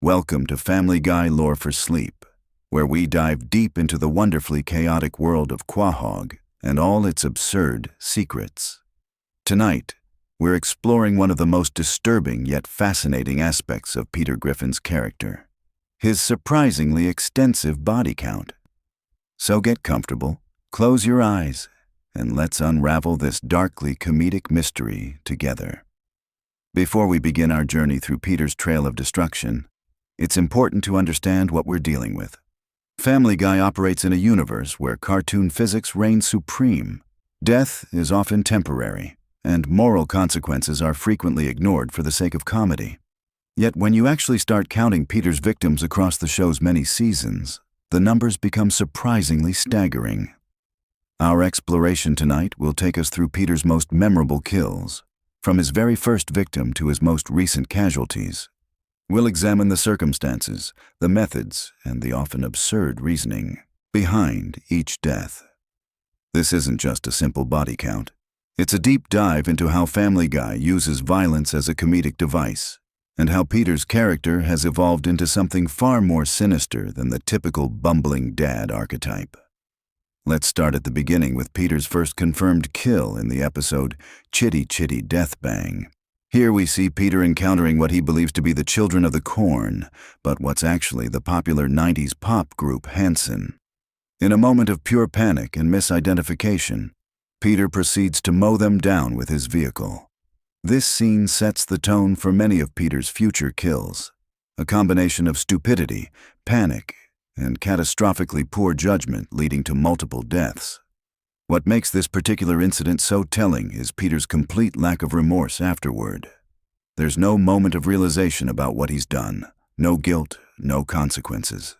Welcome to Family Guy Lore for Sleep, where we dive deep into the wonderfully chaotic world of Quahog and all its absurd secrets. Tonight, we're exploring one of the most disturbing yet fascinating aspects of Peter Griffin's character, his surprisingly extensive body count. So get comfortable, close your eyes, and let's unravel this darkly comedic mystery together. Before we begin our journey through Peter's trail of destruction, it's important to understand what we're dealing with. Family Guy operates in a universe where cartoon physics reign supreme. Death is often temporary, and moral consequences are frequently ignored for the sake of comedy. Yet when you actually start counting Peter's victims across the show's many seasons, the numbers become surprisingly staggering. Our exploration tonight will take us through Peter's most memorable kills, from his very first victim to his most recent casualties. We'll examine the circumstances, the methods, and the often absurd reasoning behind each death. This isn't just a simple body count. It's a deep dive into how Family Guy uses violence as a comedic device, and how Peter's character has evolved into something far more sinister than the typical bumbling dad archetype. Let's start at the beginning with Peter's first confirmed kill in the episode Chitty Chitty Death Bang. Here we see Peter encountering what he believes to be the Children of the Corn, but what's actually the popular 90s pop group Hanson. In a moment of pure panic and misidentification, Peter proceeds to mow them down with his vehicle. This scene sets the tone for many of Peter's future kills, a combination of stupidity, panic, and catastrophically poor judgment leading to multiple deaths. What makes this particular incident so telling is Peter's complete lack of remorse afterward. There's no moment of realization about what he's done, no guilt, no consequences.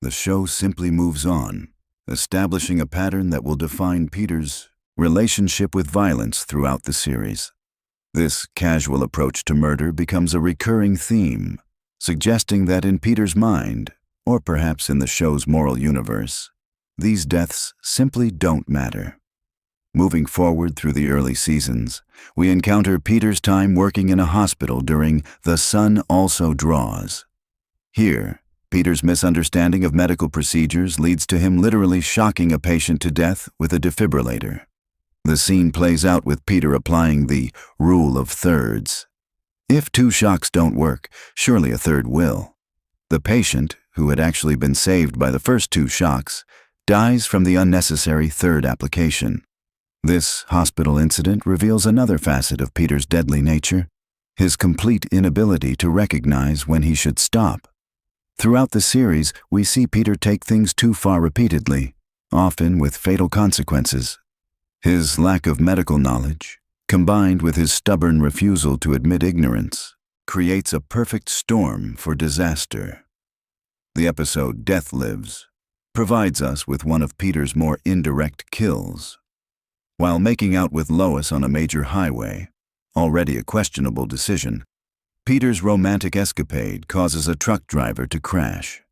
The show simply moves on, establishing a pattern that will define Peter's relationship with violence throughout the series. This casual approach to murder becomes a recurring theme, suggesting that in Peter's mind, or perhaps in the show's moral universe, these deaths simply don't matter. Moving forward through the early seasons, we encounter Peter's time working in a hospital during The Sun Also Draws. Here, Peter's misunderstanding of medical procedures leads to him literally shocking a patient to death with a defibrillator. The scene plays out with Peter applying the rule of thirds. If 2 shocks don't work, surely a third will. The patient, who had actually been saved by the first 2 shocks, dies from the unnecessary third application. This hospital incident reveals another facet of Peter's deadly nature, his complete inability to recognize when he should stop. Throughout the series, we see Peter take things too far repeatedly, often with fatal consequences. His lack of medical knowledge, combined with his stubborn refusal to admit ignorance, creates a perfect storm for disaster. The episode Death Lives provides us with one of Peter's more indirect kills. While making out with Lois on a major highway, already a questionable decision, Peter's romantic escapade causes a truck driver to crash.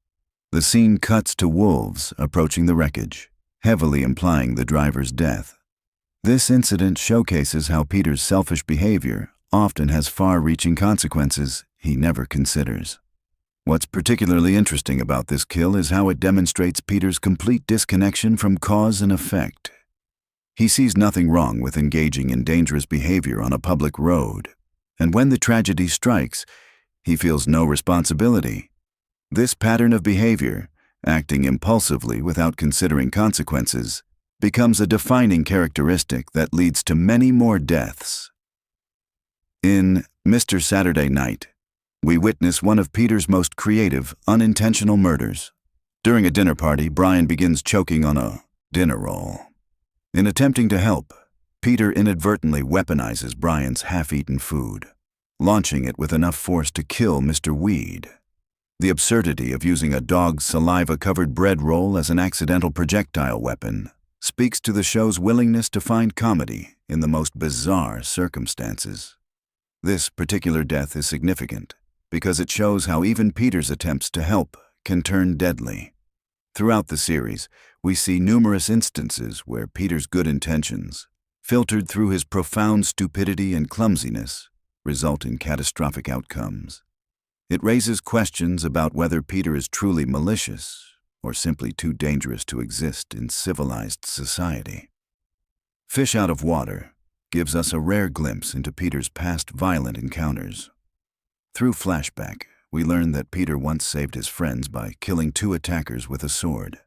The scene cuts to wolves approaching the wreckage, heavily implying the driver's death. This incident showcases how Peter's selfish behavior often has far-reaching consequences he never considers. What's particularly interesting about this kill is how it demonstrates Peter's complete disconnection from cause and effect. He sees nothing wrong with engaging in dangerous behavior on a public road, and when the tragedy strikes, he feels no responsibility. This pattern of behavior, acting impulsively without considering consequences, becomes a defining characteristic that leads to many more deaths. In Mr. Saturday Night, we witness one of Peter's most creative, unintentional murders. During a dinner party, Brian begins choking on a dinner roll. In attempting to help, Peter inadvertently weaponizes Brian's half-eaten food, launching it with enough force to kill Mr. Weed. The absurdity of using a dog's saliva-covered bread roll as an accidental projectile weapon speaks to the show's willingness to find comedy in the most bizarre circumstances. This particular death is significant because it shows how even Peter's attempts to help can turn deadly. Throughout the series, we see numerous instances where Peter's good intentions, filtered through his profound stupidity and clumsiness, result in catastrophic outcomes. It raises questions about whether Peter is truly malicious or simply too dangerous to exist in civilized society. Fish Out of Water gives us a rare glimpse into Peter's past violent encounters. Through flashback, we learn that Peter once saved his friends by killing 2 attackers with a sword.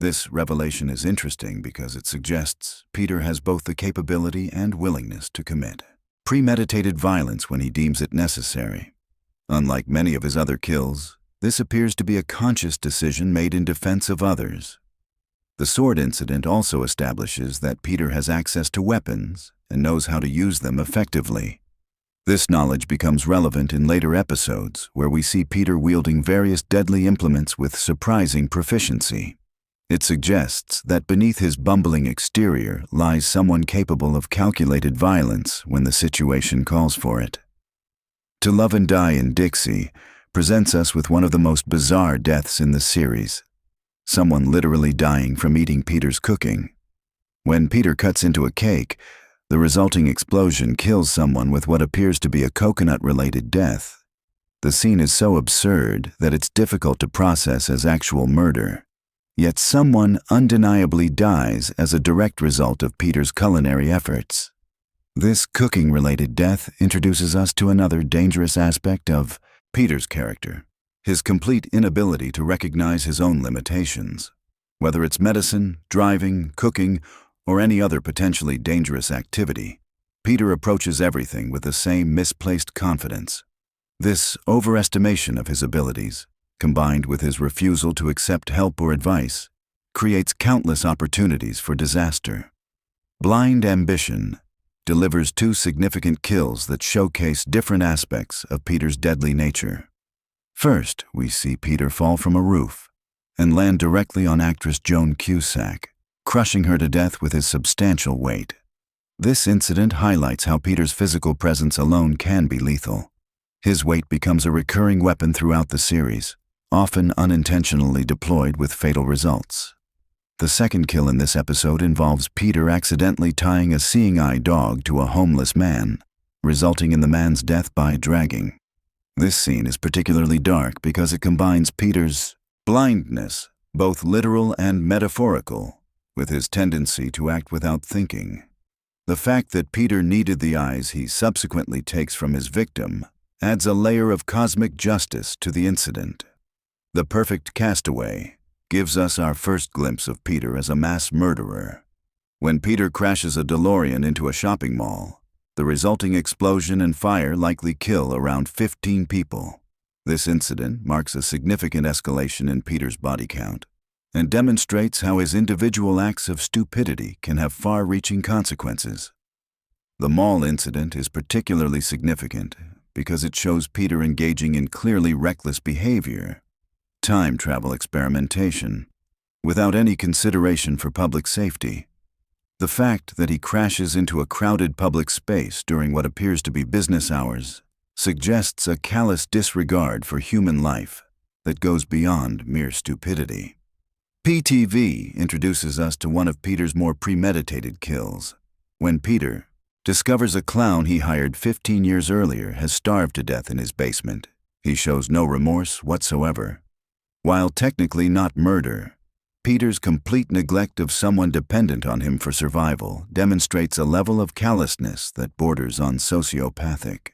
This revelation is interesting because it suggests Peter has both the capability and willingness to commit premeditated violence when he deems it necessary. Unlike many of his other kills, this appears to be a conscious decision made in defense of others. The sword incident also establishes that Peter has access to weapons and knows how to use them effectively. This knowledge becomes relevant in later episodes, where we see Peter wielding various deadly implements with surprising proficiency. It suggests that beneath his bumbling exterior lies someone capable of calculated violence when the situation calls for it. To Love and Die in Dixie presents us with one of the most bizarre deaths in the series. Someone literally dying from eating Peter's cooking. When Peter cuts into a cake, the resulting explosion kills someone with what appears to be a coconut-related death. The scene is so absurd that it's difficult to process as actual murder. Yet someone undeniably dies as a direct result of Peter's culinary efforts. This cooking-related death introduces us to another dangerous aspect of Peter's character, his complete inability to recognize his own limitations. Whether it's medicine, driving, cooking, or any other potentially dangerous activity, Peter approaches everything with the same misplaced confidence. This overestimation of his abilities, combined with his refusal to accept help or advice, creates countless opportunities for disaster. Blind Ambition delivers 2 significant kills that showcase different aspects of Peter's deadly nature. First, we see Peter fall from a roof and land directly on actress Joan Cusack, crushing her to death with his substantial weight. This incident highlights how Peter's physical presence alone can be lethal. His weight becomes a recurring weapon throughout the series, often unintentionally deployed with fatal results. The second kill in this episode involves Peter accidentally tying a seeing-eye dog to a homeless man, resulting in the man's death by dragging. This scene is particularly dark because it combines Peter's blindness, both literal and metaphorical, with his tendency to act without thinking. The fact that Peter needed the eyes he subsequently takes from his victim adds a layer of cosmic justice to the incident. The Perfect Castaway gives us our first glimpse of Peter as a mass murderer. When Peter crashes a DeLorean into a shopping mall, the resulting explosion and fire likely kill around 15 people. This incident marks a significant escalation in Peter's body count and demonstrates how his individual acts of stupidity can have far-reaching consequences. The mall incident is particularly significant because it shows Peter engaging in clearly reckless behavior, time travel experimentation, without any consideration for public safety. The fact that he crashes into a crowded public space during what appears to be business hours suggests a callous disregard for human life that goes beyond mere stupidity. PTV introduces us to one of Peter's more premeditated kills. When Peter discovers a clown he hired 15 years earlier has starved to death in his basement, he shows no remorse whatsoever. While technically not murder, Peter's complete neglect of someone dependent on him for survival demonstrates a level of callousness that borders on sociopathic.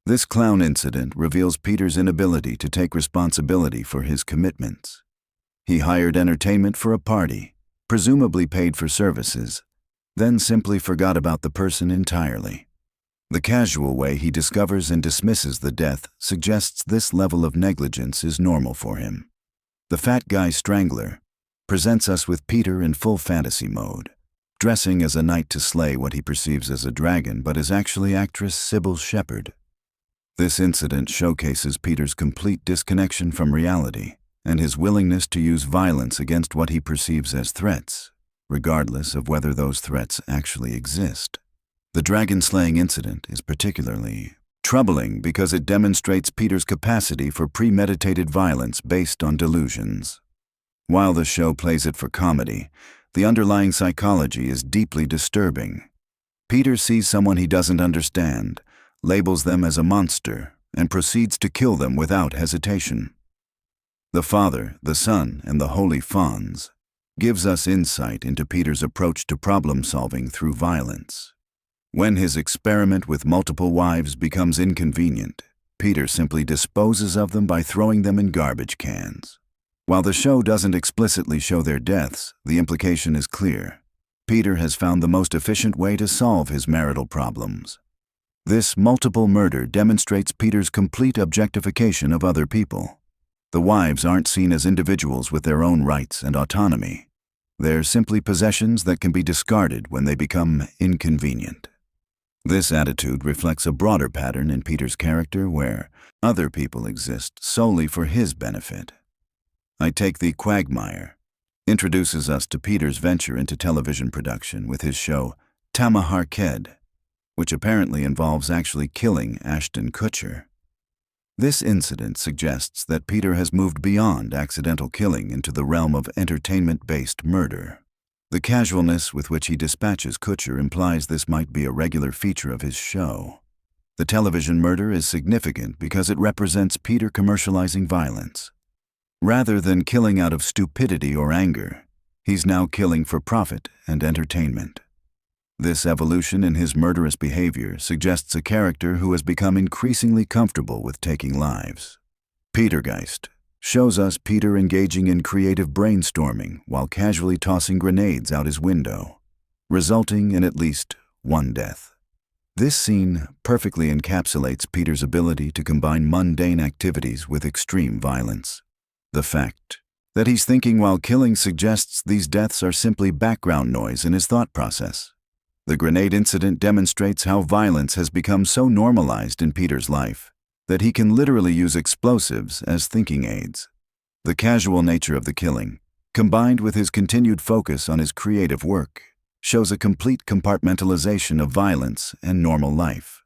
This clown incident reveals Peter's inability to take responsibility for his commitments. He hired entertainment for a party, presumably paid for services, then simply forgot about the person entirely. The casual way he discovers and dismisses the death suggests this level of negligence is normal for him. The Fat Guy Strangler presents us with Peter in full fantasy mode, dressing as a knight to slay what he perceives as a dragon but is actually actress Sybil Shepherd. This incident showcases Peter's complete disconnection from reality and his willingness to use violence against what he perceives as threats, regardless of whether those threats actually exist. The dragon-slaying incident is particularly troubling because it demonstrates Peter's capacity for premeditated violence based on delusions. While the show plays it for comedy, the underlying psychology is deeply disturbing. Peter sees someone he doesn't understand, labels them as a monster, and proceeds to kill them without hesitation. The Father, the Son, and the Holy Fawns gives us insight into Peter's approach to problem-solving through violence. When his experiment with multiple wives becomes inconvenient, Peter simply disposes of them by throwing them in garbage cans. While the show doesn't explicitly show their deaths, the implication is clear. Peter has found the most efficient way to solve his marital problems. This multiple murder demonstrates Peter's complete objectification of other people. The wives aren't seen as individuals with their own rights and autonomy. They're simply possessions that can be discarded when they become inconvenient. This attitude reflects a broader pattern in Peter's character where other people exist solely for his benefit. I Take the Quagmire introduces us to Peter's venture into television production with his show Tamaharked, which apparently involves actually killing Ashton Kutcher. This incident suggests that Peter has moved beyond accidental killing into the realm of entertainment-based murder. The casualness with which he dispatches Kutcher implies this might be a regular feature of his show. The television murder is significant because it represents Peter commercializing violence. Rather than killing out of stupidity or anger, he's now killing for profit and entertainment. This evolution in his murderous behavior suggests a character who has become increasingly comfortable with taking lives. Petergeist shows us Peter engaging in creative brainstorming while casually tossing grenades out his window, resulting in at least one death. This scene perfectly encapsulates Peter's ability to combine mundane activities with extreme violence. The fact that he's thinking while killing suggests these deaths are simply background noise in his thought process. The grenade incident demonstrates how violence has become so normalized in Peter's life that he can literally use explosives as thinking aids. The casual nature of the killing, combined with his continued focus on his creative work, shows a complete compartmentalization of violence and normal life.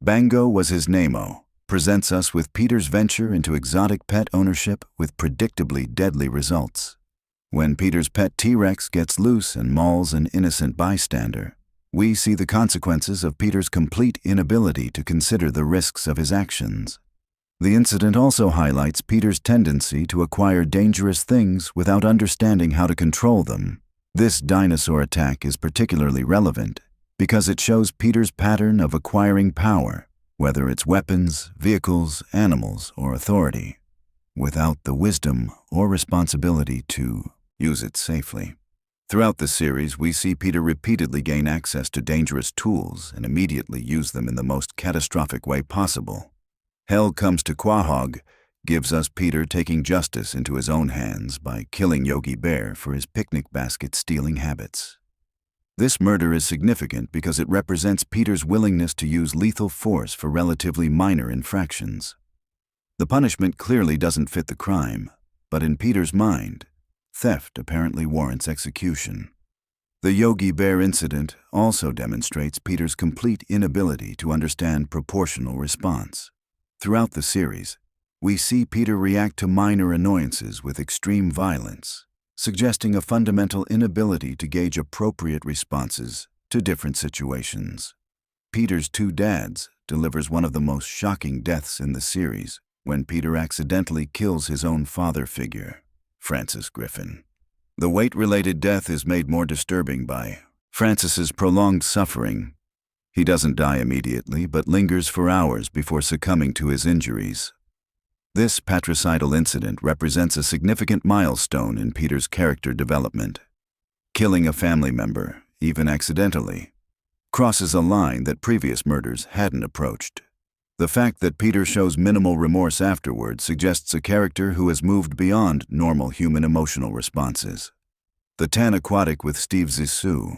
Bango Was His Name-O presents us with Peter's venture into exotic pet ownership with predictably deadly results. When Peter's pet T-Rex gets loose and mauls an innocent bystander, we see the consequences of Peter's complete inability to consider the risks of his actions. The incident also highlights Peter's tendency to acquire dangerous things without understanding how to control them. This dinosaur attack is particularly relevant because it shows Peter's pattern of acquiring power, whether it's weapons, vehicles, animals, or authority, without the wisdom or responsibility to use it safely. Throughout the series, we see Peter repeatedly gain access to dangerous tools and immediately use them in the most catastrophic way possible. Hell Comes to Quahog gives us Peter taking justice into his own hands by killing Yogi Bear for his picnic basket stealing habits. This murder is significant because it represents Peter's willingness to use lethal force for relatively minor infractions. The punishment clearly doesn't fit the crime, but in Peter's mind, theft apparently warrants execution. The Yogi Bear incident also demonstrates Peter's complete inability to understand proportional response. Throughout the series, we see Peter react to minor annoyances with extreme violence, suggesting a fundamental inability to gauge appropriate responses to different situations. Peter's Two Dads delivers one of the most shocking deaths in the series when Peter accidentally kills his own father figure, Francis Griffin. The weight-related death is made more disturbing by Francis's prolonged suffering. He doesn't die immediately, but lingers for hours before succumbing to his injuries. This patricidal incident represents a significant milestone in Peter's character development. Killing a family member, even accidentally, crosses a line that previous murders hadn't approached. The fact that Peter shows minimal remorse afterward suggests a character who has moved beyond normal human emotional responses. The Tan Aquatic with Steve Zissou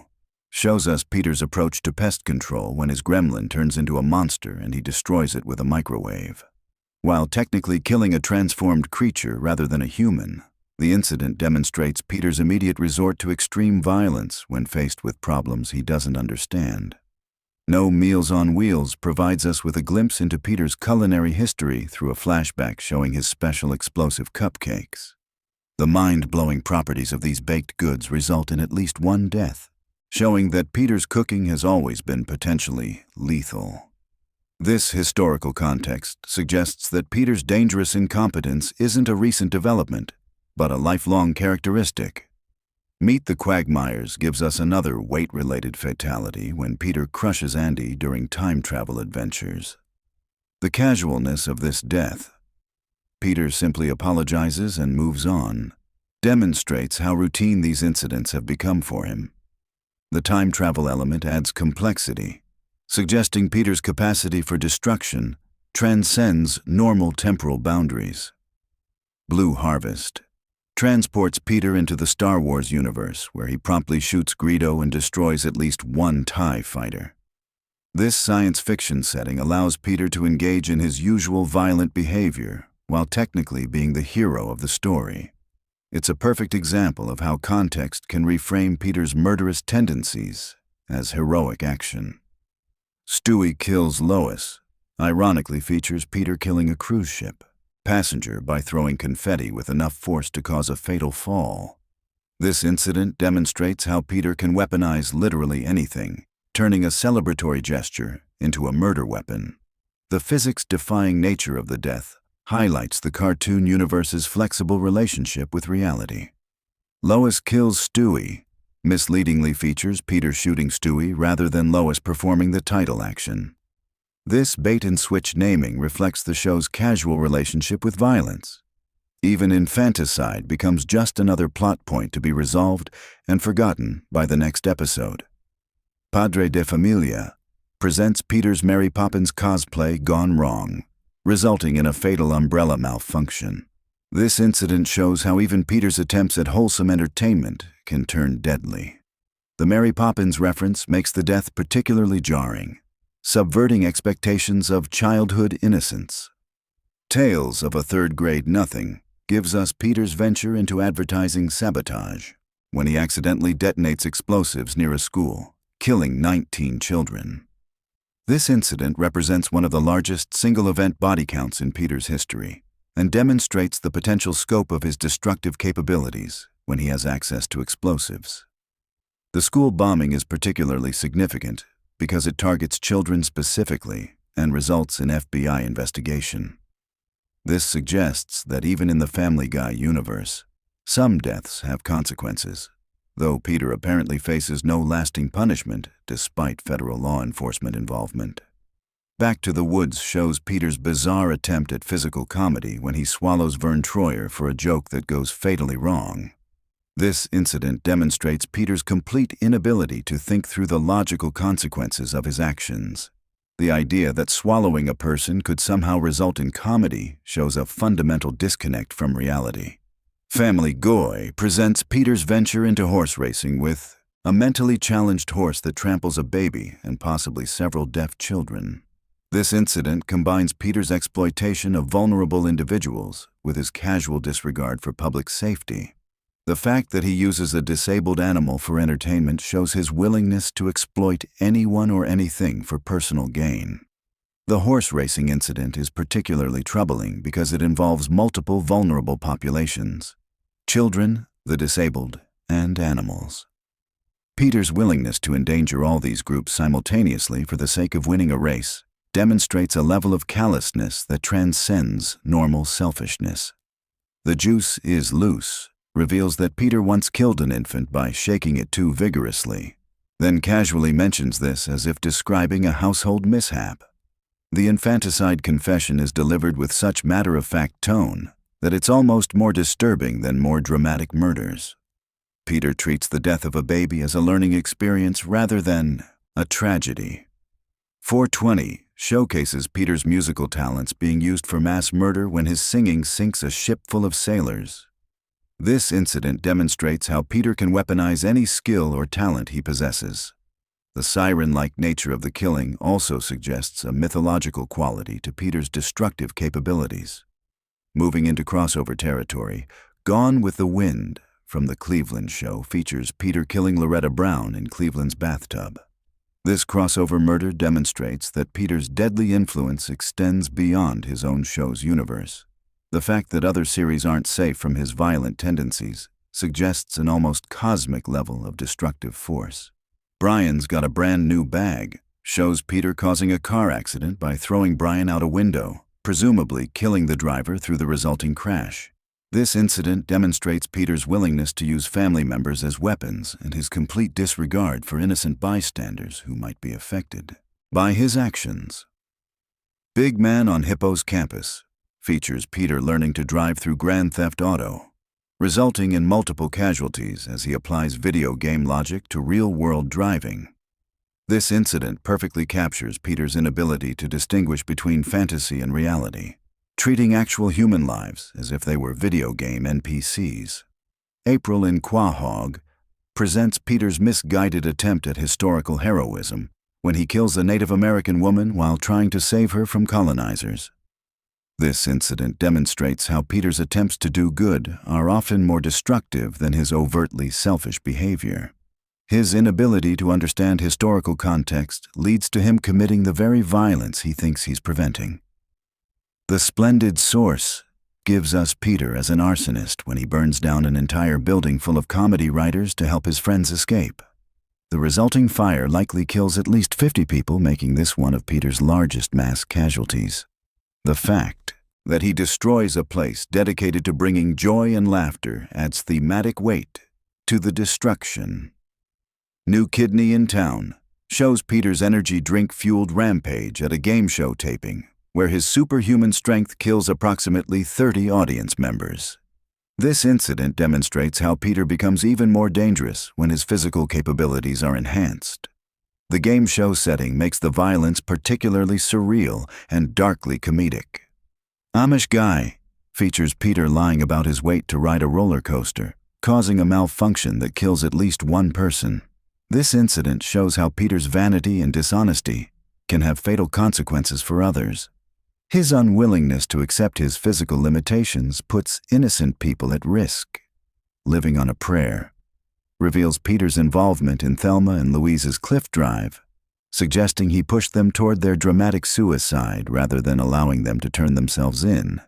shows us Peter's approach to pest control when his gremlin turns into a monster and he destroys it with a microwave. While technically killing a transformed creature rather than a human, the incident demonstrates Peter's immediate resort to extreme violence when faced with problems he doesn't understand. No Meals on Wheels provides us with a glimpse into Peter's culinary history through a flashback showing his special explosive cupcakes. The mind-blowing properties of these baked goods result in at least one death, showing that Peter's cooking has always been potentially lethal. This historical context suggests that Peter's dangerous incompetence isn't a recent development, but a lifelong characteristic. Meet the Quagmires gives us another weight-related fatality when Peter crushes Andy during time travel adventures. The casualness of this death, Peter simply apologizes and moves on, demonstrates how routine these incidents have become for him. The time travel element adds complexity, suggesting Peter's capacity for destruction transcends normal temporal boundaries. Blue Harvest transports Peter into the Star Wars universe, where he promptly shoots Greedo and destroys at least one TIE fighter. This science fiction setting allows Peter to engage in his usual violent behavior, while technically being the hero of the story. It's a perfect example of how context can reframe Peter's murderous tendencies as heroic action. Stewie Kills Lois ironically features Peter killing a cruise ship passenger by throwing confetti with enough force to cause a fatal fall. This incident demonstrates how Peter can weaponize literally anything, turning a celebratory gesture into a murder weapon. The physics-defying nature of the death highlights the cartoon universe's flexible relationship with reality. Lois Kills Stewie misleadingly features Peter shooting Stewie rather than Lois performing the title action. This bait-and-switch naming reflects the show's casual relationship with violence. Even infanticide becomes just another plot point to be resolved and forgotten by the next episode. Padre de Familia presents Peter's Mary Poppins cosplay gone wrong, resulting in a fatal umbrella malfunction. This incident shows how even Peter's attempts at wholesome entertainment can turn deadly. The Mary Poppins reference makes the death particularly jarring, subverting expectations of childhood innocence. Tales of a Third-Grade Nothing gives us Peter's venture into advertising sabotage when he accidentally detonates explosives near a school, killing 19 children. This incident represents one of the largest single-event body counts in Peter's history and demonstrates the potential scope of his destructive capabilities when he has access to explosives. The school bombing is particularly significant because it targets children specifically and results in FBI investigation. This suggests that even in the Family Guy universe, some deaths have consequences, though Peter apparently faces no lasting punishment despite federal law enforcement involvement. Back to the Woods shows Peter's bizarre attempt at physical comedy when he swallows Vern Troyer for a joke that goes fatally wrong. This incident demonstrates Peter's complete inability to think through the logical consequences of his actions. The idea that swallowing a person could somehow result in comedy shows a fundamental disconnect from reality. Family Guy presents Peter's venture into horse racing with a mentally challenged horse that tramples a baby and possibly several deaf children. This incident combines Peter's exploitation of vulnerable individuals with his casual disregard for public safety. The fact that he uses a disabled animal for entertainment shows his willingness to exploit anyone or anything for personal gain. The horse racing incident is particularly troubling because it involves multiple vulnerable populations: children, the disabled, and animals. Peter's willingness to endanger all these groups simultaneously for the sake of winning a race demonstrates a level of callousness that transcends normal selfishness. The Juice is Loose reveals that Peter once killed an infant by shaking it too vigorously, then casually mentions this as if describing a household mishap. The infanticide confession is delivered with such matter-of-fact tone that it's almost more disturbing than more dramatic murders. Peter treats the death of a baby as a learning experience rather than a tragedy. 420 showcases Peter's musical talents being used for mass murder when his singing sinks a ship full of sailors. This incident demonstrates how Peter can weaponize any skill or talent he possesses. The siren-like nature of the killing also suggests a mythological quality to Peter's destructive capabilities. Moving into crossover territory, Gone with the Wind from the Cleveland show features Peter killing Loretta Brown in Cleveland's bathtub. This crossover murder demonstrates that Peter's deadly influence extends beyond his own show's universe. The fact that other series aren't safe from his violent tendencies suggests an almost cosmic level of destructive force. Brian's Got a Brand New Bag shows Peter causing a car accident by throwing Brian out a window, presumably killing the driver through the resulting crash. This incident demonstrates Peter's willingness to use family members as weapons and his complete disregard for innocent bystanders who might be affected by his actions. Big Man on Hippo's Campus features Peter learning to drive through Grand Theft Auto, resulting in multiple casualties as he applies video game logic to real-world driving. This incident perfectly captures Peter's inability to distinguish between fantasy and reality, treating actual human lives as if they were video game NPCs. April in Quahog presents Peter's misguided attempt at historical heroism when he kills a Native American woman while trying to save her from colonizers. This incident demonstrates how Peter's attempts to do good are often more destructive than his overtly selfish behavior. His inability to understand historical context leads to him committing the very violence he thinks he's preventing. The splendid source gives us Peter as an arsonist when he burns down an entire building full of comedy writers to help his friends escape. The resulting fire likely kills at least 50 people, making this one of Peter's largest mass casualties. The fact that he destroys a place dedicated to bringing joy and laughter adds thematic weight to the destruction. New Kidney in Town shows Peter's energy drink-fueled rampage at a game show taping, where his superhuman strength kills approximately 30 audience members. This incident demonstrates how Peter becomes even more dangerous when his physical capabilities are enhanced. The game show setting makes the violence particularly surreal and darkly comedic. Amish Guy features Peter lying about his weight to ride a roller coaster, causing a malfunction that kills at least one person. This incident shows how Peter's vanity and dishonesty can have fatal consequences for others. His unwillingness to accept his physical limitations puts innocent people at risk. Living on a Prayer reveals Peter's involvement in Thelma and Louise's cliff drive, suggesting he pushed them toward their dramatic suicide rather than allowing them to turn themselves in.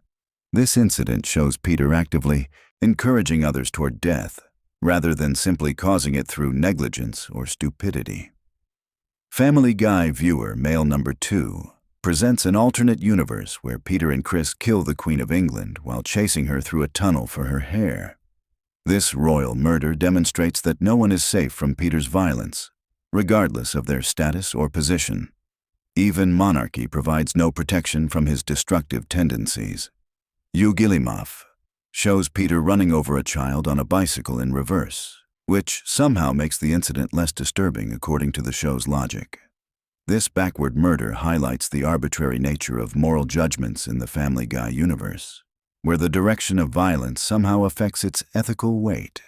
This incident shows Peter actively encouraging others toward death, rather than simply causing it through negligence or stupidity. Family Guy viewer male number 2 presents an alternate universe where Peter and Chris kill the Queen of England while chasing her through a tunnel for her hair. This royal murder demonstrates that no one is safe from Peter's violence, regardless of their status or position. Even monarchy provides no protection from his destructive tendencies. Ugilimov shows Peter running over a child on a bicycle in reverse, which somehow makes the incident less disturbing according to the show's logic. This backward murder highlights the arbitrary nature of moral judgments in the Family Guy universe, where the direction of violence somehow affects its ethical weight.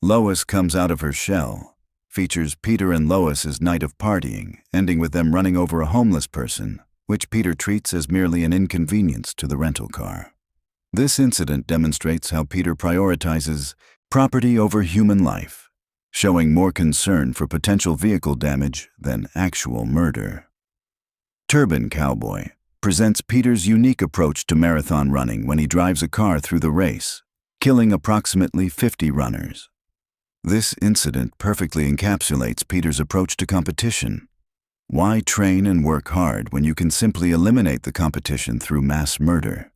Lois Comes Out of Her Shell features Peter and Lois's night of partying, ending with them running over a homeless person, which Peter treats as merely an inconvenience to the rental car. This incident demonstrates how Peter prioritizes property over human life, showing more concern for potential vehicle damage than actual murder. Turban Cowboy presents Peter's unique approach to marathon running when he drives a car through the race, killing approximately 50 runners. This incident perfectly encapsulates Peter's approach to competition. Why train and work hard when you can simply eliminate the competition through mass murder?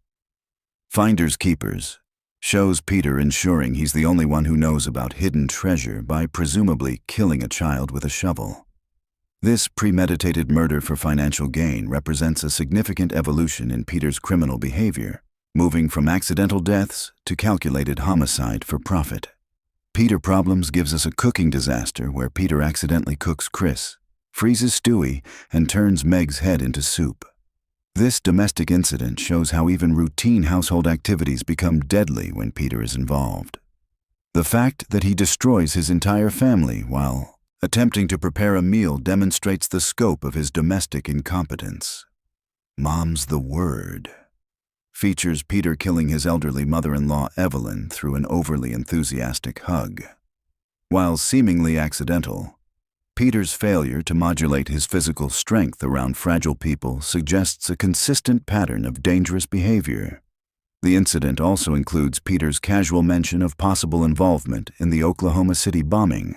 Finders Keepers shows Peter ensuring he's the only one who knows about hidden treasure by presumably killing a child with a shovel. This premeditated murder for financial gain represents a significant evolution in Peter's criminal behavior, moving from accidental deaths to calculated homicide for profit. Peter Problems gives us a cooking disaster where Peter accidentally cooks Chris, freezes Stewie, and turns Meg's head into soup. This domestic incident shows how even routine household activities become deadly when Peter is involved. The fact that he destroys his entire family while attempting to prepare a meal demonstrates the scope of his domestic incompetence. Mom's the Word features Peter killing his elderly mother-in-law Evelyn through an overly enthusiastic hug. While seemingly accidental, Peter's failure to modulate his physical strength around fragile people suggests a consistent pattern of dangerous behavior. The incident also includes Peter's casual mention of possible involvement in the Oklahoma City bombing.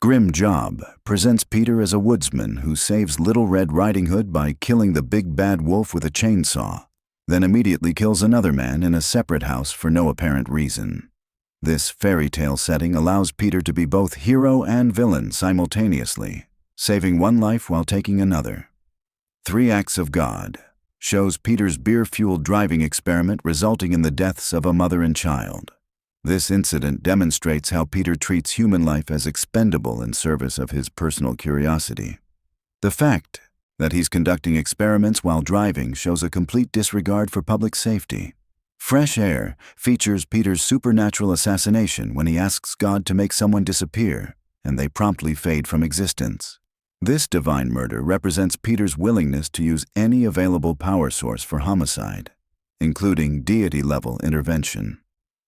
Grim Job presents Peter as a woodsman who saves Little Red Riding Hood by killing the big bad wolf with a chainsaw, then immediately kills another man in a separate house for no apparent reason. This fairy tale setting allows Peter to be both hero and villain simultaneously, saving one life while taking another. 3 Acts of God shows Peter's beer-fueled driving experiment resulting in the deaths of a mother and child. This incident demonstrates how Peter treats human life as expendable in service of his personal curiosity. The fact that he's conducting experiments while driving shows a complete disregard for public safety. Fresh Air features Peter's supernatural assassination when he asks God to make someone disappear, and they promptly fade from existence. This divine murder represents Peter's willingness to use any available power source for homicide, including deity-level intervention.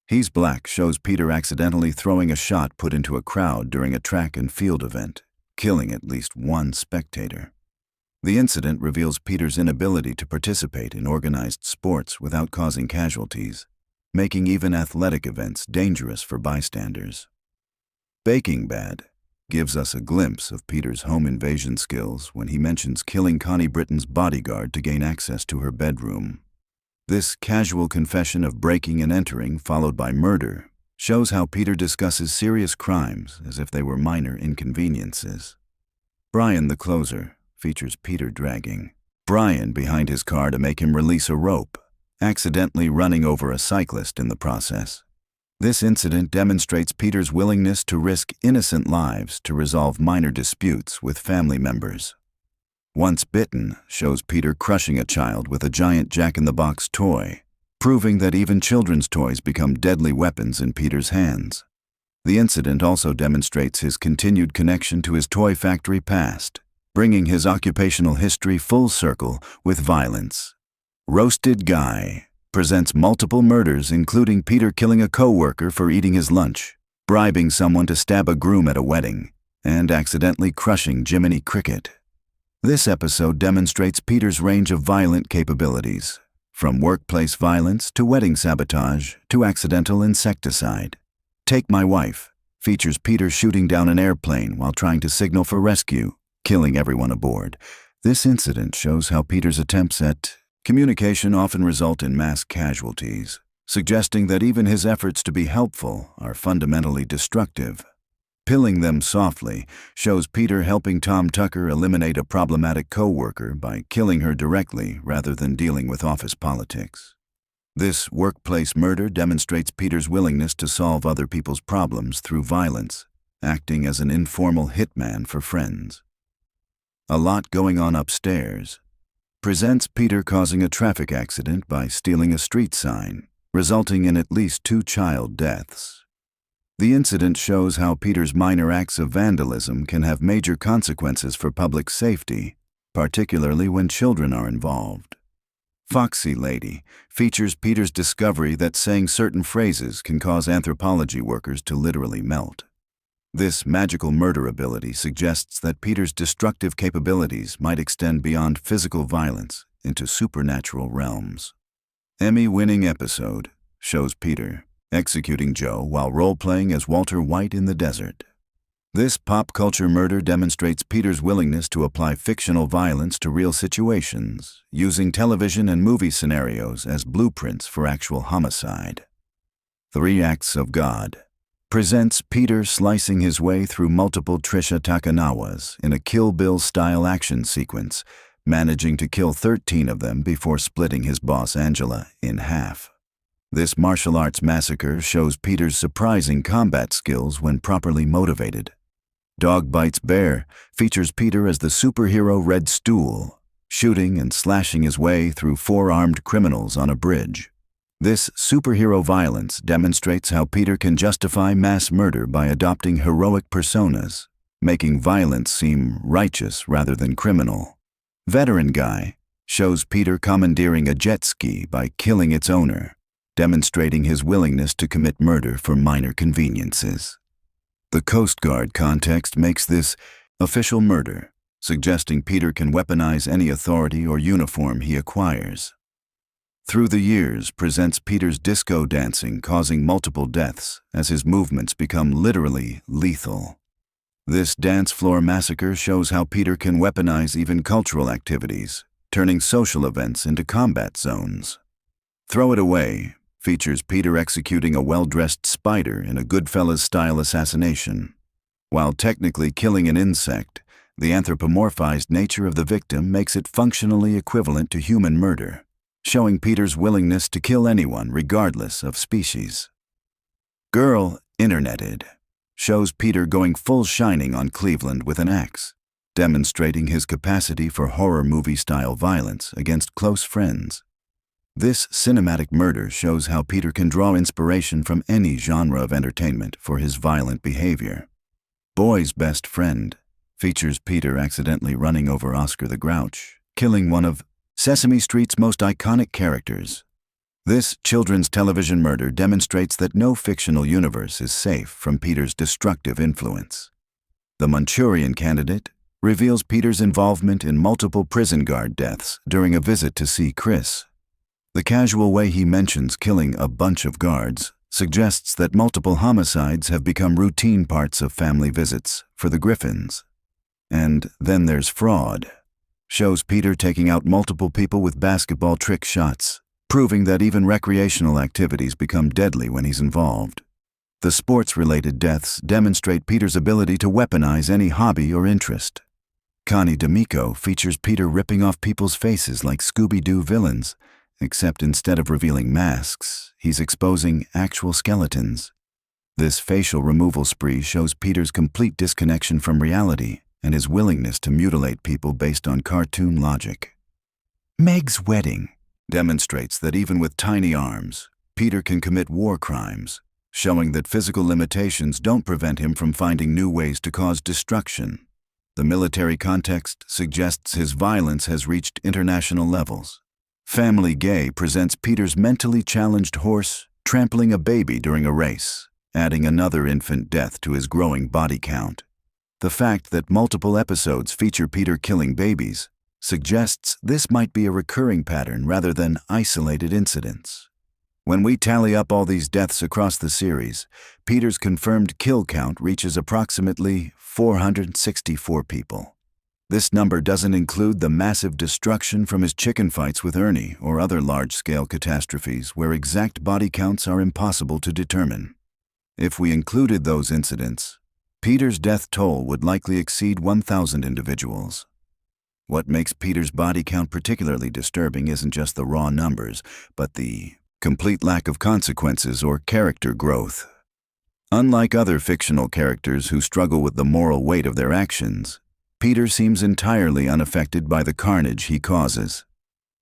He's Black shows Peter accidentally throwing a shot put into a crowd during a track and field event, killing at least one spectator. The incident reveals Peter's inability to participate in organized sports without causing casualties, making even athletic events dangerous for bystanders. Breaking Bad gives us a glimpse of Peter's home invasion skills when he mentions killing Connie Britton's bodyguard to gain access to her bedroom. This casual confession of breaking and entering, followed by murder, shows how Peter discusses serious crimes as if they were minor inconveniences. Brian the Closer features Peter dragging Brian behind his car to make him release a rope, accidentally running over a cyclist in the process. This incident demonstrates Peter's willingness to risk innocent lives to resolve minor disputes with family members. Once Bitten shows Peter crushing a child with a giant jack-in-the-box toy, proving that even children's toys become deadly weapons in Peter's hands. The incident also demonstrates his continued connection to his toy factory past, bringing his occupational history full circle with violence. Roasted Guy presents multiple murders, including Peter killing a co-worker for eating his lunch, bribing someone to stab a groom at a wedding, and accidentally crushing Jiminy Cricket. This episode demonstrates Peter's range of violent capabilities, from workplace violence to wedding sabotage to accidental insecticide. Take My Wife features Peter shooting down an airplane while trying to signal for rescue, killing everyone aboard. This incident shows how Peter's attempts at communication often result in mass casualties, suggesting that even his efforts to be helpful are fundamentally destructive. Pilling Them Softly shows Peter helping Tom Tucker eliminate a problematic co-worker by killing her directly rather than dealing with office politics. This workplace murder demonstrates Peter's willingness to solve other people's problems through violence, acting as an informal hitman for friends. A Lot Going On Upstairs presents Peter causing a traffic accident by stealing a street sign, resulting in at least 2 child deaths. The incident shows how Peter's minor acts of vandalism can have major consequences for public safety, particularly when children are involved. Foxy Lady features Peter's discovery that saying certain phrases can cause anthropology workers to literally melt. This magical murder ability suggests that Peter's destructive capabilities might extend beyond physical violence into supernatural realms. Emmy-winning episode shows Peter executing Joe while role-playing as Walter White in the desert. This pop culture murder demonstrates Peter's willingness to apply fictional violence to real situations, using television and movie scenarios as blueprints for actual homicide. 3 Acts of God presents Peter slicing his way through multiple Trisha Takanawas in a Kill Bill-style action sequence, managing to kill 13 of them before splitting his boss Angela in half. This martial arts massacre shows Peter's surprising combat skills when properly motivated. Dog Bites Bear features Peter as the superhero Red Stool, shooting and slashing his way through 4 armed criminals on a bridge. This superhero violence demonstrates how Peter can justify mass murder by adopting heroic personas, making violence seem righteous rather than criminal. Veteran Guy shows Peter commandeering a jet ski by killing its owner, demonstrating his willingness to commit murder for minor conveniences. The Coast Guard context makes this official murder, suggesting Peter can weaponize any authority or uniform he acquires. Through the Years presents Peter's disco dancing causing multiple deaths as his movements become literally lethal. This dance floor massacre shows how Peter can weaponize even cultural activities, turning social events into combat zones. Throw It Away features Peter executing a well-dressed spider in a Goodfellas-style assassination. While technically killing an insect, the anthropomorphized nature of the victim makes it functionally equivalent to human murder, showing Peter's willingness to kill anyone regardless of species. Girl Interneted shows Peter going full shining on Cleveland with an axe, demonstrating his capacity for horror movie-style violence against close friends. This cinematic murder shows how Peter can draw inspiration from any genre of entertainment for his violent behavior. Boy's Best Friend features Peter accidentally running over Oscar the Grouch, killing one of Sesame Street's most iconic characters. This children's television murder demonstrates that no fictional universe is safe from Peter's destructive influence. The Manchurian Candidate reveals Peter's involvement in multiple prison guard deaths during a visit to see Chris. The casual way he mentions killing a bunch of guards suggests that multiple homicides have become routine parts of family visits for the Griffins. And Then There's Fraud shows Peter taking out multiple people with basketball trick shots, proving that even recreational activities become deadly when he's involved. The sports-related deaths demonstrate Peter's ability to weaponize any hobby or interest. Connie D'Amico features Peter ripping off people's faces like Scooby-Doo villains, except instead of revealing masks, he's exposing actual skeletons. This facial removal spree shows Peter's complete disconnection from reality and his willingness to mutilate people based on cartoon logic. Meg's Wedding demonstrates that even with tiny arms, Peter can commit war crimes, showing that physical limitations don't prevent him from finding new ways to cause destruction. The military context suggests his violence has reached international levels. Family Gay presents Peter's mentally challenged horse trampling a baby during a race, adding another infant death to his growing body count. The fact that multiple episodes feature Peter killing babies suggests this might be a recurring pattern rather than isolated incidents. When we tally up all these deaths across the series, Peter's confirmed kill count reaches approximately 464 people. This number doesn't include the massive destruction from his chicken fights with Ernie or other large-scale catastrophes where exact body counts are impossible to determine. If we included those incidents, Peter's death toll would likely exceed 1,000 individuals. What makes Peter's body count particularly disturbing isn't just the raw numbers, but the complete lack of consequences or character growth. Unlike other fictional characters who struggle with the moral weight of their actions, Peter seems entirely unaffected by the carnage he causes.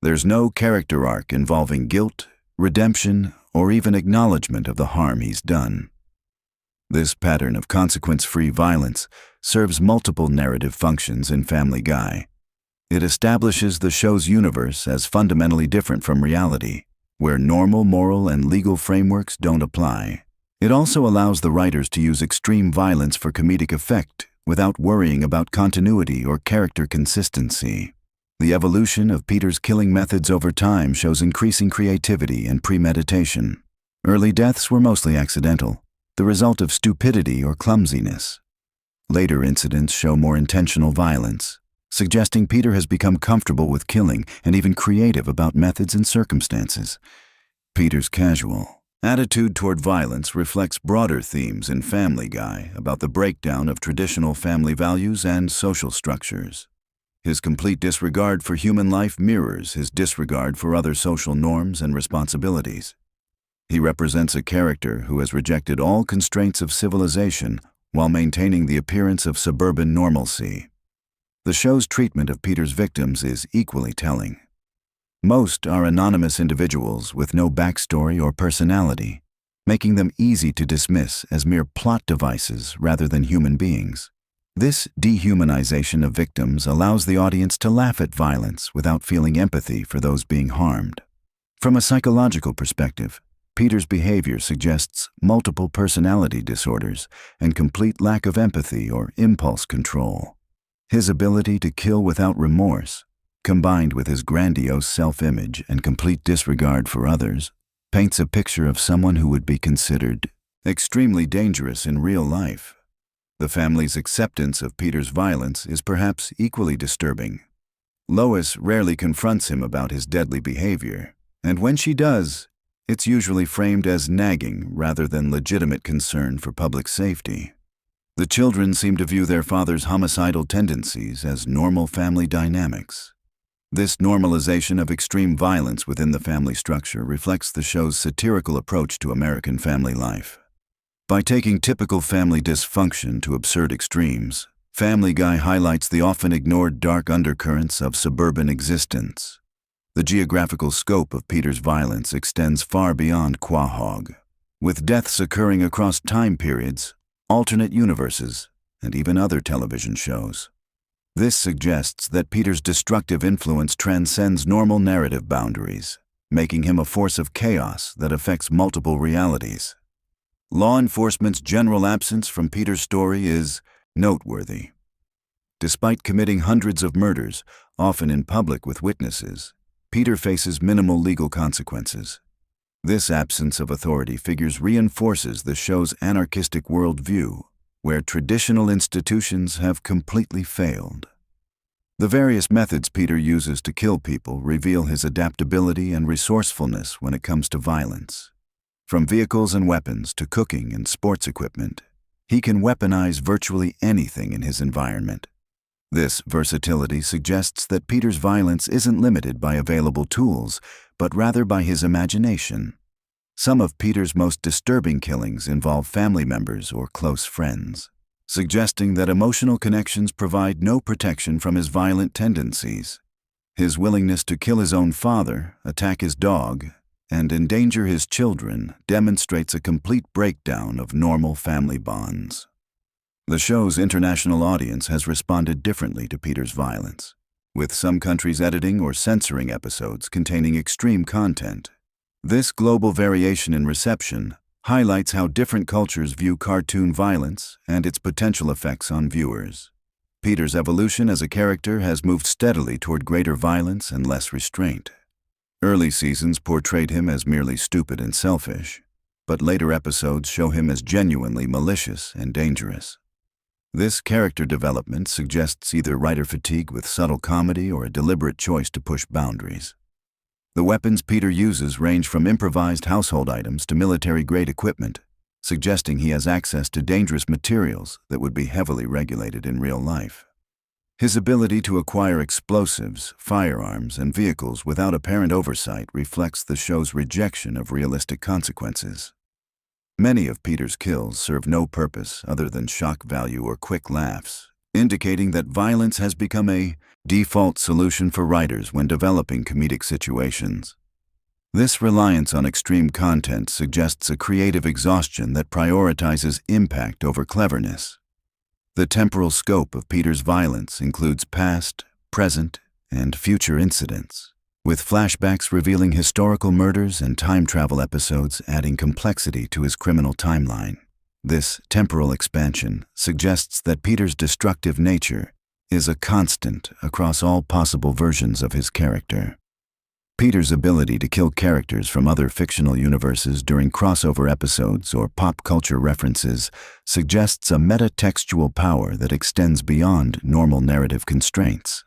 There's no character arc involving guilt, redemption, or even acknowledgement of the harm he's done. This pattern of consequence-free violence serves multiple narrative functions in Family Guy. It establishes the show's universe as fundamentally different from reality, where normal moral and legal frameworks don't apply. It also allows the writers to use extreme violence for comedic effect without worrying about continuity or character consistency. The evolution of Peter's killing methods over time shows increasing creativity and premeditation. Early deaths were mostly accidental, the result of stupidity or clumsiness. Later incidents show more intentional violence, suggesting Peter has become comfortable with killing and even creative about methods and circumstances. Peter's casual attitude toward violence reflects broader themes in Family Guy about the breakdown of traditional family values and social structures. His complete disregard for human life mirrors his disregard for other social norms and responsibilities. He represents a character who has rejected all constraints of civilization while maintaining the appearance of suburban normalcy. The show's treatment of Peter's victims is equally telling. Most are anonymous individuals with no backstory or personality, making them easy to dismiss as mere plot devices rather than human beings. This dehumanization of victims allows the audience to laugh at violence without feeling empathy for those being harmed. From a psychological perspective, Peter's behavior suggests multiple personality disorders and complete lack of empathy or impulse control. His ability to kill without remorse, combined with his grandiose self-image and complete disregard for others, paints a picture of someone who would be considered extremely dangerous in real life. The family's acceptance of Peter's violence is perhaps equally disturbing. Lois rarely confronts him about his deadly behavior, and when she does, it's usually framed as nagging rather than legitimate concern for public safety. The children seem to view their father's homicidal tendencies as normal family dynamics. This normalization of extreme violence within the family structure reflects the show's satirical approach to American family life. By taking typical family dysfunction to absurd extremes, Family Guy highlights the often ignored dark undercurrents of suburban existence. The geographical scope of Peter's violence extends far beyond Quahog, with deaths occurring across time periods, alternate universes, and even other television shows. This suggests that Peter's destructive influence transcends normal narrative boundaries, making him a force of chaos that affects multiple realities. Law enforcement's general absence from Peter's story is noteworthy. Despite committing hundreds of murders, often in public with witnesses, Peter faces minimal legal consequences. This absence of authority figures reinforces the show's anarchistic worldview, where traditional institutions have completely failed. The various methods Peter uses to kill people reveal his adaptability and resourcefulness when it comes to violence. From vehicles and weapons to cooking and sports equipment, he can weaponize virtually anything in his environment. This versatility suggests that Peter's violence isn't limited by available tools, but rather by his imagination. Some of Peter's most disturbing killings involve family members or close friends, suggesting that emotional connections provide no protection from his violent tendencies. His willingness to kill his own father, attack his dog, and endanger his children demonstrates a complete breakdown of normal family bonds. The show's international audience has responded differently to Peter's violence, with some countries editing or censoring episodes containing extreme content. This global variation in reception highlights how different cultures view cartoon violence and its potential effects on viewers. Peter's evolution as a character has moved steadily toward greater violence and less restraint. Early seasons portrayed him as merely stupid and selfish, but later episodes show him as genuinely malicious and dangerous. This character development suggests either writer fatigue with subtle comedy or a deliberate choice to push boundaries. The weapons Peter uses range from improvised household items to military-grade equipment, suggesting he has access to dangerous materials that would be heavily regulated in real life. His ability to acquire explosives, firearms, and vehicles without apparent oversight reflects the show's rejection of realistic consequences. Many of Peter's kills serve no purpose other than shock value or quick laughs, indicating that violence has become a default solution for writers when developing comedic situations. This reliance on extreme content suggests a creative exhaustion that prioritizes impact over cleverness. The temporal scope of Peter's violence includes past, present, and future incidents, with flashbacks revealing historical murders and time travel episodes adding complexity to his criminal timeline. This temporal expansion suggests that Peter's destructive nature is a constant across all possible versions of his character. Peter's ability to kill characters from other fictional universes during crossover episodes or pop culture references suggests a metatextual power that extends beyond normal narrative constraints.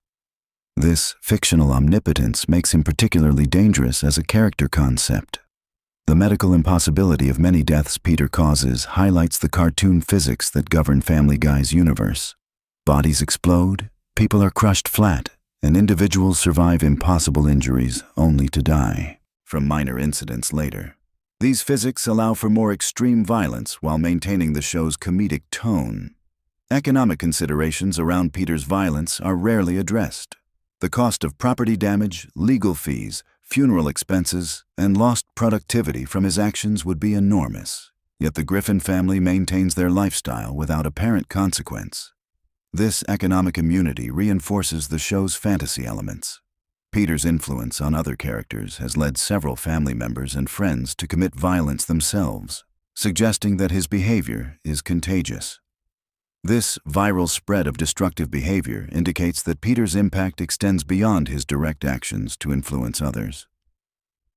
This fictional omnipotence makes him particularly dangerous as a character concept. The medical impossibility of many deaths Peter causes highlights the cartoon physics that govern Family Guy's universe. Bodies explode, people are crushed flat, and individuals survive impossible injuries only to die from minor incidents later. These physics allow for more extreme violence while maintaining the show's comedic tone. Economic considerations around Peter's violence are rarely addressed. The cost of property damage, legal fees, funeral expenses, and lost productivity from his actions would be enormous. Yet the Griffin family maintains their lifestyle without apparent consequence. This economic immunity reinforces the show's fantasy elements. Peter's influence on other characters has led several family members and friends to commit violence themselves, suggesting that his behavior is contagious. This viral spread of destructive behavior indicates that Peter's impact extends beyond his direct actions to influence others.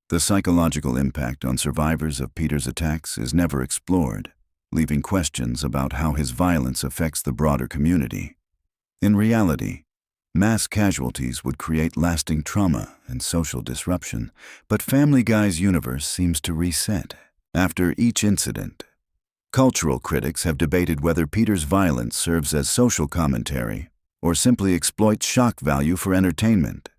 The psychological impact on survivors of Peter's attacks is never explored, leaving questions about how his violence affects the broader community. In reality, mass casualties would create lasting trauma and social disruption, but Family Guy's universe seems to reset after each incident. Cultural critics have debated whether Peter's violence serves as social commentary or simply exploits shock value for entertainment.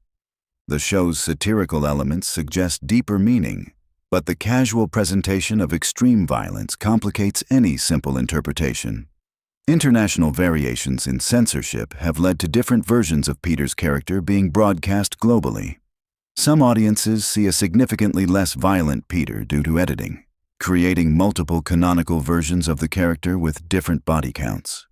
The show's satirical elements suggest deeper meaning, but the casual presentation of extreme violence complicates any simple interpretation. International variations in censorship have led to different versions of Peter's character being broadcast globally. Some audiences see a significantly less violent Peter due to editing, creating multiple canonical versions of the character with different body counts.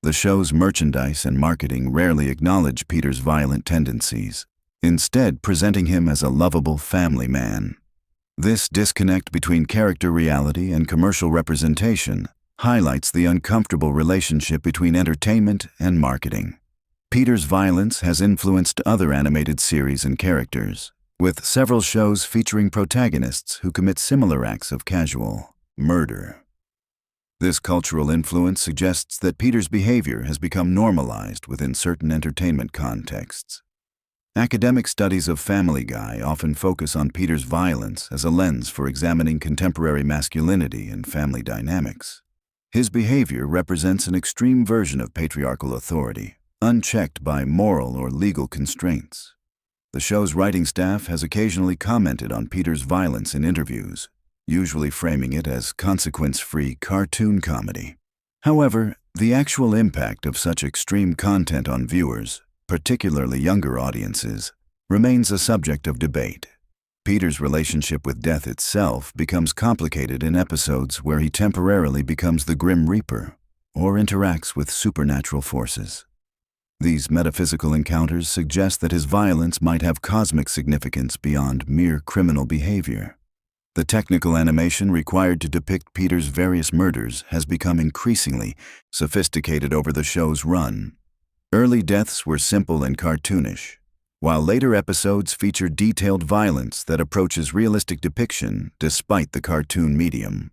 The show's merchandise and marketing rarely acknowledge Peter's violent tendencies, instead presenting him as a lovable family man. This disconnect between character reality and commercial representation highlights the uncomfortable relationship between entertainment and marketing. Peter's violence has influenced other animated series and characters, with several shows featuring protagonists who commit similar acts of casual murder. This cultural influence suggests that Peter's behavior has become normalized within certain entertainment contexts. Academic studies of Family Guy often focus on Peter's violence as a lens for examining contemporary masculinity and family dynamics. His behavior represents an extreme version of patriarchal authority, unchecked by moral or legal constraints. The show's writing staff has occasionally commented on Peter's violence in interviews, usually framing it as consequence-free cartoon comedy. However, the actual impact of such extreme content on viewers, particularly younger audiences, remains a subject of debate. Peter's relationship with death itself becomes complicated in episodes where he temporarily becomes the Grim Reaper or interacts with supernatural forces. These metaphysical encounters suggest that his violence might have cosmic significance beyond mere criminal behavior. The technical animation required to depict Peter's various murders has become increasingly sophisticated over the show's run. Early deaths were simple and cartoonish, while later episodes featured detailed violence that approaches realistic depiction despite the cartoon medium.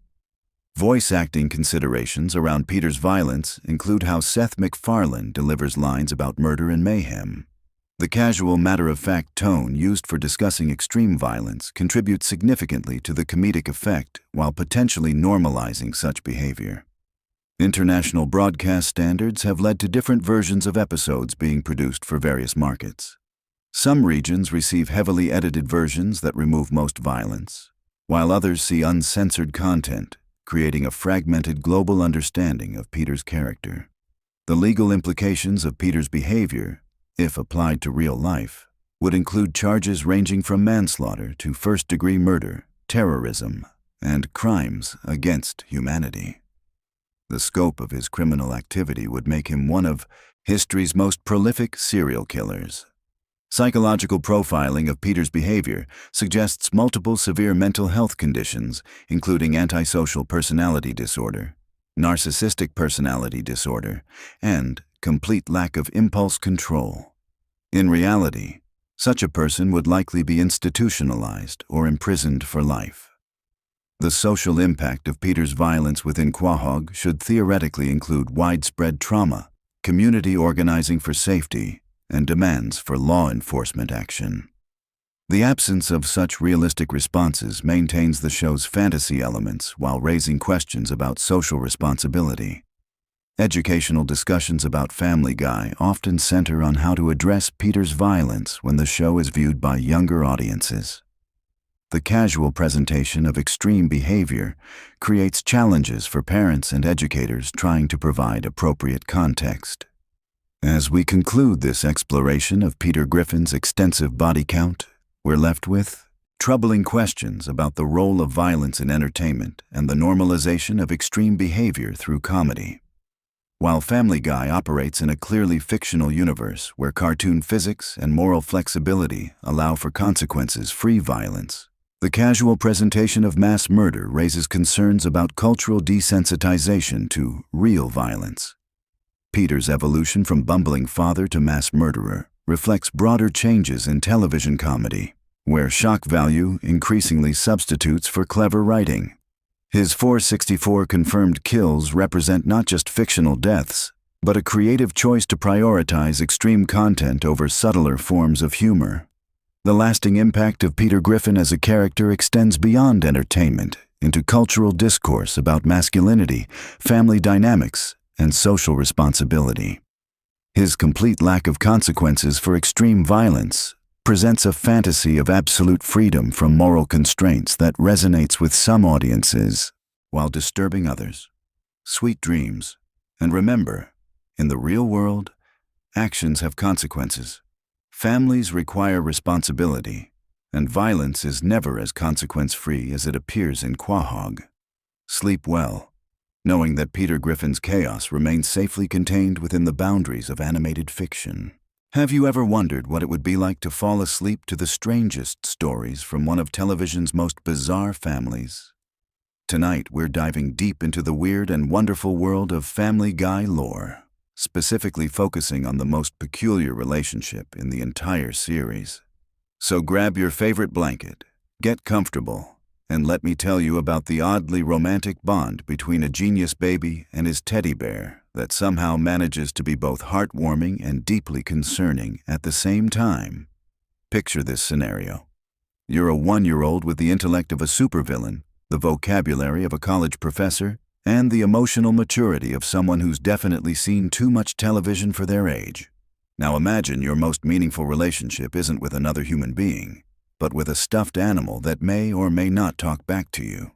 Voice acting considerations around Peter's violence include how Seth MacFarlane delivers lines about murder and mayhem. The casual, matter-of-fact tone used for discussing extreme violence contributes significantly to the comedic effect while potentially normalizing such behavior. International broadcast standards have led to different versions of episodes being produced for various markets. Some regions receive heavily edited versions that remove most violence, while others see uncensored content, creating a fragmented global understanding of Peter's character. The legal implications of Peter's behavior, if applied to real life, would include charges ranging from manslaughter to first-degree murder, terrorism, and crimes against humanity. The scope of his criminal activity would make him one of history's most prolific serial killers. Psychological profiling of Peter's behavior suggests multiple severe mental health conditions, including antisocial personality disorder, narcissistic personality disorder, and complete lack of impulse control. In reality, such a person would likely be institutionalized or imprisoned for life. The social impact of Peter's violence within Quahog should theoretically include widespread trauma, community organizing for safety, and demands for law enforcement action. The absence of such realistic responses maintains the show's fantasy elements while raising questions about social responsibility. Educational discussions about Family Guy often center on how to address Peter's violence when the show is viewed by younger audiences. The casual presentation of extreme behavior creates challenges for parents and educators trying to provide appropriate context. As we conclude this exploration of Peter Griffin's extensive body count, we're left with troubling questions about the role of violence in entertainment and the normalization of extreme behavior through comedy. While Family Guy operates in a clearly fictional universe where cartoon physics and moral flexibility allow for consequences-free violence, the casual presentation of mass murder raises concerns about cultural desensitization to real violence. Peter's evolution from bumbling father to mass murderer reflects broader changes in television comedy, where shock value increasingly substitutes for clever writing. His 464 confirmed kills represent not just fictional deaths, but a creative choice to prioritize extreme content over subtler forms of humor. The lasting impact of Peter Griffin as a character extends beyond entertainment into cultural discourse about masculinity, family dynamics, and social responsibility. His complete lack of consequences for extreme violence presents a fantasy of absolute freedom from moral constraints that resonates with some audiences while disturbing others. Sweet dreams, and remember, in the real world, actions have consequences. Families require responsibility, and violence is never as consequence-free as it appears in Quahog. Sleep well, knowing that Peter Griffin's chaos remains safely contained within the boundaries of animated fiction. Have you ever wondered what it would be like to fall asleep to the strangest stories from one of television's most bizarre families? Tonight, we're diving deep into the weird and wonderful world of Family Guy lore, specifically focusing on the most peculiar relationship in the entire series. So grab your favorite blanket, get comfortable, and let me tell you about the oddly romantic bond between a genius baby and his teddy bear that somehow manages to be both heartwarming and deeply concerning at the same time. Picture this scenario. You're a 1-year-old with the intellect of a supervillain, the vocabulary of a college professor, and the emotional maturity of someone who's definitely seen too much television for their age. Now imagine your most meaningful relationship isn't with another human being, but with a stuffed animal that may or may not talk back to you.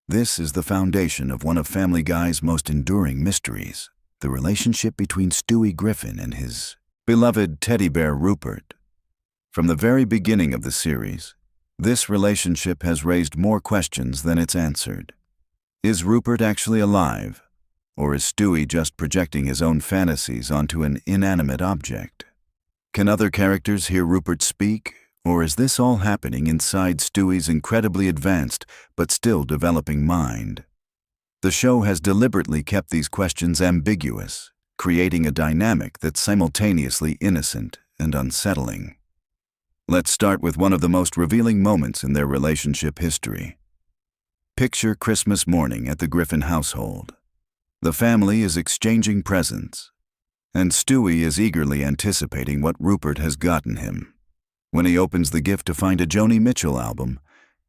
This is the foundation of one of Family Guy's most enduring mysteries, the relationship between Stewie Griffin and his beloved teddy bear Rupert. From the very beginning of the series, this relationship has raised more questions than it's answered. Is Rupert actually alive, or is Stewie just projecting his own fantasies onto an inanimate object? Can other characters hear Rupert speak, or is this all happening inside Stewie's incredibly advanced but still developing mind? The show has deliberately kept these questions ambiguous, creating a dynamic that's simultaneously innocent and unsettling. Let's start with one of the most revealing moments in their relationship history. Picture Christmas morning at the Griffin household. The family is exchanging presents, and Stewie is eagerly anticipating what Rupert has gotten him. When he opens the gift to find a Joni Mitchell album,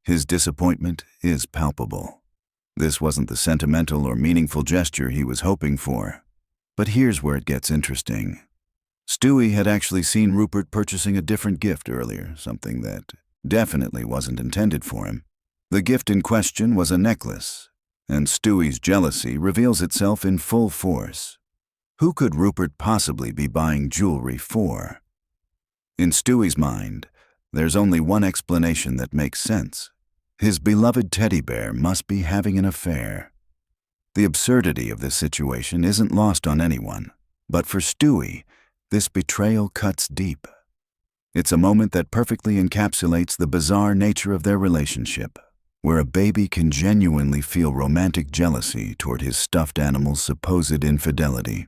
his disappointment is palpable. This wasn't the sentimental or meaningful gesture he was hoping for. But here's where it gets interesting. Stewie had actually seen Rupert purchasing a different gift earlier, something that definitely wasn't intended for him. The gift in question was a necklace, and Stewie's jealousy reveals itself in full force. Who could Rupert possibly be buying jewelry for? In Stewie's mind, there's only one explanation that makes sense. His beloved teddy bear must be having an affair. The absurdity of this situation isn't lost on anyone, but for Stewie, this betrayal cuts deep. It's a moment that perfectly encapsulates the bizarre nature of their relationship, where a baby can genuinely feel romantic jealousy toward his stuffed animal's supposed infidelity.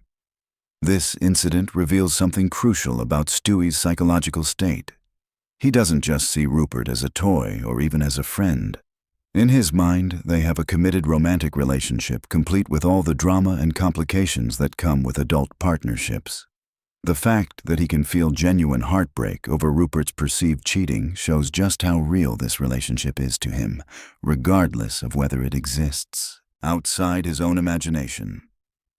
This incident reveals something crucial about Stewie's psychological state. He doesn't just see Rupert as a toy or even as a friend. In his mind, they have a committed romantic relationship complete with all the drama and complications that come with adult partnerships. The fact that he can feel genuine heartbreak over Rupert's perceived cheating shows just how real this relationship is to him, regardless of whether it exists outside his own imagination.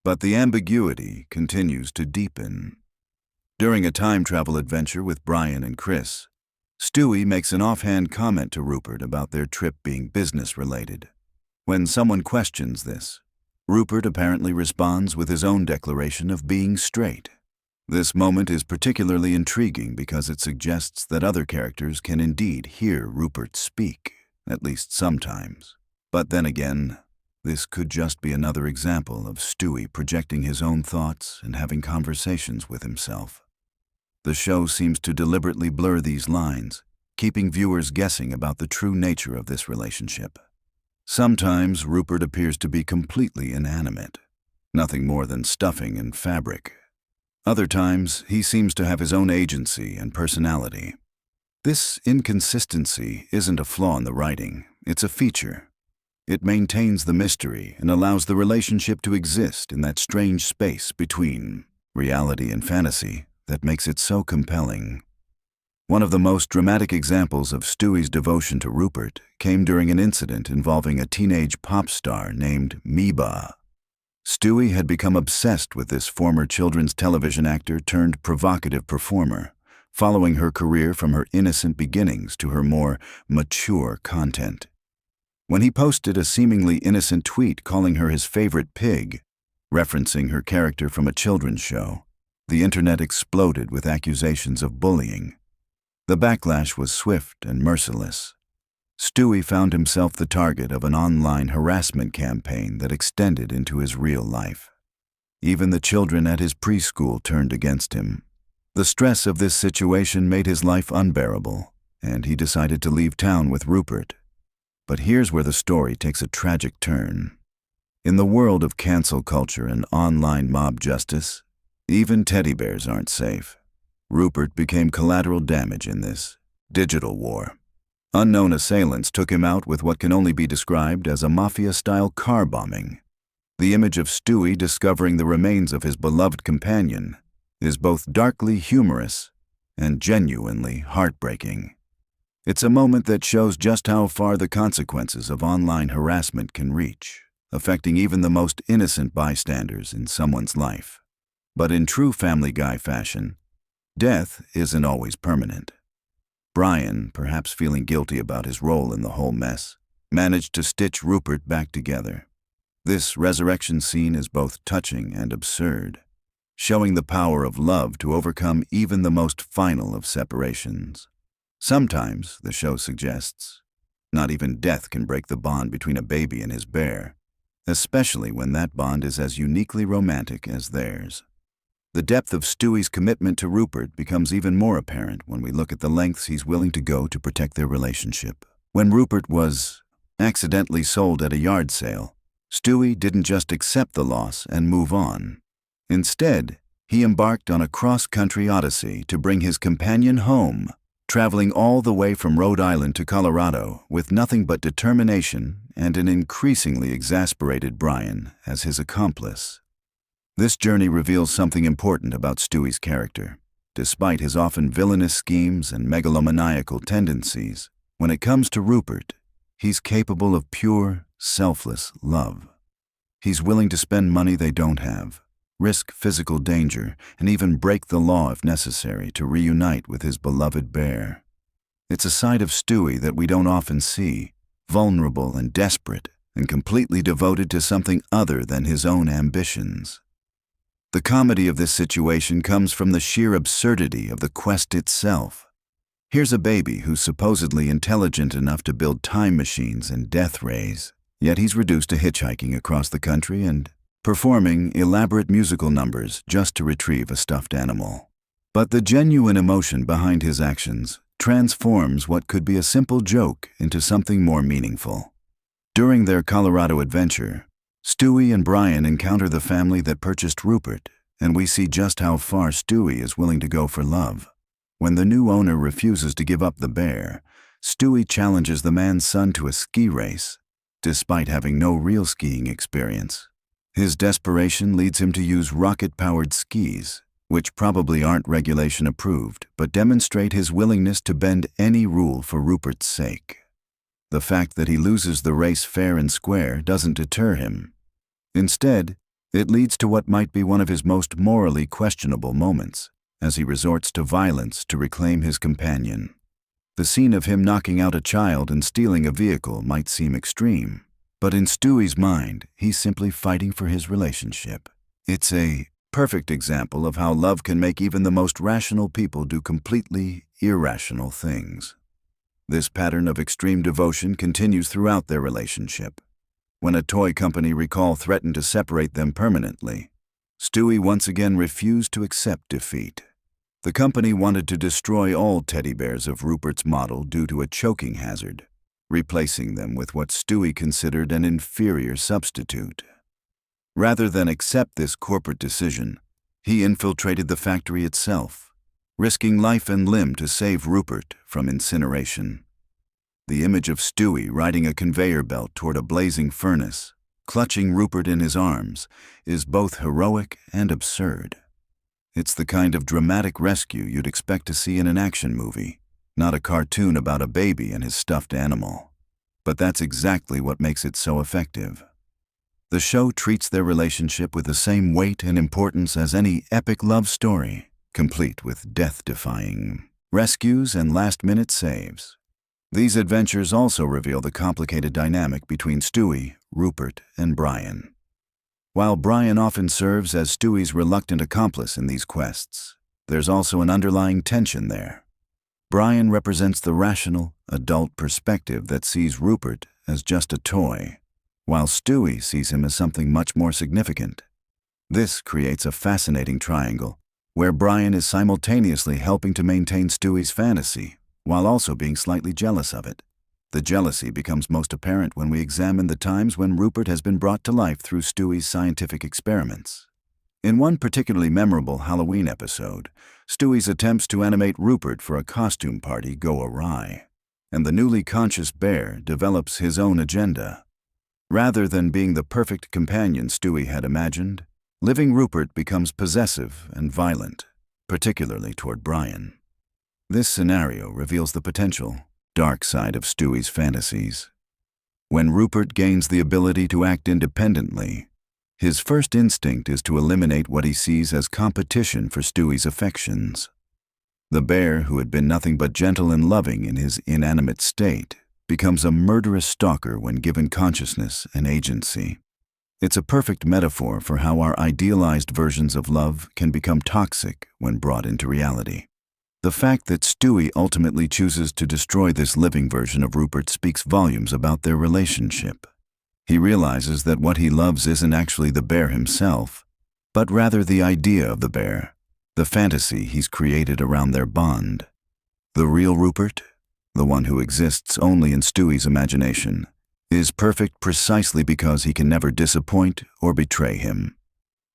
But the ambiguity continues to deepen. During a time travel adventure with Brian and Chris, Stewie makes an offhand comment to Rupert about their trip being business-related. When someone questions this, Rupert apparently responds with his own declaration of being straight. This moment is particularly intriguing because it suggests that other characters can indeed hear Rupert speak, at least sometimes. But then again, this could just be another example of Stewie projecting his own thoughts and having conversations with himself. The show seems to deliberately blur these lines, keeping viewers guessing about the true nature of this relationship. Sometimes Rupert appears to be completely inanimate, nothing more than stuffing and fabric. Other times, he seems to have his own agency and personality. This inconsistency isn't a flaw in the writing, it's a feature. It maintains the mystery and allows the relationship to exist in that strange space between reality and fantasy that makes it so compelling. One of the most dramatic examples of Stewie's devotion to Rupert came during an incident involving a teenage pop star named Meba. Stewie had become obsessed with this former children's television actor turned provocative performer, following her career from her innocent beginnings to her more mature content. When he posted a seemingly innocent tweet calling her his favorite pig, referencing her character from a children's show, the internet exploded with accusations of bullying. The backlash was swift and merciless. Stewie found himself the target of an online harassment campaign that extended into his real life. Even the children at his preschool turned against him. The stress of this situation made his life unbearable, and he decided to leave town with Rupert. But here's where the story takes a tragic turn. In the world of cancel culture and online mob justice, even teddy bears aren't safe. Rupert became collateral damage in this digital war. Unknown assailants took him out with what can only be described as a mafia-style car bombing. The image of Stewie discovering the remains of his beloved companion is both darkly humorous and genuinely heartbreaking. It's a moment that shows just how far the consequences of online harassment can reach, affecting even the most innocent bystanders in someone's life. But in true Family Guy fashion, death isn't always permanent. Brian, perhaps feeling guilty about his role in the whole mess, managed to stitch Rupert back together. This resurrection scene is both touching and absurd, showing the power of love to overcome even the most final of separations. Sometimes, the show suggests, not even death can break the bond between a baby and his bear, especially when that bond is as uniquely romantic as theirs. The depth of Stewie's commitment to Rupert becomes even more apparent when we look at the lengths he's willing to go to protect their relationship. When Rupert was accidentally sold at a yard sale, Stewie didn't just accept the loss and move on. Instead, he embarked on a cross-country odyssey to bring his companion home, traveling all the way from Rhode Island to Colorado with nothing but determination and an increasingly exasperated Brian as his accomplice. This journey reveals something important about Stewie's character. Despite his often villainous schemes and megalomaniacal tendencies, when it comes to Rupert, he's capable of pure, selfless love. He's willing to spend money they don't have, risk physical danger, and even break the law if necessary to reunite with his beloved bear. It's a side of Stewie that we don't often see, vulnerable and desperate, and completely devoted to something other than his own ambitions. The comedy of this situation comes from the sheer absurdity of the quest itself. Here's a baby who's supposedly intelligent enough to build time machines and death rays, yet he's reduced to hitchhiking across the country and performing elaborate musical numbers just to retrieve a stuffed animal. But the genuine emotion behind his actions transforms what could be a simple joke into something more meaningful. During their Colorado adventure, Stewie and Brian encounter the family that purchased Rupert, and we see just how far Stewie is willing to go for love. When the new owner refuses to give up the bear, Stewie challenges the man's son to a ski race, despite having no real skiing experience. His desperation leads him to use rocket-powered skis, which probably aren't regulation approved, but demonstrate his willingness to bend any rule for Rupert's sake. The fact that he loses the race fair and square doesn't deter him. Instead, it leads to what might be one of his most morally questionable moments, as he resorts to violence to reclaim his companion. The scene of him knocking out a child and stealing a vehicle might seem extreme, but in Stewie's mind, he's simply fighting for his relationship. It's a perfect example of how love can make even the most rational people do completely irrational things. This pattern of extreme devotion continues throughout their relationship. When a toy company recall threatened to separate them permanently, Stewie once again refused to accept defeat. The company wanted to destroy all teddy bears of Rupert's model due to a choking hazard, replacing them with what Stewie considered an inferior substitute. Rather than accept this corporate decision, he infiltrated the factory itself, risking life and limb to save Rupert from incineration. the image of Stewie riding a conveyor belt toward a blazing furnace, clutching Rupert in his arms, is both heroic and absurd. It's the kind of dramatic rescue you'd expect to see in an action movie, not a cartoon about a baby and his stuffed animal. But that's exactly what makes it so effective. The show treats their relationship with the same weight and importance as any epic love story, complete with death-defying rescues and last-minute saves. These adventures also reveal the complicated dynamic between Stewie, Rupert, and Brian. While Brian often serves as Stewie's reluctant accomplice in these quests, there's also an underlying tension there. Brian represents the rational, adult perspective that sees Rupert as just a toy, while Stewie sees him as something much more significant. This creates a fascinating triangle, where Brian is simultaneously helping to maintain Stewie's fantasy, while also being slightly jealous of it. The jealousy becomes most apparent when we examine the times when Rupert has been brought to life through Stewie's scientific experiments. In one particularly memorable Halloween episode, Stewie's attempts to animate Rupert for a costume party go awry, and the newly conscious bear develops his own agenda. Rather than being the perfect companion Stewie had imagined, living Rupert becomes possessive and violent, particularly toward Brian. This scenario reveals the potential dark side of Stewie's fantasies. When Rupert gains the ability to act independently, his first instinct is to eliminate what he sees as competition for Stewie's affections. The bear, who had been nothing but gentle and loving in his inanimate state, becomes a murderous stalker when given consciousness and agency. It's a perfect metaphor for how our idealized versions of love can become toxic when brought into reality. The fact that Stewie ultimately chooses to destroy this living version of Rupert speaks volumes about their relationship. He realizes that what he loves isn't actually the bear himself, but rather the idea of the bear, the fantasy he's created around their bond. The real Rupert, the one who exists only in Stewie's imagination, is perfect precisely because he can never disappoint or betray him.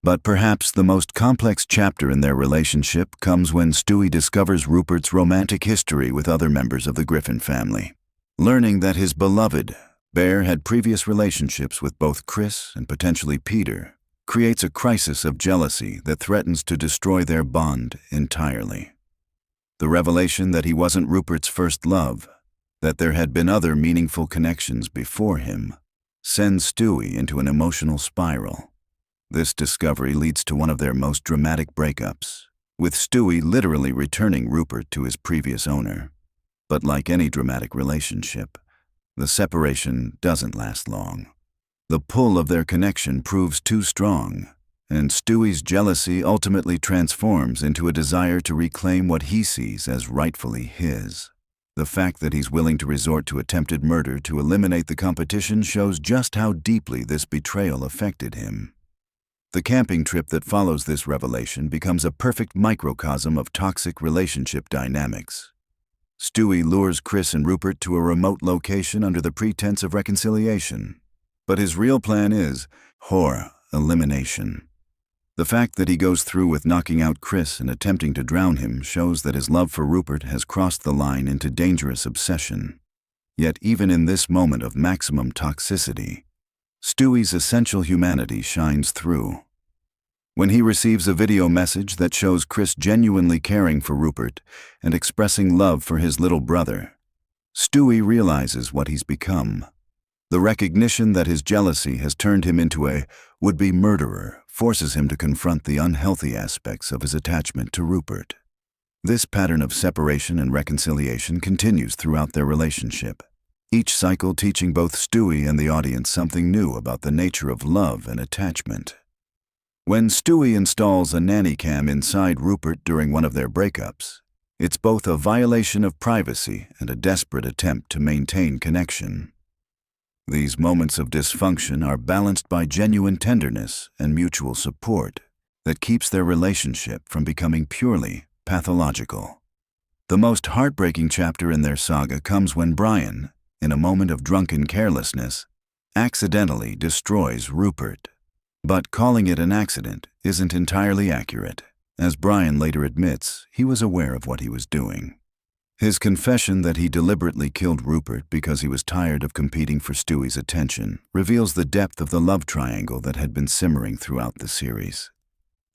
But perhaps the most complex chapter in their relationship comes when Stewie discovers Rupert's romantic history with other members of the Griffin family. Learning that his beloved bear had previous relationships with both Chris and potentially Peter creates a crisis of jealousy that threatens to destroy their bond entirely. The revelation that he wasn't Rupert's first love, that there had been other meaningful connections before him, sends Stewie into an emotional spiral. This discovery leads to one of their most dramatic breakups, with Stewie literally returning Rupert to his previous owner. But like any dramatic relationship, the separation doesn't last long. The pull of their connection proves too strong, and Stewie's jealousy ultimately transforms into a desire to reclaim what he sees as rightfully his. The fact that he's willing to resort to attempted murder to eliminate the competition shows just how deeply this betrayal affected him. The camping trip that follows this revelation becomes a perfect microcosm of toxic relationship dynamics. Stewie lures Chris and Rupert to a remote location under the pretense of reconciliation, but his real plan is horror elimination. The fact that he goes through with knocking out Chris and attempting to drown him shows that his love for Rupert has crossed the line into dangerous obsession. Yet even in this moment of maximum toxicity, Stewie's essential humanity shines through. When he receives a video message that shows Chris genuinely caring for Rupert and expressing love for his little brother, Stewie realizes what he's become. The recognition that his jealousy has turned him into a would-be murderer forces him to confront the unhealthy aspects of his attachment to Rupert. This pattern of separation and reconciliation continues throughout their relationship, each cycle teaching both Stewie and the audience something new about the nature of love and attachment. When Stewie installs a nanny cam inside Rupert during one of their breakups, it's both a violation of privacy and a desperate attempt to maintain connection. These moments of dysfunction are balanced by genuine tenderness and mutual support that keeps their relationship from becoming purely pathological. The most heartbreaking chapter in their saga comes when Brian, in a moment of drunken carelessness, accidentally destroys Rupert. But calling it an accident isn't entirely accurate. As Brian later admits, he was aware of what he was doing. His confession that he deliberately killed Rupert because he was tired of competing for Stewie's attention reveals the depth of the love triangle that had been simmering throughout the series.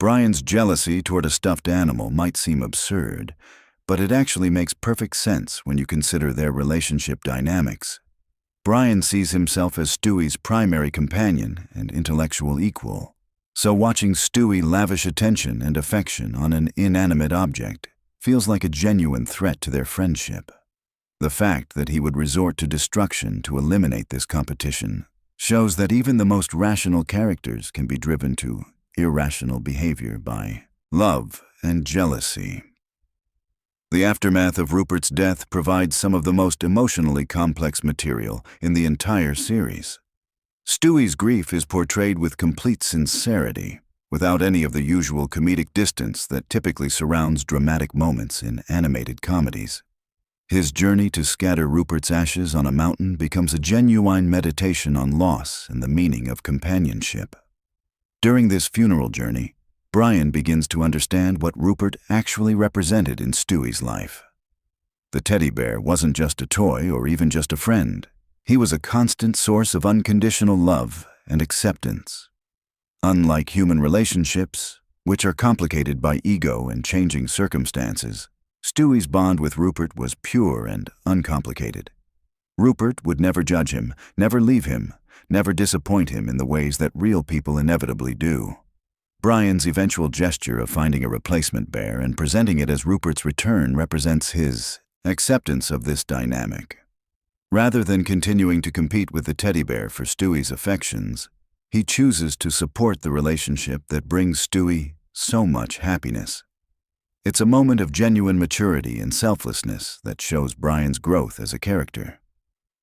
Brian's jealousy toward a stuffed animal might seem absurd, but it actually makes perfect sense when you consider their relationship dynamics. Brian sees himself as Stewie's primary companion and intellectual equal, so watching Stewie lavish attention and affection on an inanimate object feels like a genuine threat to their friendship. The fact that he would resort to destruction to eliminate this competition shows that even the most rational characters can be driven to irrational behavior by love and jealousy. The aftermath of Rupert's death provides some of the most emotionally complex material in the entire series. Stewie's grief is portrayed with complete sincerity, without any of the usual comedic distance that typically surrounds dramatic moments in animated comedies. His journey to scatter Rupert's ashes on a mountain becomes a genuine meditation on loss and the meaning of companionship. During this funeral journey, Brian begins to understand what Rupert actually represented in Stewie's life. The teddy bear wasn't just a toy or even just a friend. He was a constant source of unconditional love and acceptance. Unlike human relationships, which are complicated by ego and changing circumstances, Stewie's bond with Rupert was pure and uncomplicated. Rupert would never judge him, never leave him, never disappoint him in the ways that real people inevitably do. Brian's eventual gesture of finding a replacement bear and presenting it as Rupert's return represents his acceptance of this dynamic. Rather than continuing to compete with the teddy bear for Stewie's affections, he chooses to support the relationship that brings Stewie so much happiness. It's a moment of genuine maturity and selflessness that shows Brian's growth as a character.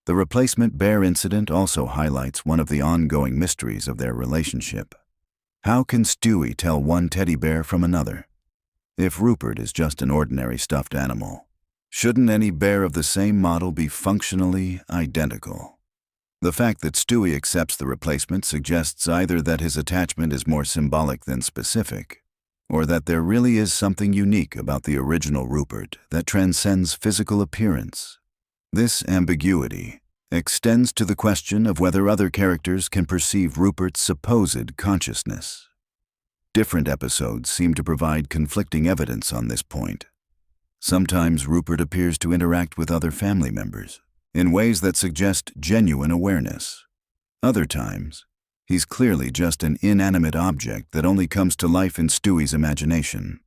The replacement bear incident also highlights one of the ongoing mysteries of their relationship. How can Stewie tell one teddy bear from another? If Rupert is just an ordinary stuffed animal, shouldn't any bear of the same model be functionally identical? The fact that Stewie accepts the replacement suggests either that his attachment is more symbolic than specific, or that there really is something unique about the original Rupert that transcends physical appearance. This ambiguity extends to the question of whether other characters can perceive Rupert's supposed consciousness. Different episodes seem to provide conflicting evidence on this point. Sometimes Rupert appears to interact with other family members in ways that suggest genuine awareness. Other times, he's clearly just an inanimate object that only comes to life in Stewie's imagination.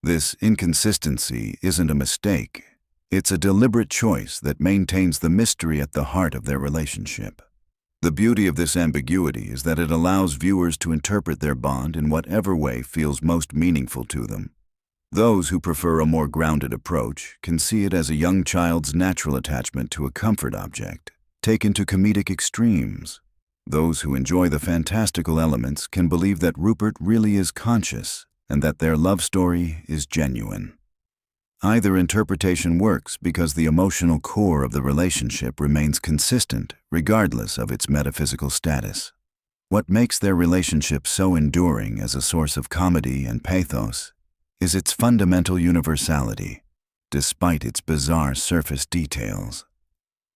This inconsistency isn't a mistake. It's a deliberate choice that maintains the mystery at the heart of their relationship. The beauty of this ambiguity is that it allows viewers to interpret their bond in whatever way feels most meaningful to them. Those who prefer a more grounded approach can see it as a young child's natural attachment to a comfort object, taken to comedic extremes. Those who enjoy the fantastical elements can believe that Rupert really is conscious and that their love story is genuine. Either interpretation works because the emotional core of the relationship remains consistent regardless of its metaphysical status. What makes their relationship so enduring as a source of comedy and pathos is its fundamental universality, despite its bizarre surface details.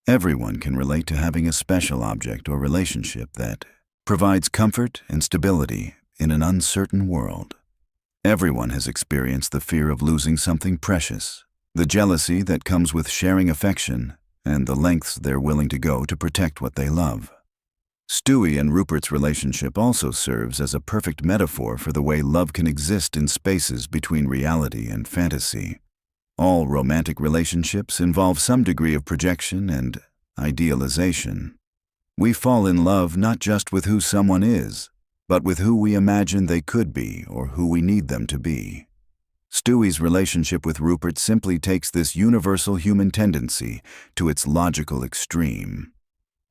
Everyone can relate to having a special object or relationship that provides comfort and stability in an uncertain world. Everyone has experienced the fear of losing something precious, the jealousy that comes with sharing affection, and the lengths they're willing to go to protect what they love. Stewie and Rupert's relationship also serves as a perfect metaphor for the way love can exist in spaces between reality and fantasy. All romantic relationships involve some degree of projection and idealization. We fall in love not just with who someone is, but with who we imagine they could be or who we need them to be. Stewie's relationship with Rupert simply takes this universal human tendency to its logical extreme.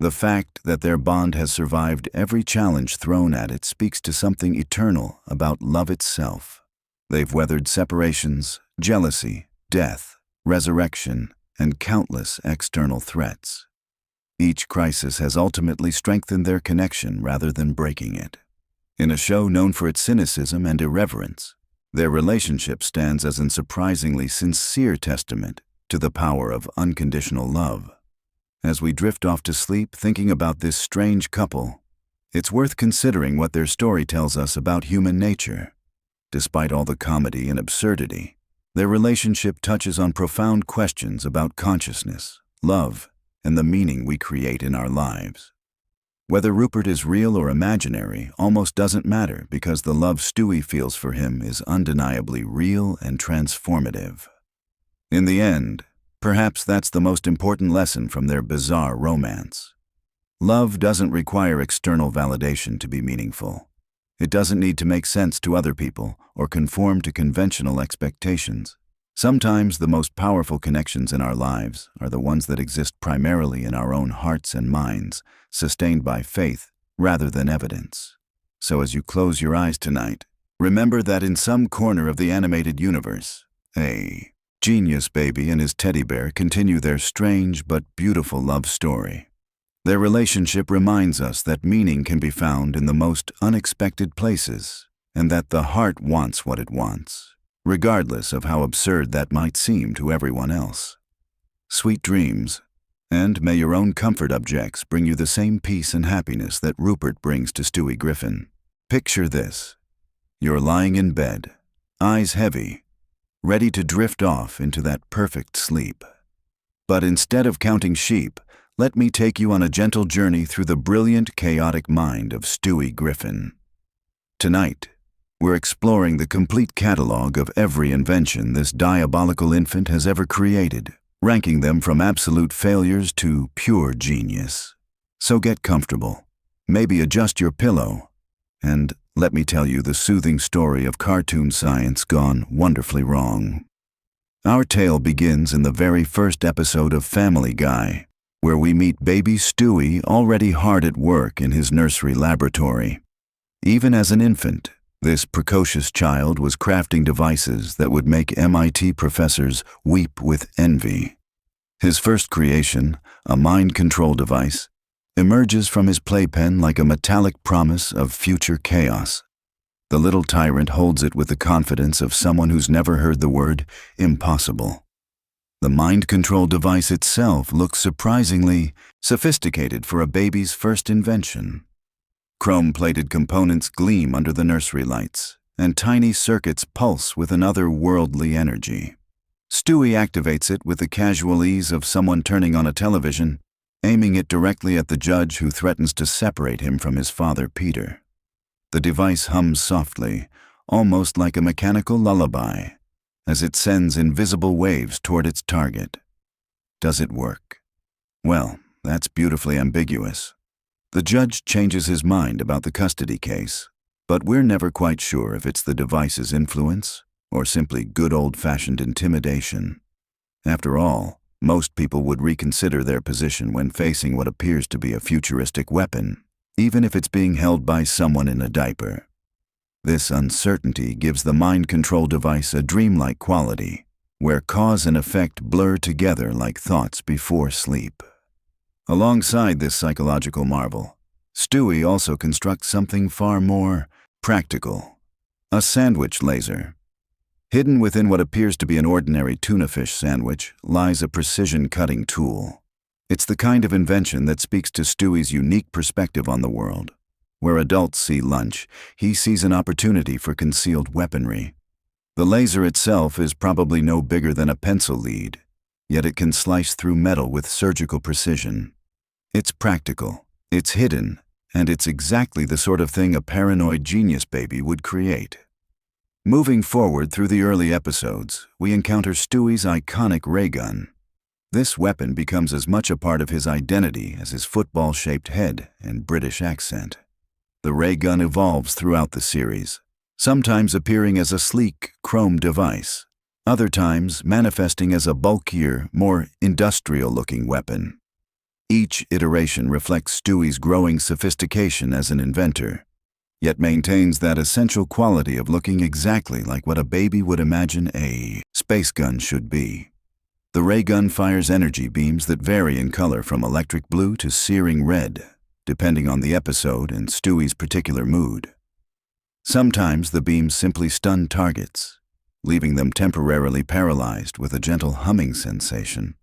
The fact that their bond has survived every challenge thrown at it speaks to something eternal about love itself. They've weathered separations, jealousy, death, resurrection, and countless external threats. Each crisis has ultimately strengthened their connection rather than breaking it. In a show known for its cynicism and irreverence, their relationship stands as a surprisingly sincere testament to the power of unconditional love. As we drift off to sleep thinking about this strange couple, it's worth considering what their story tells us about human nature. Despite all the comedy and absurdity, their relationship touches on profound questions about consciousness, love, and the meaning we create in our lives. Whether Rupert is real or imaginary almost doesn't matter because the love Stewie feels for him is undeniably real and transformative. In the end, perhaps that's the most important lesson from their bizarre romance. Love doesn't require external validation to be meaningful. It doesn't need to make sense to other people or conform to conventional expectations. Sometimes the most powerful connections in our lives are the ones that exist primarily in our own hearts and minds, sustained by faith rather than evidence. So as you close your eyes tonight, remember that in some corner of the animated universe, a genius baby and his teddy bear continue their strange but beautiful love story. Their relationship reminds us that meaning can be found in the most unexpected places, and that the heart wants what it wants, regardless of how absurd that might seem to everyone else. Sweet dreams, and may your own comfort objects bring you the same peace and happiness that Rupert brings to Stewie Griffin. Picture this. You're lying in bed, eyes heavy, ready to drift off into that perfect sleep. But instead of counting sheep, let me take you on a gentle journey through the brilliant, chaotic mind of Stewie Griffin. Tonight, we're exploring the complete catalog of every invention this diabolical infant has ever created, ranking them from absolute failures to pure genius. So get comfortable, maybe adjust your pillow, and let me tell you the soothing story of cartoon science gone wonderfully wrong. Our tale begins in the very first episode of Family Guy, where we meet baby Stewie already hard at work in his nursery laboratory. Even as an infant, this precocious child was crafting devices that would make MIT professors weep with envy. His first creation, a mind control device, emerges from his playpen like a metallic promise of future chaos. The little tyrant holds it with the confidence of someone who's never heard the word impossible. The mind control device itself looks surprisingly sophisticated for a baby's first invention. Chrome-plated components gleam under the nursery lights, and tiny circuits pulse with an otherworldly energy. Stewie activates it with the casual ease of someone turning on a television, aiming it directly at the judge who threatens to separate him from his father, Peter. The device hums softly, almost like a mechanical lullaby, as it sends invisible waves toward its target. Does it work? Well, that's beautifully ambiguous. The judge changes his mind about the custody case, but we're never quite sure if it's the device's influence or simply good old-fashioned intimidation. After all, most people would reconsider their position when facing what appears to be a futuristic weapon, even if it's being held by someone in a diaper. This uncertainty gives the mind control device a dreamlike quality, where cause and effect blur together like thoughts before sleep. Alongside this psychological marvel, Stewie also constructs something far more practical: a sandwich laser. Hidden within what appears to be an ordinary tuna fish sandwich lies a precision cutting tool. It's the kind of invention that speaks to Stewie's unique perspective on the world. Where adults see lunch, he sees an opportunity for concealed weaponry. The laser itself is probably no bigger than a pencil lead, yet it can slice through metal with surgical precision. It's practical, it's hidden, and it's exactly the sort of thing a paranoid genius baby would create. Moving forward through the early episodes, we encounter Stewie's iconic ray gun. This weapon becomes as much a part of his identity as his football-shaped head and British accent. The ray gun evolves throughout the series, sometimes appearing as a sleek, chrome device, other times manifesting as a bulkier, more industrial-looking weapon. Each iteration reflects Stewie's growing sophistication as an inventor, yet maintains that essential quality of looking exactly like what a baby would imagine a space gun should be. The ray gun fires energy beams that vary in color from electric blue to searing red, depending on the episode and Stewie's particular mood. Sometimes the beams simply stun targets, leaving them temporarily paralyzed with a gentle humming sensation.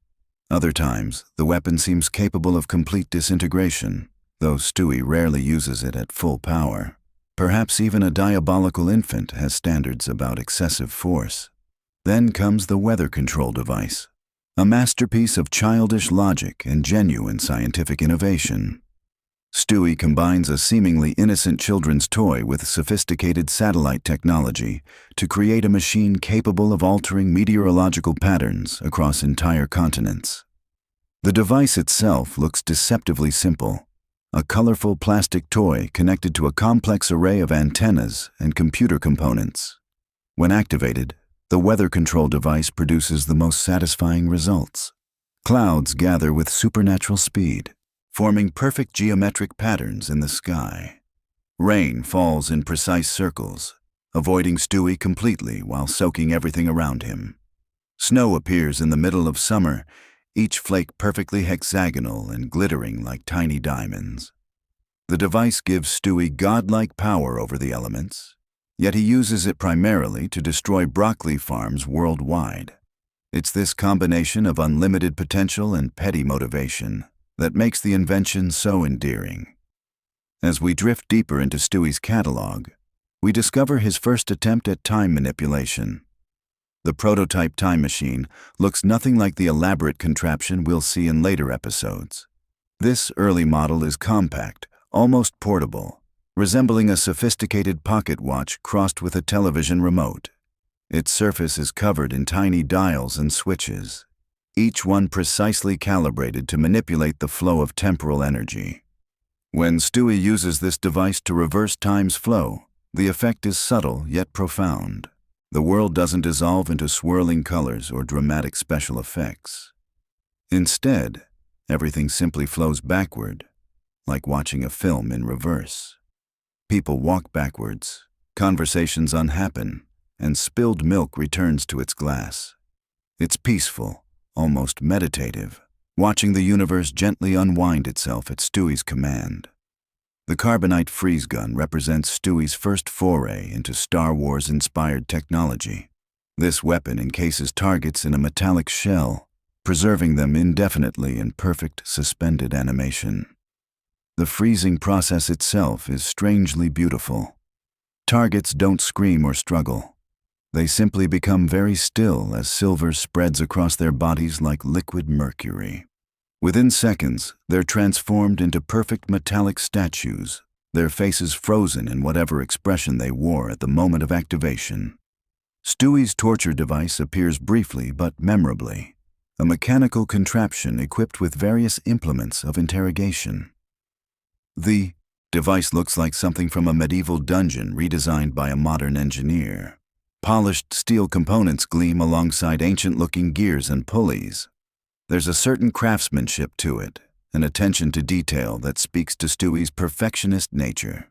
Other times, the weapon seems capable of complete disintegration, though Stewie rarely uses it at full power. Perhaps even a diabolical infant has standards about excessive force. Then comes the weather control device, a masterpiece of childish logic and genuine scientific innovation. Stewie combines a seemingly innocent children's toy with sophisticated satellite technology to create a machine capable of altering meteorological patterns across entire continents. The device itself looks deceptively simple, a colorful plastic toy connected to a complex array of antennas and computer components. When activated, the weather control device produces the most satisfying results. Clouds gather with supernatural speed, forming perfect geometric patterns in the sky. Rain falls in precise circles, avoiding Stewie completely while soaking everything around him. Snow appears in the middle of summer, each flake perfectly hexagonal and glittering like tiny diamonds. The device gives Stewie godlike power over the elements, yet he uses it primarily to destroy broccoli farms worldwide. It's this combination of unlimited potential and petty motivation that makes the invention so endearing. As we drift deeper into Stewie's catalog, we discover his first attempt at time manipulation. The prototype time machine looks nothing like the elaborate contraption we'll see in later episodes. This early model is compact, almost portable, resembling a sophisticated pocket watch crossed with a television remote. Its surface is covered in tiny dials and switches, each one precisely calibrated to manipulate the flow of temporal energy. When Stewie uses this device to reverse time's flow, the effect is subtle yet profound. The world doesn't dissolve into swirling colors or dramatic special effects. Instead, everything simply flows backward, like watching a film in reverse. People walk backwards, conversations unhappen, and spilled milk returns to its glass. It's peaceful, almost meditative, watching the universe gently unwind itself at Stewie's command. The carbonite freeze gun represents Stewie's first foray into Star Wars-inspired technology. This weapon encases targets in a metallic shell, preserving them indefinitely in perfect suspended animation. The freezing process itself is strangely beautiful. Targets don't scream or struggle. They simply become very still as silver spreads across their bodies like liquid mercury. Within seconds, they're transformed into perfect metallic statues, their faces frozen in whatever expression they wore at the moment of activation. Stewie's torture device appears briefly but memorably, a mechanical contraption equipped with various implements of interrogation. The device looks like something from a medieval dungeon redesigned by a modern engineer. Polished steel components gleam alongside ancient-looking gears and pulleys. There's a certain craftsmanship to it, an attention to detail that speaks to Stewie's perfectionist nature.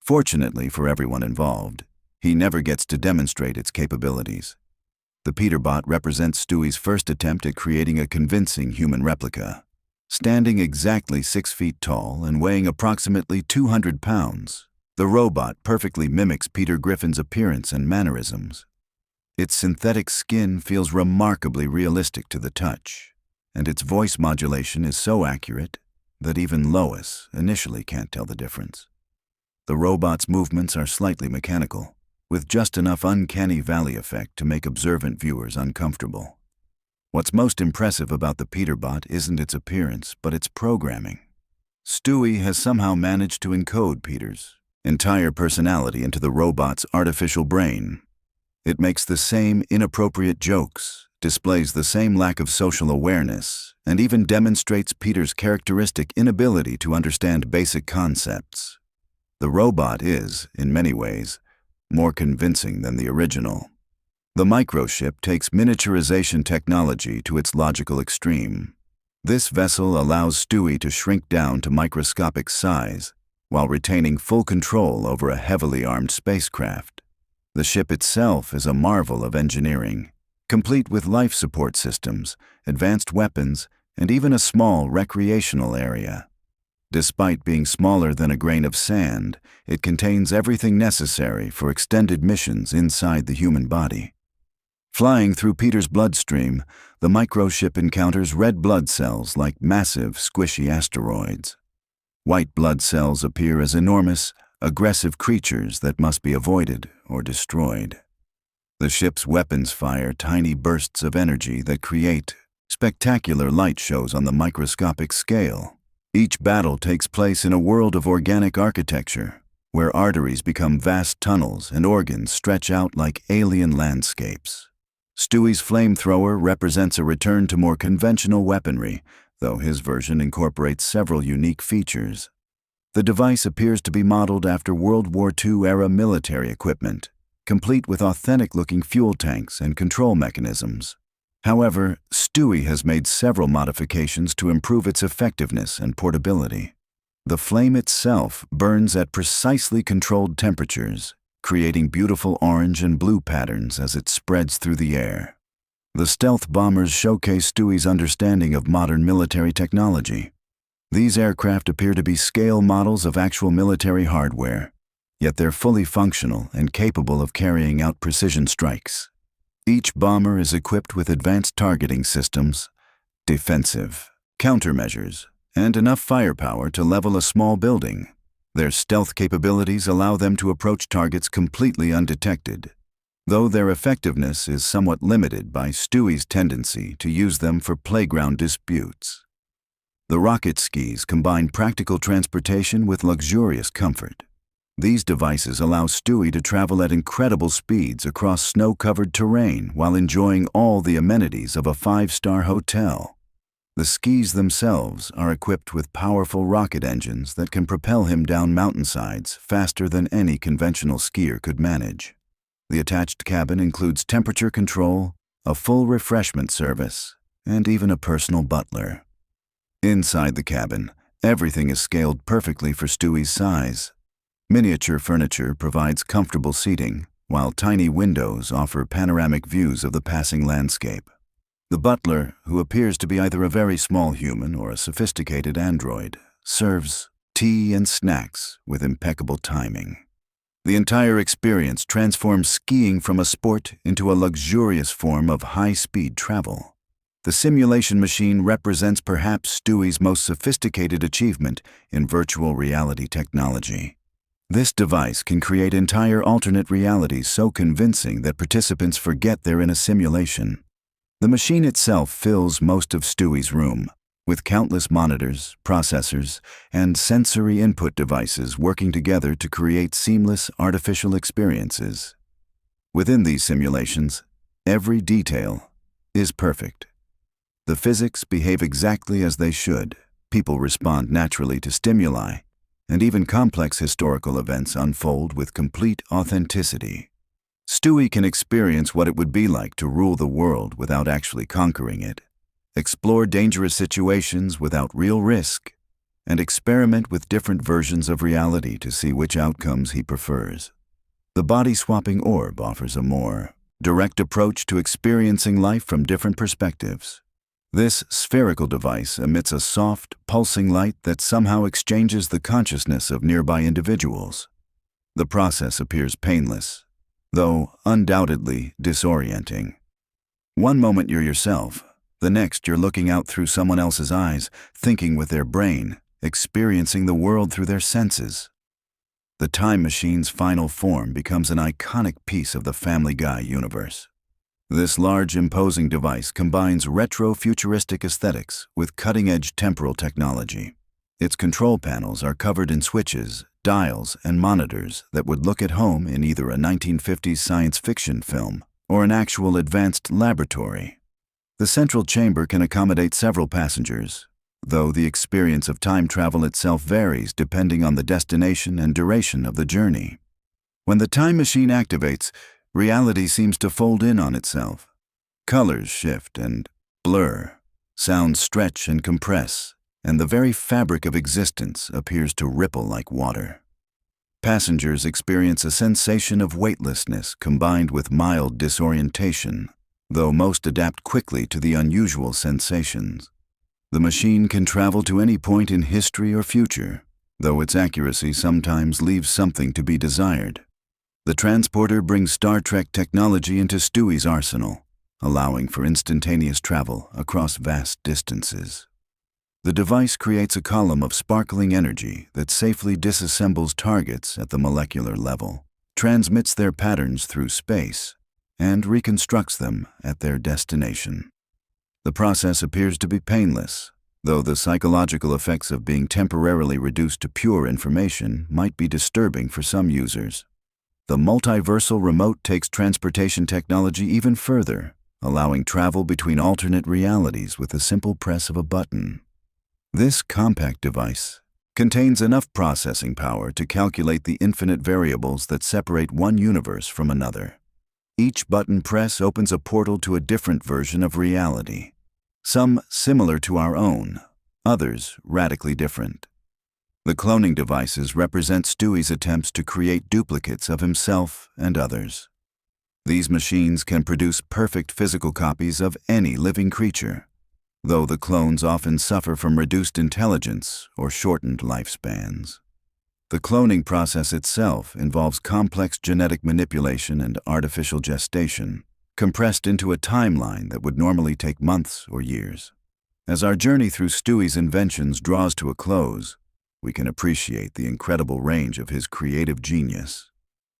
Fortunately for everyone involved, he never gets to demonstrate its capabilities. The Peterbot represents Stewie's first attempt at creating a convincing human replica. Standing exactly 6 feet tall and weighing approximately 200 pounds, the robot perfectly mimics Peter Griffin's appearance and mannerisms. Its synthetic skin feels remarkably realistic to the touch, and its voice modulation is so accurate that even Lois initially can't tell the difference. The robot's movements are slightly mechanical, with just enough uncanny valley effect to make observant viewers uncomfortable. What's most impressive about the Peterbot isn't its appearance, but its programming. Stewie has somehow managed to encode Peter's entire personality into the robot's artificial brain. It makes the same inappropriate jokes, displays the same lack of social awareness, and even demonstrates Peter's characteristic inability to understand basic concepts. The robot is, in many ways, more convincing than the original. The microship takes miniaturization technology to its logical extreme. This vessel allows Stewie to shrink down to microscopic size, while retaining full control over a heavily armed spacecraft. The ship itself is a marvel of engineering, complete with life support systems, advanced weapons, and even a small recreational area. Despite being smaller than a grain of sand, it contains everything necessary for extended missions inside the human body. Flying through Peter's bloodstream, the microship encounters red blood cells like massive, squishy asteroids. White blood cells appear as enormous, aggressive creatures that must be avoided or destroyed. The ship's weapons fire tiny bursts of energy that create spectacular light shows on the microscopic scale. Each battle takes place in a world of organic architecture, where arteries become vast tunnels and organs stretch out like alien landscapes. Stewie's flamethrower represents a return to more conventional weaponry, though his version incorporates several unique features. The device appears to be modeled after World War II-era military equipment, complete with authentic-looking fuel tanks and control mechanisms. However, Stewie has made several modifications to improve its effectiveness and portability. The flame itself burns at precisely controlled temperatures, creating beautiful orange and blue patterns as it spreads through the air. The stealth bombers showcase Stewie's understanding of modern military technology. These aircraft appear to be scale models of actual military hardware, yet they're fully functional and capable of carrying out precision strikes. Each bomber is equipped with advanced targeting systems, defensive countermeasures, and enough firepower to level a small building. Their stealth capabilities allow them to approach targets completely undetected, though their effectiveness is somewhat limited by Stewie's tendency to use them for playground disputes. The rocket skis combine practical transportation with luxurious comfort. These devices allow Stewie to travel at incredible speeds across snow-covered terrain while enjoying all the amenities of a five-star hotel. The skis themselves are equipped with powerful rocket engines that can propel him down mountainsides faster than any conventional skier could manage. The attached cabin includes temperature control, a full refreshment service, and even a personal butler. Inside the cabin, everything is scaled perfectly for Stewie's size. Miniature furniture provides comfortable seating, while tiny windows offer panoramic views of the passing landscape. The butler, who appears to be either a very small human or a sophisticated android, serves tea and snacks with impeccable timing. The entire experience transforms skiing from a sport into a luxurious form of high-speed travel. The simulation machine represents perhaps Stewie's most sophisticated achievement in virtual reality technology. This device can create entire alternate realities so convincing that participants forget they're in a simulation. The machine itself fills most of Stewie's room, with countless monitors, processors, and sensory input devices working together to create seamless artificial experiences. Within these simulations, every detail is perfect. The physics behave exactly as they should, people respond naturally to stimuli, and even complex historical events unfold with complete authenticity. Stewie can experience what it would be like to rule the world without actually conquering it, explore dangerous situations without real risk, and experiment with different versions of reality to see which outcomes he prefers. The body-swapping orb offers a more direct approach to experiencing life from different perspectives. This spherical device emits a soft, pulsing light that somehow exchanges the consciousness of nearby individuals. The process appears painless, though undoubtedly disorienting. One moment you're yourself, the next you're looking out through someone else's eyes, thinking with their brain, experiencing the world through their senses. The time machine's final form becomes an iconic piece of the Family Guy universe. This large, imposing device combines retro-futuristic aesthetics with cutting-edge temporal technology. Its control panels are covered in switches, dials, and monitors that would look at home in either a 1950s science fiction film or an actual advanced laboratory. The central chamber can accommodate several passengers, though the experience of time travel itself varies depending on the destination and duration of the journey. When the time machine activates, reality seems to fold in on itself. Colors shift and blur, sounds stretch and compress, and the very fabric of existence appears to ripple like water. Passengers experience a sensation of weightlessness combined with mild disorientation, though most adapt quickly to the unusual sensations. The machine can travel to any point in history or future, though its accuracy sometimes leaves something to be desired. The transporter brings Star Trek technology into Stewie's arsenal, allowing for instantaneous travel across vast distances. The device creates a column of sparkling energy that safely disassembles targets at the molecular level, transmits their patterns through space, and reconstructs them at their destination. The process appears to be painless, though the psychological effects of being temporarily reduced to pure information might be disturbing for some users. The multiversal remote takes transportation technology even further, allowing travel between alternate realities with the simple press of a button. This compact device contains enough processing power to calculate the infinite variables that separate one universe from another. Each button press opens a portal to a different version of reality, some similar to our own, others radically different. The cloning devices represent Stewie's attempts to create duplicates of himself and others. These machines can produce perfect physical copies of any living creature, though the clones often suffer from reduced intelligence or shortened lifespans. The cloning process itself involves complex genetic manipulation and artificial gestation, compressed into a timeline that would normally take months or years. As our journey through Stewie's inventions draws to a close, we can appreciate the incredible range of his creative genius.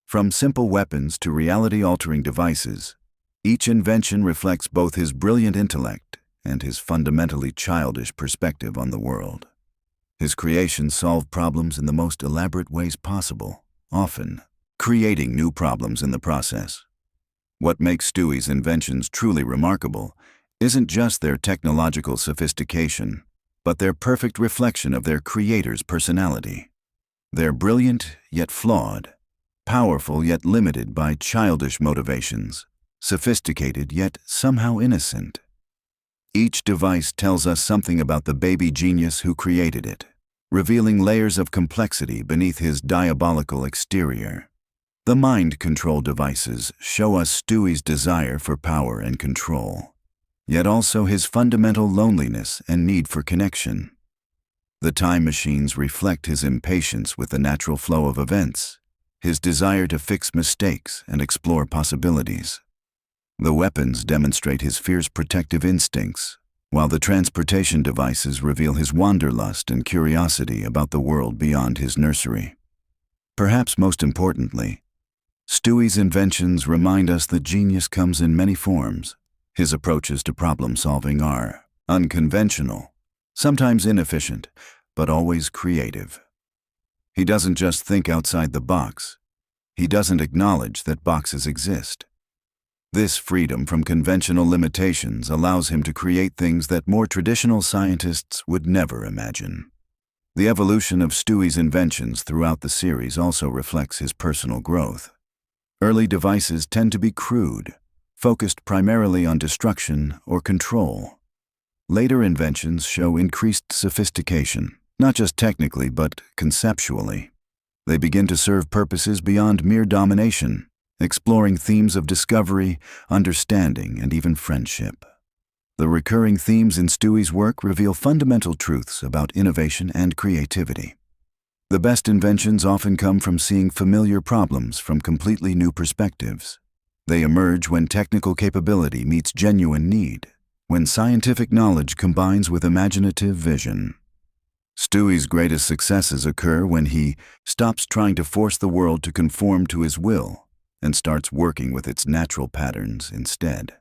From simple weapons to reality-altering devices, each invention reflects both his brilliant intellect and his fundamentally childish perspective on the world. His creations solve problems in the most elaborate ways possible, often creating new problems in the process. What makes Stewie's inventions truly remarkable isn't just their technological sophistication, but their perfect reflection of their creator's personality. They're brilliant yet flawed, powerful yet limited by childish motivations, sophisticated yet somehow innocent. Each device tells us something about the baby genius who created it, revealing layers of complexity beneath his diabolical exterior. The mind control devices show us Stewie's desire for power and control, yet also his fundamental loneliness and need for connection. The time machines reflect his impatience with the natural flow of events, his desire to fix mistakes and explore possibilities. The weapons demonstrate his fierce protective instincts, while the transportation devices reveal his wanderlust and curiosity about the world beyond his nursery. Perhaps most importantly, Stewie's inventions remind us that genius comes in many forms. His approaches to problem-solving are unconventional, sometimes inefficient, but always creative. He doesn't just think outside the box. He doesn't acknowledge that boxes exist. This freedom from conventional limitations allows him to create things that more traditional scientists would never imagine. The evolution of Stewie's inventions throughout the series also reflects his personal growth. Early devices tend to be crude, focused primarily on destruction or control. Later inventions show increased sophistication, not just technically but conceptually. They begin to serve purposes beyond mere domination, exploring themes of discovery, understanding, and even friendship. The recurring themes in Stewie's work reveal fundamental truths about innovation and creativity. The best inventions often come from seeing familiar problems from completely new perspectives. They emerge when technical capability meets genuine need, when scientific knowledge combines with imaginative vision. Stewie's greatest successes occur when he stops trying to force the world to conform to his will and starts working with its natural patterns instead.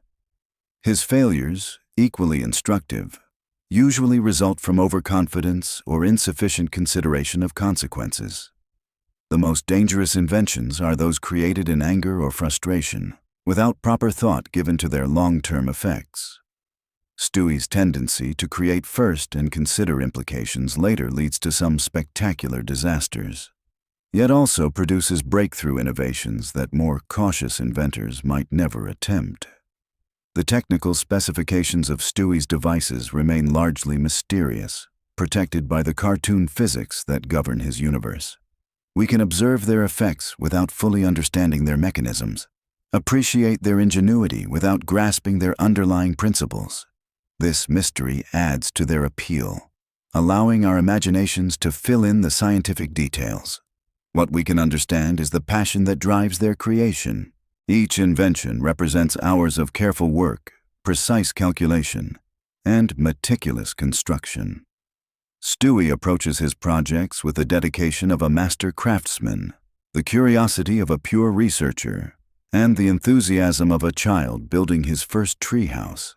His failures, equally instructive, usually result from overconfidence or insufficient consideration of consequences. The most dangerous inventions are those created in anger or frustration, without proper thought given to their long-term effects. Stewie's tendency to create first and consider implications later leads to some spectacular disasters, yet also produces breakthrough innovations that more cautious inventors might never attempt. The technical specifications of Stewie's devices remain largely mysterious, protected by the cartoon physics that govern his universe. We can observe their effects without fully understanding their mechanisms, appreciate their ingenuity without grasping their underlying principles. This mystery adds to their appeal, allowing our imaginations to fill in the scientific details. What we can understand is the passion that drives their creation, Each invention represents hours of careful work, precise calculation, and meticulous construction. Stewie approaches his projects with the dedication of a master craftsman, the curiosity of a pure researcher, and the enthusiasm of a child building his first treehouse.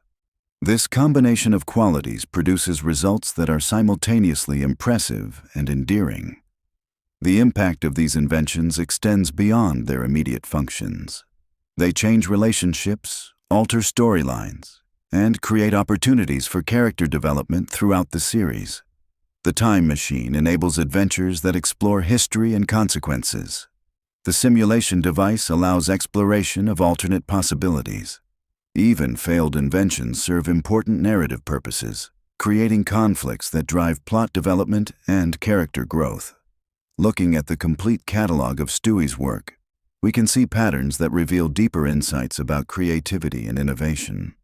This combination of qualities produces results that are simultaneously impressive and endearing. The impact of these inventions extends beyond their immediate functions. They change relationships, alter storylines, and create opportunities for character development throughout the series. The time machine enables adventures that explore history and consequences. The simulation device allows exploration of alternate possibilities. Even failed inventions serve important narrative purposes, creating conflicts that drive plot development and character growth. Looking at the complete catalog of Stewie's work, we can see patterns that reveal deeper insights about creativity and innovation.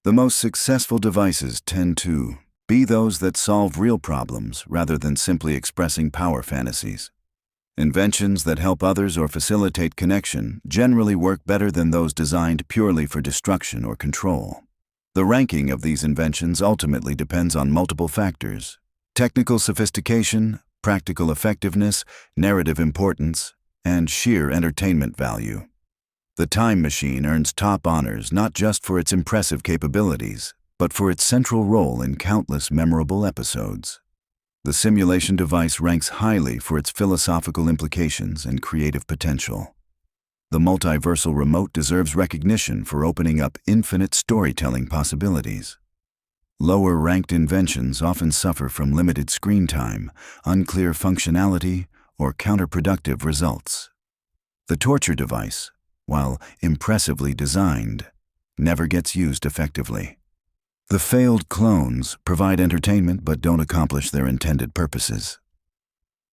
The most successful devices tend to be those that solve real problems rather than simply expressing power fantasies. Inventions that help others or facilitate connection generally work better than those designed purely for destruction or control. The ranking of these inventions ultimately depends on multiple factors: technical sophistication, practical effectiveness, narrative importance, and sheer entertainment value. The Time Machine earns top honors not just for its impressive capabilities, but for its central role in countless memorable episodes. The simulation device ranks highly for its philosophical implications and creative potential. The multiversal remote deserves recognition for opening up infinite storytelling possibilities. Lower-ranked inventions often suffer from limited screen time, unclear functionality, or counterproductive results. The torture device, while impressively designed, never gets used effectively. The failed clones provide entertainment but don't accomplish their intended purposes.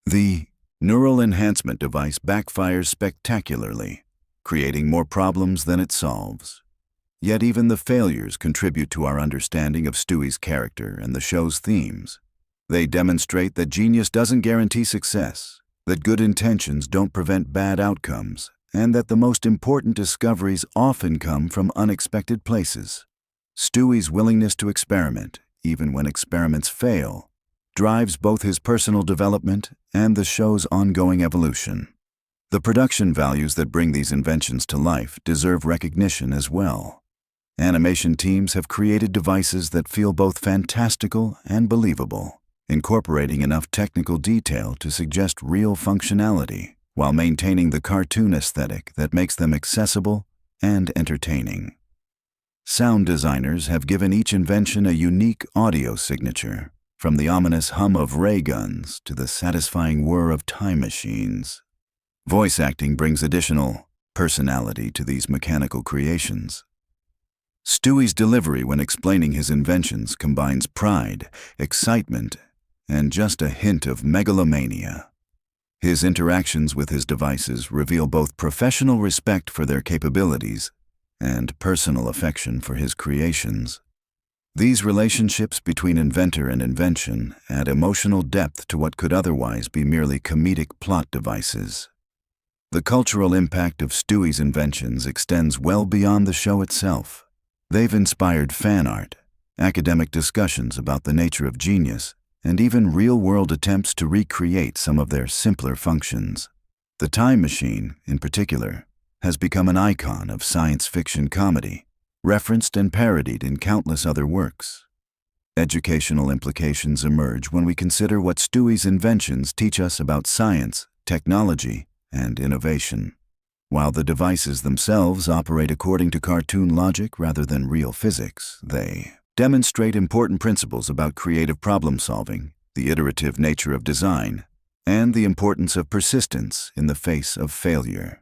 The neural enhancement device backfires spectacularly, creating more problems than it solves. Yet even the failures contribute to our understanding of Stewie's character and the show's themes. They demonstrate that genius doesn't guarantee success, that good intentions don't prevent bad outcomes, and that the most important discoveries often come from unexpected places. Stewie's willingness to experiment, even when experiments fail, drives both his personal development and the show's ongoing evolution. The production values that bring these inventions to life deserve recognition as well. Animation teams have created devices that feel both fantastical and believable, incorporating enough technical detail to suggest real functionality, while maintaining the cartoon aesthetic that makes them accessible and entertaining. Sound designers have given each invention a unique audio signature, from the ominous hum of ray guns to the satisfying whir of time machines. Voice acting brings additional personality to these mechanical creations. Stewie's delivery when explaining his inventions combines pride, excitement, and just a hint of megalomania. His interactions with his devices reveal both professional respect for their capabilities and personal affection for his creations. These relationships between inventor and invention add emotional depth to what could otherwise be merely comedic plot devices. The cultural impact of Stewie's inventions extends well beyond the show itself. They've inspired fan art, academic discussions about the nature of genius, and even real-world attempts to recreate some of their simpler functions. The Time Machine, in particular, has become an icon of science fiction comedy, referenced and parodied in countless other works. Educational implications emerge when we consider what Stewie's inventions teach us about science, technology, and innovation. While the devices themselves operate according to cartoon logic rather than real physics, they demonstrate important principles about creative problem-solving, the iterative nature of design, and the importance of persistence in the face of failure.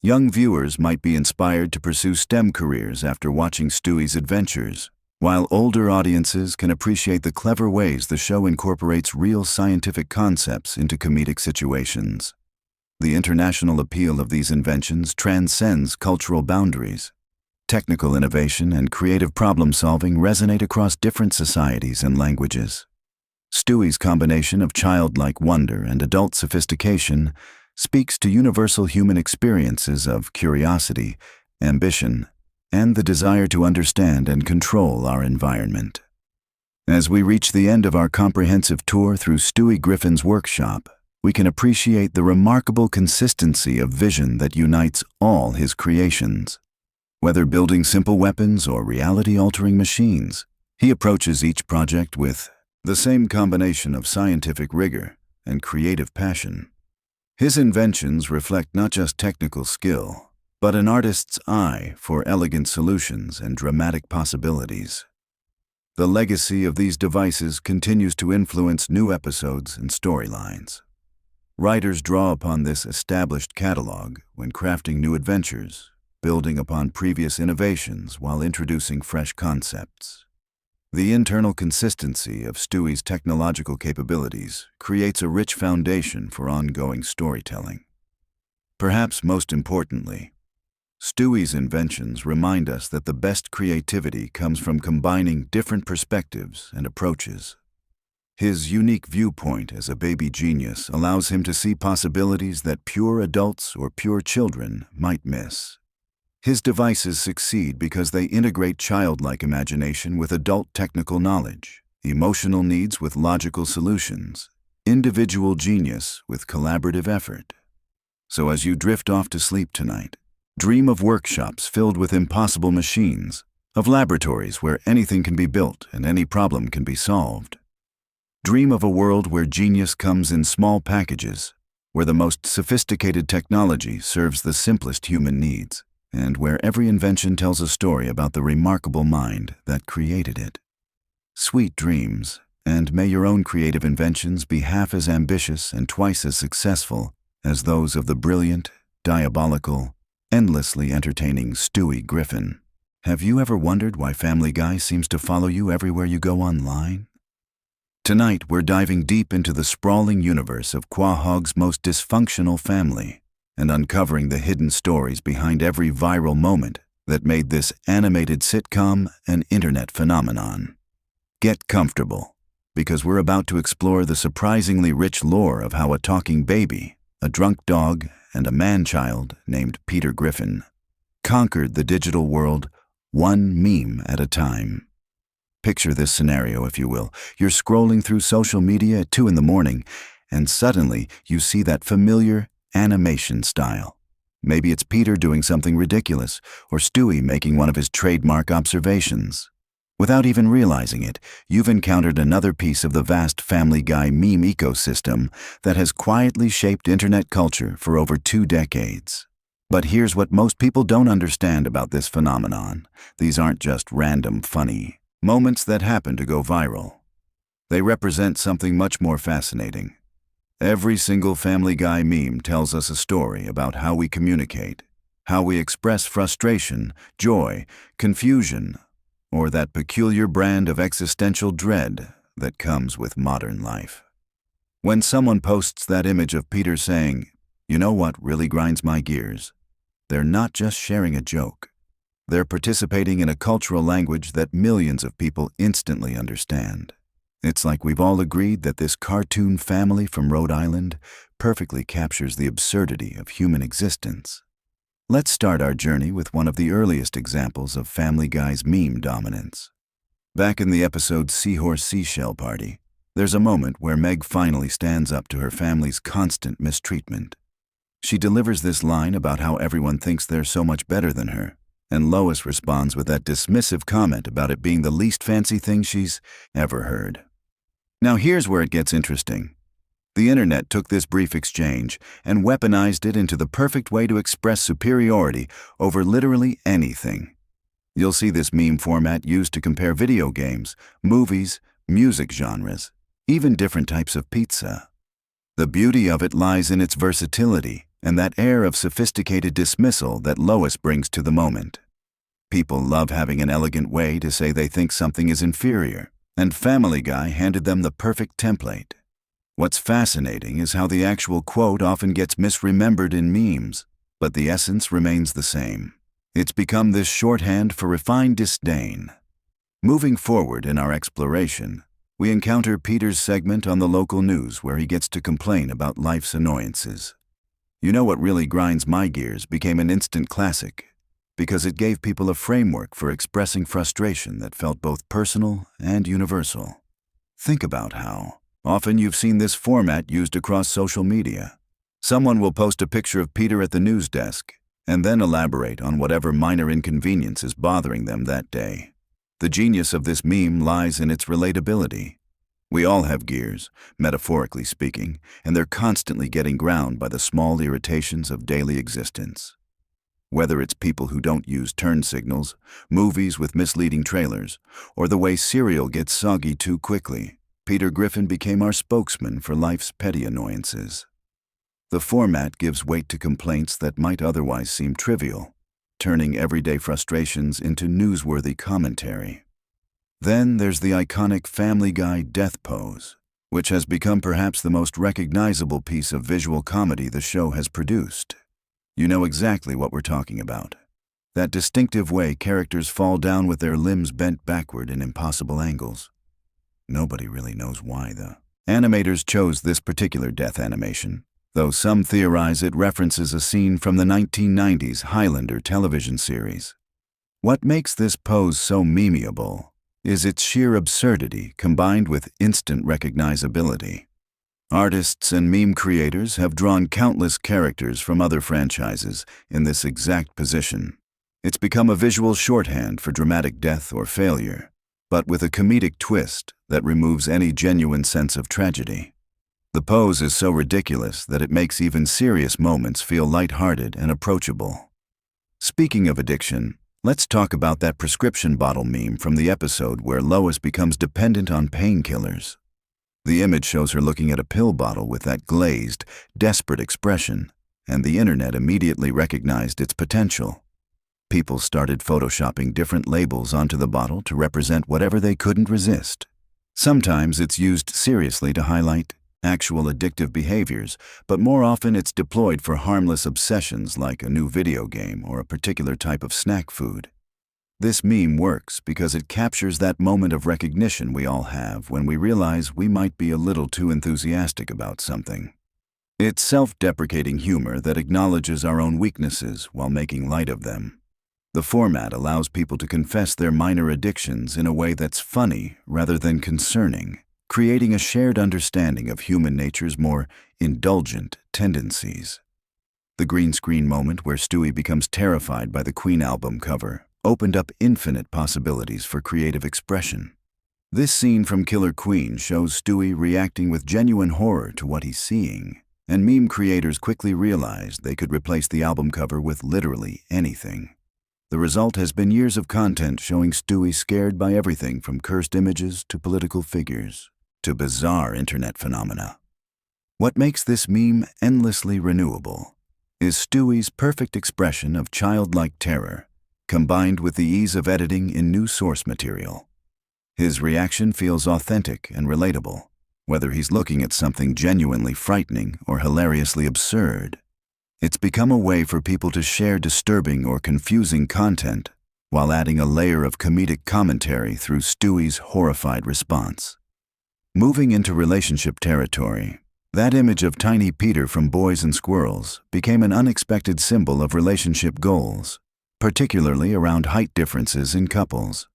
Young viewers might be inspired to pursue STEM careers after watching Stewie's adventures, while older audiences can appreciate the clever ways the show incorporates real scientific concepts into comedic situations. The international appeal of these inventions transcends cultural boundaries. Technical innovation and creative problem-solving resonate across different societies and languages. Stewie's combination of childlike wonder and adult sophistication speaks to universal human experiences of curiosity, ambition, and the desire to understand and control our environment. As we reach the end of our comprehensive tour through Stewie Griffin's workshop, we can appreciate the remarkable consistency of vision that unites all his creations. Whether building simple weapons or reality-altering machines, he approaches each project with the same combination of scientific rigor and creative passion. His inventions reflect not just technical skill, but an artist's eye for elegant solutions and dramatic possibilities. The legacy of these devices continues to influence new episodes and storylines. Writers draw upon this established catalog when crafting new adventures, building upon previous innovations while introducing fresh concepts. The internal consistency of Stewie's technological capabilities creates a rich foundation for ongoing storytelling. Perhaps most importantly, Stewie's inventions remind us that the best creativity comes from combining different perspectives and approaches. His unique viewpoint as a baby genius allows him to see possibilities that pure adults or pure children might miss. His devices succeed because they integrate childlike imagination with adult technical knowledge, emotional needs with logical solutions, individual genius with collaborative effort. So as you drift off to sleep tonight, dream of workshops filled with impossible machines, of laboratories where anything can be built and any problem can be solved. Dream of a world where genius comes in small packages, where the most sophisticated technology serves the simplest human needs, and where every invention tells a story about the remarkable mind that created it. Sweet dreams, and may your own creative inventions be half as ambitious and twice as successful as those of the brilliant, diabolical, endlessly entertaining Stewie Griffin. Have you ever wondered why Family Guy seems to follow you everywhere you go online? Tonight, we're diving deep into the sprawling universe of Quahog's most dysfunctional family and uncovering the hidden stories behind every viral moment that made this animated sitcom an internet phenomenon. Get comfortable, because we're about to explore the surprisingly rich lore of how a talking baby, a drunk dog, and a man-child named Peter Griffin conquered the digital world one meme at a time. Picture this scenario, if you will. You're scrolling through social media at 2 in the morning, and suddenly you see that familiar animation style. Maybe it's Peter doing something ridiculous, or Stewie making one of his trademark observations. Without even realizing it, you've encountered another piece of the vast Family Guy meme ecosystem that has quietly shaped internet culture for over 2 decades. But here's what most people don't understand about this phenomenon. These aren't just random funny moments that happen to go viral. They represent something much more fascinating. Every single Family Guy meme tells us a story about how we communicate, how we express frustration, joy, confusion, or that peculiar brand of existential dread that comes with modern life. When someone posts that image of Peter saying, "You know what really grinds my gears?" they're not just sharing a joke. They're participating in a cultural language that millions of people instantly understand. It's like we've all agreed that this cartoon family from Rhode Island perfectly captures the absurdity of human existence. Let's start our journey with one of the earliest examples of Family Guy's meme dominance. Back in the episode Seahorse Seashell Party, there's a moment where Meg finally stands up to her family's constant mistreatment. She delivers this line about how everyone thinks they're so much better than her, and Lois responds with that dismissive comment about it being the least fancy thing she's ever heard. Now here's where it gets interesting. The internet took this brief exchange and weaponized it into the perfect way to express superiority over literally anything. You'll see this meme format used to compare video games, movies, music genres, even different types of pizza. The beauty of it lies in its versatility and that air of sophisticated dismissal that Lois brings to the moment. People love having an elegant way to say they think something is inferior, and Family Guy handed them the perfect template. What's fascinating is how the actual quote often gets misremembered in memes, but the essence remains the same. It's become this shorthand for refined disdain. Moving forward in our exploration, we encounter Peter's segment on the local news where he gets to complain about life's annoyances. You know what really grinds my gears became an instant classic because it gave people a framework for expressing frustration that felt both personal and universal. Think about how often you've seen this format used across social media. Someone will post a picture of Peter at the news desk and then elaborate on whatever minor inconvenience is bothering them that day. The genius of this meme lies in its relatability. We all have gears, metaphorically speaking, and they're constantly getting ground by the small irritations of daily existence. Whether it's people who don't use turn signals, movies with misleading trailers, or the way cereal gets soggy too quickly, Peter Griffin became our spokesman for life's petty annoyances. The format gives weight to complaints that might otherwise seem trivial, turning everyday frustrations into newsworthy commentary. Then there's the iconic Family Guy death pose, which has become perhaps the most recognizable piece of visual comedy the show has produced. You know exactly what we're talking about. That distinctive way characters fall down with their limbs bent backward in impossible angles. Nobody really knows why, though. Animators chose this particular death animation, though some theorize it references a scene from the 1990s Highlander television series. What makes this pose so memeable is its sheer absurdity combined with instant recognizability. Artists and meme creators have drawn countless characters from other franchises in this exact position. It's become a visual shorthand for dramatic death or failure, but with a comedic twist that removes any genuine sense of tragedy. The pose is so ridiculous that it makes even serious moments feel lighthearted and approachable. Speaking of addiction, let's talk about that prescription bottle meme from the episode where Lois becomes dependent on painkillers. The image shows her looking at a pill bottle with that glazed, desperate expression, and the internet immediately recognized its potential. People started photoshopping different labels onto the bottle to represent whatever they couldn't resist. Sometimes it's used seriously to highlight actual addictive behaviors, but more often it's deployed for harmless obsessions like a new video game or a particular type of snack food. This meme works because it captures that moment of recognition we all have when we realize we might be a little too enthusiastic about something. It's self-deprecating humor that acknowledges our own weaknesses while making light of them. The format allows people to confess their minor addictions in a way that's funny rather than concerning, creating a shared understanding of human nature's more indulgent tendencies. The green screen moment where Stewie becomes terrified by the Queen album cover opened up infinite possibilities for creative expression. This scene from Killer Queen shows Stewie reacting with genuine horror to what he's seeing, and meme creators quickly realized they could replace the album cover with literally anything. The result has been years of content showing Stewie scared by everything from cursed images to political figures to bizarre internet phenomena. What makes this meme endlessly renewable is Stewie's perfect expression of childlike terror, combined with the ease of editing in new source material. His reaction feels authentic and relatable, whether he's looking at something genuinely frightening or hilariously absurd. It's become a way for people to share disturbing or confusing content while adding a layer of comedic commentary through Stewie's horrified response. Moving into relationship territory, that image of tiny Peter from Boys and Squirrels became an unexpected symbol of relationship goals, particularly around height differences in couples.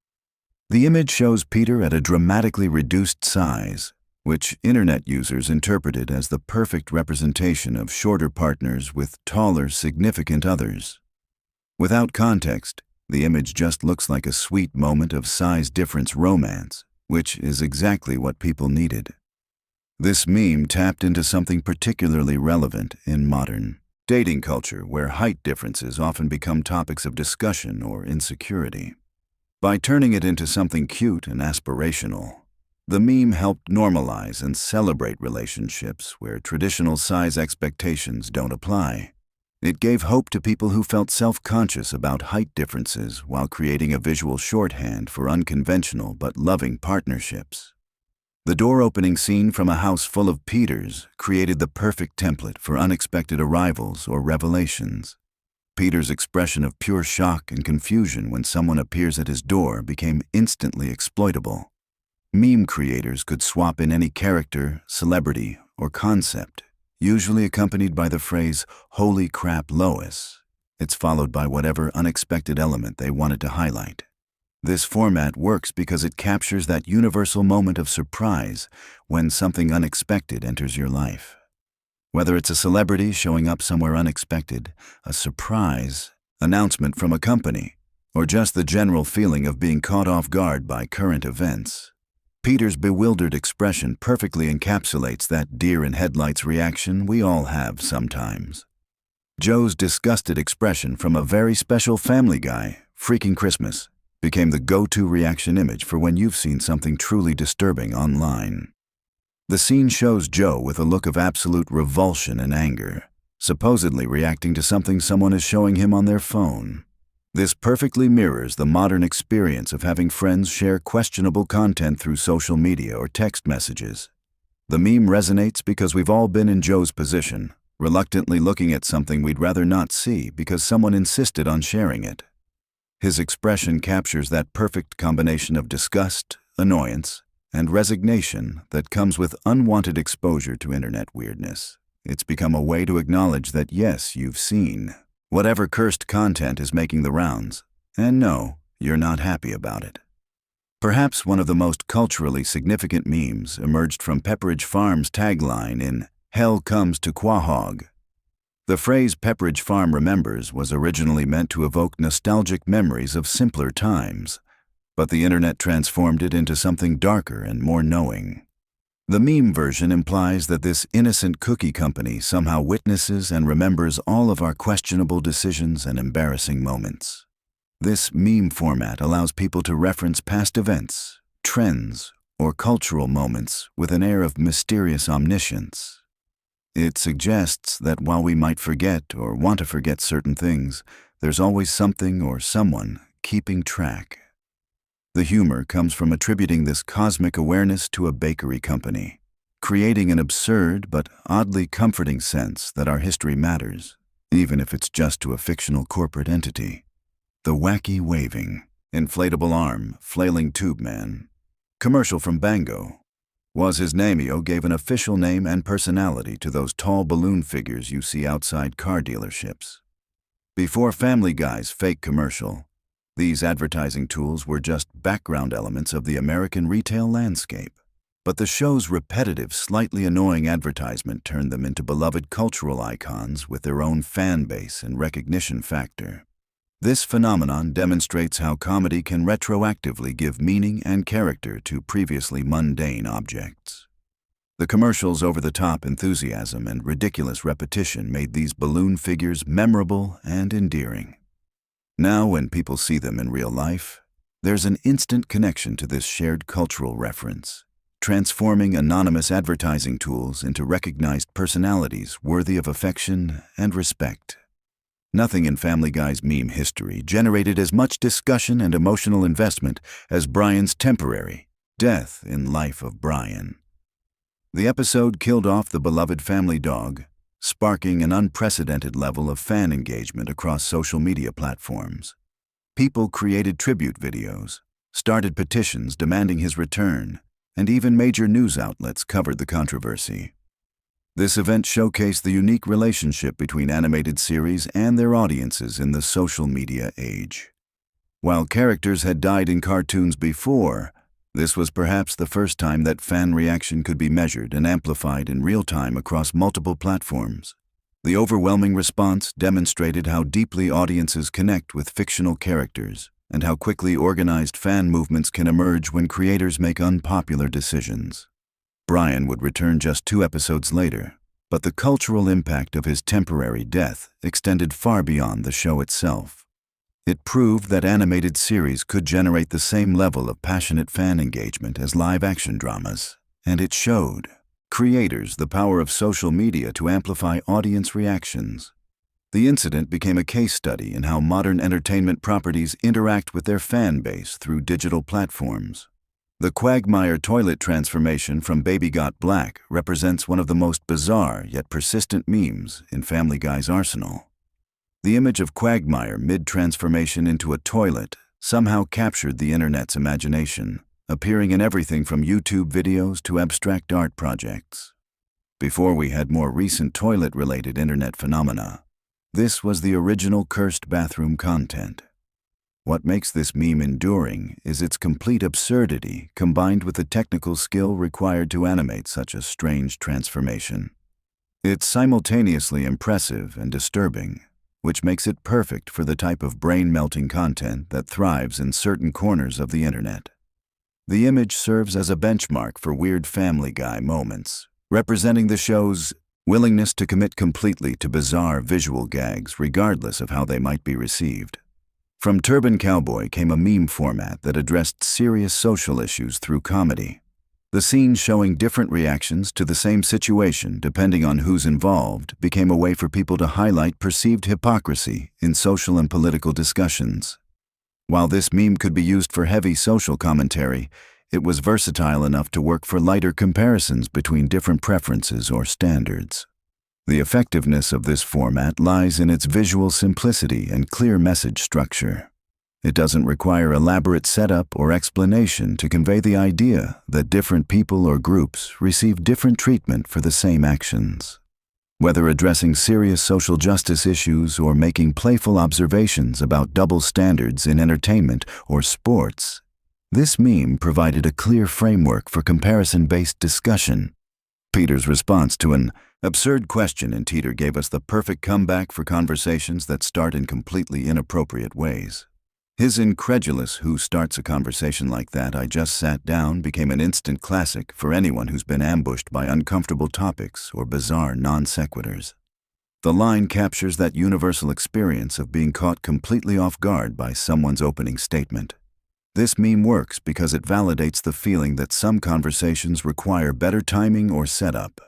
The image shows Peter at a dramatically reduced size, which internet users interpreted as the perfect representation of shorter partners with taller, significant others. Without context, the image just looks like a sweet moment of size difference romance, which is exactly what people needed. This meme tapped into something particularly relevant in modern dating culture, where height differences often become topics of discussion or insecurity. By turning it into something cute and aspirational, the meme helped normalize and celebrate relationships where traditional size expectations don't apply. It gave hope to people who felt self-conscious about height differences while creating a visual shorthand for unconventional but loving partnerships. The door-opening scene from a house full of Peters created the perfect template for unexpected arrivals or revelations. Peter's expression of pure shock and confusion when someone appears at his door became instantly exploitable. Meme creators could swap in any character, celebrity, or concept, usually accompanied by the phrase, "Holy crap, Lois." It's followed by whatever unexpected element they wanted to highlight. This format works because it captures that universal moment of surprise when something unexpected enters your life. Whether it's a celebrity showing up somewhere unexpected, a surprise announcement from a company, or just the general feeling of being caught off guard by current events, Peter's bewildered expression perfectly encapsulates that deer-in-headlights reaction we all have sometimes. Joe's disgusted expression from a very special Family Guy, "Freaking Christmas," became the go-to reaction image for when you've seen something truly disturbing online. The scene shows Joe with a look of absolute revulsion and anger, supposedly reacting to something someone is showing him on their phone. This perfectly mirrors the modern experience of having friends share questionable content through social media or text messages. The meme resonates because we've all been in Joe's position, reluctantly looking at something we'd rather not see because someone insisted on sharing it. His expression captures that perfect combination of disgust, annoyance, and resignation that comes with unwanted exposure to internet weirdness. It's become a way to acknowledge that yes, you've seen whatever cursed content is making the rounds, and no, you're not happy about it. Perhaps one of the most culturally significant memes emerged from Pepperidge Farm's tagline in "Hell Comes to Quahog." The phrase "Pepperidge Farm remembers" was originally meant to evoke nostalgic memories of simpler times, but the internet transformed it into something darker and more knowing. The meme version implies that this innocent cookie company somehow witnesses and remembers all of our questionable decisions and embarrassing moments. This meme format allows people to reference past events, trends, or cultural moments with an air of mysterious omniscience. It suggests that while we might forget or want to forget certain things, there's always something or someone keeping track. The humor comes from attributing this cosmic awareness to a bakery company, creating an absurd but oddly comforting sense that our history matters, even if it's just to a fictional corporate entity. The wacky waving, inflatable arm, flailing tube man. Commercial from Bango. Was his Namio gave an official name and personality to those tall balloon figures you see outside car dealerships. Before Family Guy's fake commercial, these advertising tools were just background elements of the American retail landscape. But the show's repetitive, slightly annoying advertisement turned them into beloved cultural icons with their own fan base and recognition factor. This phenomenon demonstrates how comedy can retroactively give meaning and character to previously mundane objects. The commercial's over-the-top enthusiasm and ridiculous repetition made these balloon figures memorable and endearing. Now, when people see them in real life, there's an instant connection to this shared cultural reference, transforming anonymous advertising tools into recognized personalities worthy of affection and respect. Nothing in Family Guy's meme history generated as much discussion and emotional investment as Brian's temporary death in Life of Brian. The episode killed off the beloved family dog, sparking an unprecedented level of fan engagement across social media platforms. People created tribute videos, started petitions demanding his return, and even major news outlets covered the controversy. This event showcased the unique relationship between animated series and their audiences in the social media age. While characters had died in cartoons before, this was perhaps the first time that fan reaction could be measured and amplified in real time across multiple platforms. The overwhelming response demonstrated how deeply audiences connect with fictional characters and how quickly organized fan movements can emerge when creators make unpopular decisions. Brian would return just 2 episodes later, but the cultural impact of his temporary death extended far beyond the show itself. It proved that animated series could generate the same level of passionate fan engagement as live-action dramas, and it showed creators the power of social media to amplify audience reactions. The incident became a case study in how modern entertainment properties interact with their fan base through digital platforms. The Quagmire toilet transformation from Baby Got Black represents one of the most bizarre yet persistent memes in Family Guy's arsenal. The image of Quagmire mid-transformation into a toilet somehow captured the internet's imagination, appearing in everything from YouTube videos to abstract art projects. before we had more recent toilet-related internet phenomena. This was the original cursed bathroom content. What makes this meme enduring is its complete absurdity combined with the technical skill required to animate such a strange transformation. It's simultaneously impressive and disturbing, which makes it perfect for the type of brain-melting content that thrives in certain corners of the internet. The image serves as a benchmark for weird Family Guy moments, representing the show's willingness to commit completely to bizarre visual gags regardless of how they might be received. From Turban Cowboy came a meme format that addressed serious social issues through comedy. The scenes showing different reactions to the same situation depending on who's involved became a way for people to highlight perceived hypocrisy in social and political discussions. While this meme could be used for heavy social commentary, it was versatile enough to work for lighter comparisons between different preferences or standards. The effectiveness of this format lies in its visual simplicity and clear message structure. It doesn't require elaborate setup or explanation to convey the idea that different people or groups receive different treatment for the same actions. Whether addressing serious social justice issues or making playful observations about double standards in entertainment or sports, this meme provided a clear framework for comparison-based discussion. Peter's response to an absurd question in Teeter gave us the perfect comeback for conversations that start in completely inappropriate ways. His incredulous "who starts a conversation like that, I just sat down" became an instant classic for anyone who's been ambushed by uncomfortable topics or bizarre non sequiturs. The line captures that universal experience of being caught completely off guard by someone's opening statement. This meme works because it validates the feeling that some conversations require better timing or setup.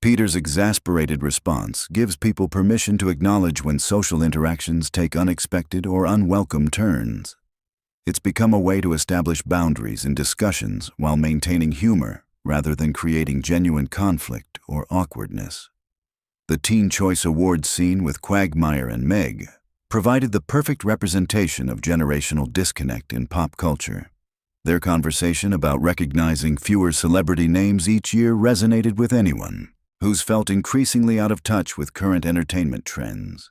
Peter's exasperated response gives people permission to acknowledge when social interactions take unexpected or unwelcome turns. It's become a way to establish boundaries in discussions while maintaining humor rather than creating genuine conflict or awkwardness. The Teen Choice Awards scene with Quagmire and Meg provided the perfect representation of generational disconnect in pop culture. Their conversation about recognizing fewer celebrity names each year resonated with anyone who's felt increasingly out of touch with current entertainment trends.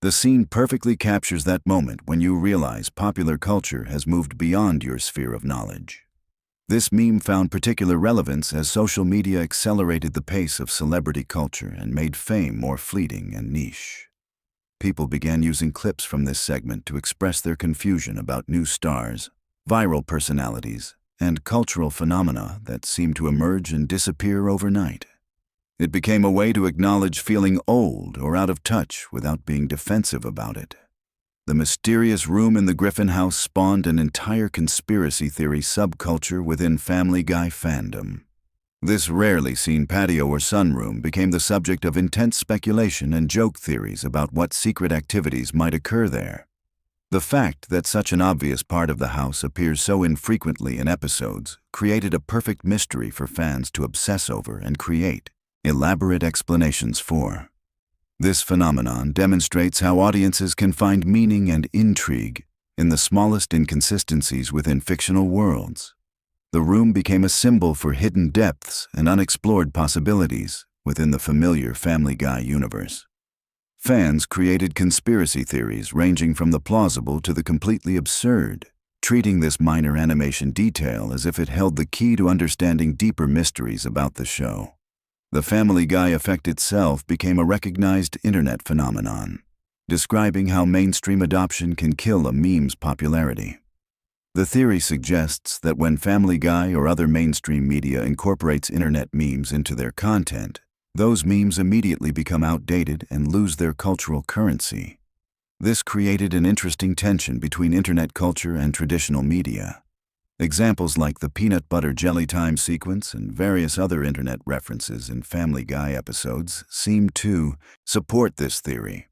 The scene perfectly captures that moment when you realize popular culture has moved beyond your sphere of knowledge. This meme found particular relevance as social media accelerated the pace of celebrity culture and made fame more fleeting and niche. People began using clips from this segment to express their confusion about new stars, viral personalities, and cultural phenomena that seemed to emerge and disappear overnight. It became a way to acknowledge feeling old or out of touch without being defensive about it. The mysterious room in the Griffin house spawned an entire conspiracy theory subculture within Family Guy fandom. This rarely seen patio or sunroom became the subject of intense speculation and joke theories about what secret activities might occur there. The fact that such an obvious part of the house appears so infrequently in episodes created a perfect mystery for fans to obsess over and create elaborate explanations for. This phenomenon demonstrates how audiences can find meaning and intrigue in the smallest inconsistencies within fictional worlds. The room became a symbol for hidden depths and unexplored possibilities within the familiar Family Guy universe. Fans created conspiracy theories ranging from the plausible to the completely absurd, treating this minor animation detail as if it held the key to understanding deeper mysteries about the show. The Family Guy effect itself became a recognized internet phenomenon, describing how mainstream adoption can kill a meme's popularity. The theory suggests that when Family Guy or other mainstream media incorporates internet memes into their content, those memes immediately become outdated and lose their cultural currency. This created an interesting tension between internet culture and traditional media. Examples like the peanut butter jelly time sequence and various other internet references in Family Guy episodes seem to support this theory.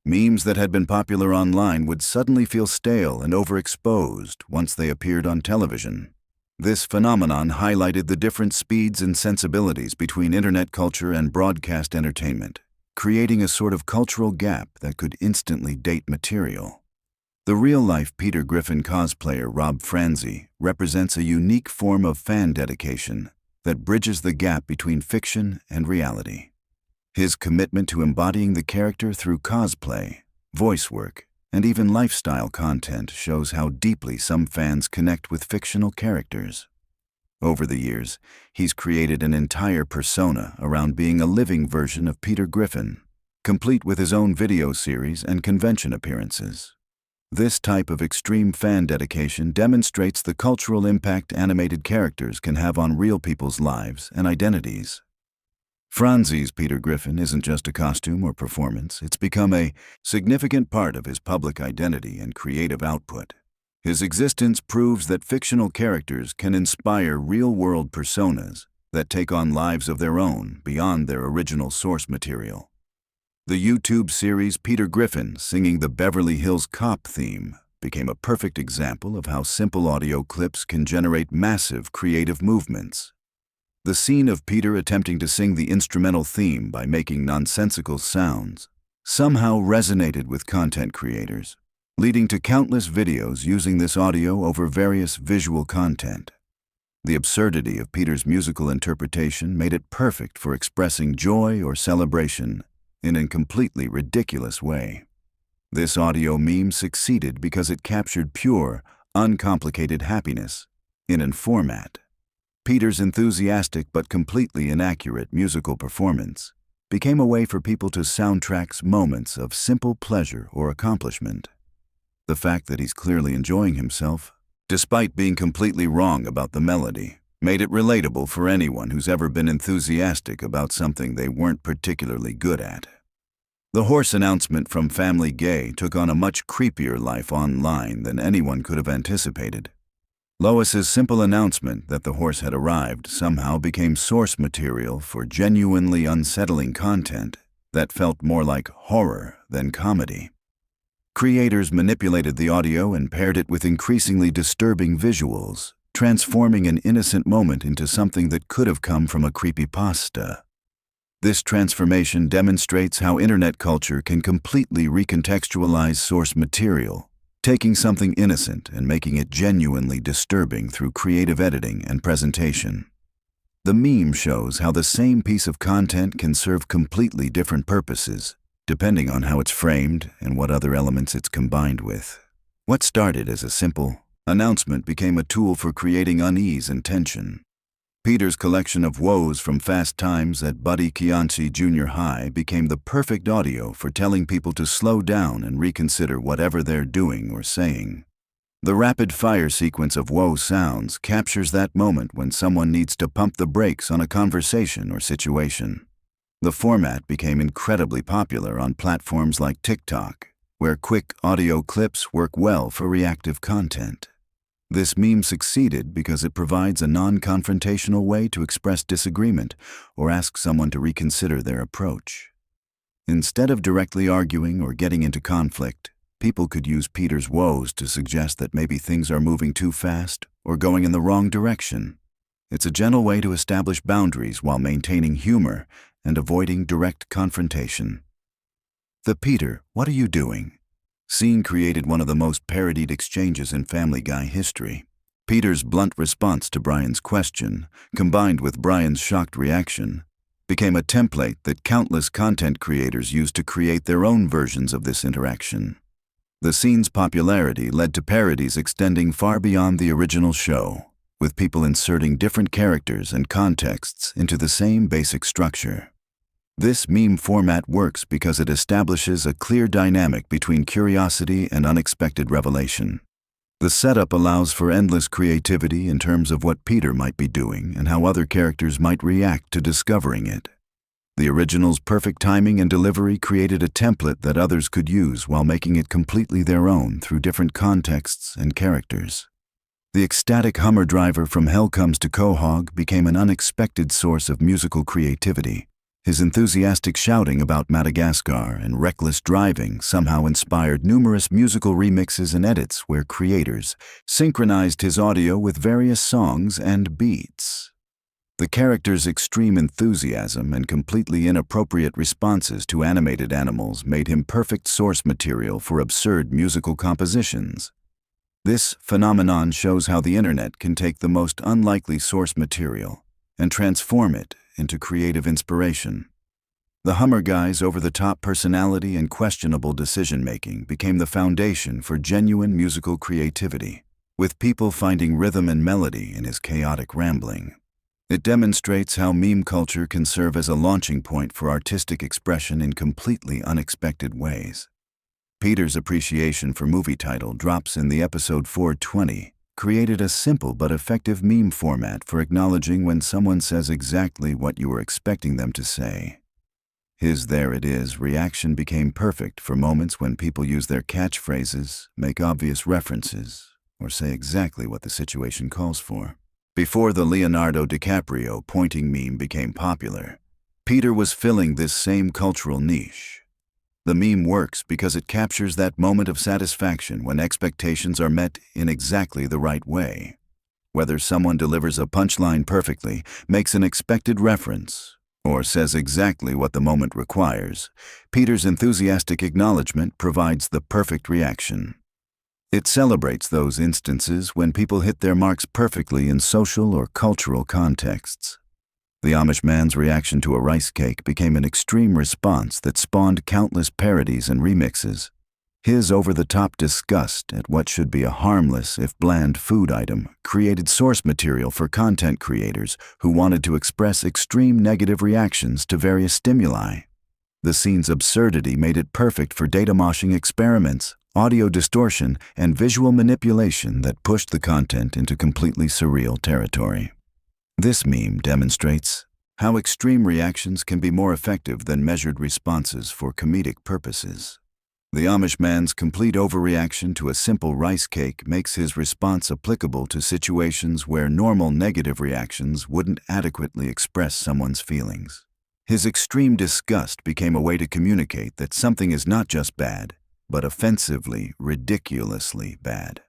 Memes that had been popular online would suddenly feel stale and overexposed once they appeared on television. This phenomenon highlighted the different speeds and sensibilities between internet culture and broadcast entertainment, creating a sort of cultural gap that could instantly date material. The real-life Peter Griffin cosplayer Rob Franzi represents a unique form of fan dedication that bridges the gap between fiction and reality. His commitment to embodying the character through cosplay, voice work, and even lifestyle content shows how deeply some fans connect with fictional characters. Over the years, he's created an entire persona around being a living version of Peter Griffin, complete with his own video series and convention appearances. This type of extreme fan dedication demonstrates the cultural impact animated characters can have on real people's lives and identities. Franzie's Peter Griffin isn't just a costume or performance, it's become a significant part of his public identity and creative output. His existence proves that fictional characters can inspire real-world personas that take on lives of their own beyond their original source material. The YouTube series Peter Griffin singing the Beverly Hills Cop theme became a perfect example of how simple audio clips can generate massive creative movements. The scene of Peter attempting to sing the instrumental theme by making nonsensical sounds somehow resonated with content creators, leading to countless videos using this audio over various visual content. The absurdity of Peter's musical interpretation made it perfect for expressing joy or celebration in a completely ridiculous way. This audio meme succeeded because it captured pure, uncomplicated happiness in a format. Peter's enthusiastic but completely inaccurate musical performance became a way for people to soundtrack moments of simple pleasure or accomplishment. The fact that he's clearly enjoying himself, despite being completely wrong about the melody, made it relatable for anyone who's ever been enthusiastic about something they weren't particularly good at. The horse announcement from Family Guy took on a much creepier life online than anyone could have anticipated. Lois's simple announcement that the horse had arrived somehow became source material for genuinely unsettling content that felt more like horror than comedy. Creators manipulated the audio and paired it with increasingly disturbing visuals, transforming an innocent moment into something that could have come from a creepypasta. This transformation demonstrates how internet culture can completely recontextualize source material, taking something innocent and making it genuinely disturbing through creative editing and presentation. The meme shows how the same piece of content can serve completely different purposes, depending on how it's framed and what other elements it's combined with. What started as a simple announcement became a tool for creating unease and tension. Peter's collection of woes from Fast Times at Buddy Chianti Junior High became the perfect audio for telling people to slow down and reconsider whatever they're doing or saying. The rapid-fire sequence of woe sounds captures that moment when someone needs to pump the brakes on a conversation or situation. The format became incredibly popular on platforms like TikTok, where quick audio clips work well for reactive content. This meme succeeded because it provides a non-confrontational way to express disagreement or ask someone to reconsider their approach. Instead of directly arguing or getting into conflict, people could use Peter's woes to suggest that maybe things are moving too fast or going in the wrong direction. It's a gentle way to establish boundaries while maintaining humor and avoiding direct confrontation. The "Peter, what are you doing?" scene created one of the most parodied exchanges in Family Guy history. Peter's blunt response to Brian's question, combined with Brian's shocked reaction, became a template that countless content creators used to create their own versions of this interaction. The scene's popularity led to parodies extending far beyond the original show, with people inserting different characters and contexts into the same basic structure. This meme format works because it establishes a clear dynamic between curiosity and unexpected revelation. The setup allows for endless creativity in terms of what Peter might be doing and how other characters might react to discovering it. The original's perfect timing and delivery created a template that others could use while making it completely their own through different contexts and characters. The ecstatic Hummer driver from Hell Comes to Quahog became an unexpected source of musical creativity. His enthusiastic shouting about Madagascar and reckless driving somehow inspired numerous musical remixes and edits where creators synchronized his audio with various songs and beats. The character's extreme enthusiasm and completely inappropriate responses to animated animals made him perfect source material for absurd musical compositions. This phenomenon shows how the internet can take the most unlikely source material and transform it into creative inspiration. The Hummer Guy's over-the-top personality and questionable decision-making became the foundation for genuine musical creativity, with people finding rhythm and melody in his chaotic rambling. It demonstrates how meme culture can serve as a launching point for artistic expression in completely unexpected ways. Peter's appreciation for movie title drops in the episode 420 created a simple but effective meme format for acknowledging when someone says exactly what you were expecting them to say. His "there it is" reaction became perfect for moments when people use their catchphrases, make obvious references, or say exactly what the situation calls for. Before the Leonardo DiCaprio pointing meme became popular, Peter was filling this same cultural niche. The meme works because it captures that moment of satisfaction when expectations are met in exactly the right way. Whether someone delivers a punchline perfectly, makes an expected reference, or says exactly what the moment requires, Peter's enthusiastic acknowledgement provides the perfect reaction. It celebrates those instances when people hit their marks perfectly in social or cultural contexts. The Amish man's reaction to a rice cake became an extreme response that spawned countless parodies and remixes. His over-the-top disgust at what should be a harmless, if bland, food item created source material for content creators who wanted to express extreme negative reactions to various stimuli. The scene's absurdity made it perfect for data moshing experiments, audio distortion, and visual manipulation that pushed the content into completely surreal territory. This meme demonstrates how extreme reactions can be more effective than measured responses for comedic purposes. The Amish man's complete overreaction to a simple rice cake makes his response applicable to situations where normal negative reactions wouldn't adequately express someone's feelings. His extreme disgust became a way to communicate that something is not just bad, but offensively, ridiculously bad.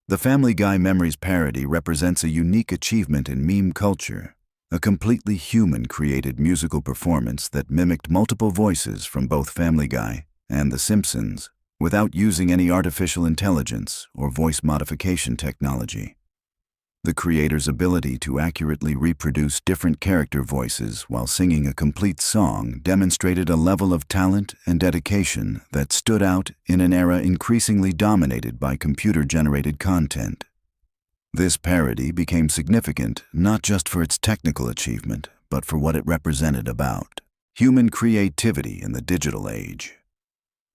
The Family Guy Memories parody represents a unique achievement in meme culture, a completely human-created musical performance that mimicked multiple voices from both Family Guy and The Simpsons without using any artificial intelligence or voice modification technology. The creator's ability to accurately reproduce different character voices while singing a complete song demonstrated a level of talent and dedication that stood out in an era increasingly dominated by computer-generated content. This parody became significant not just for its technical achievement, but for what it represented about human creativity in the digital age.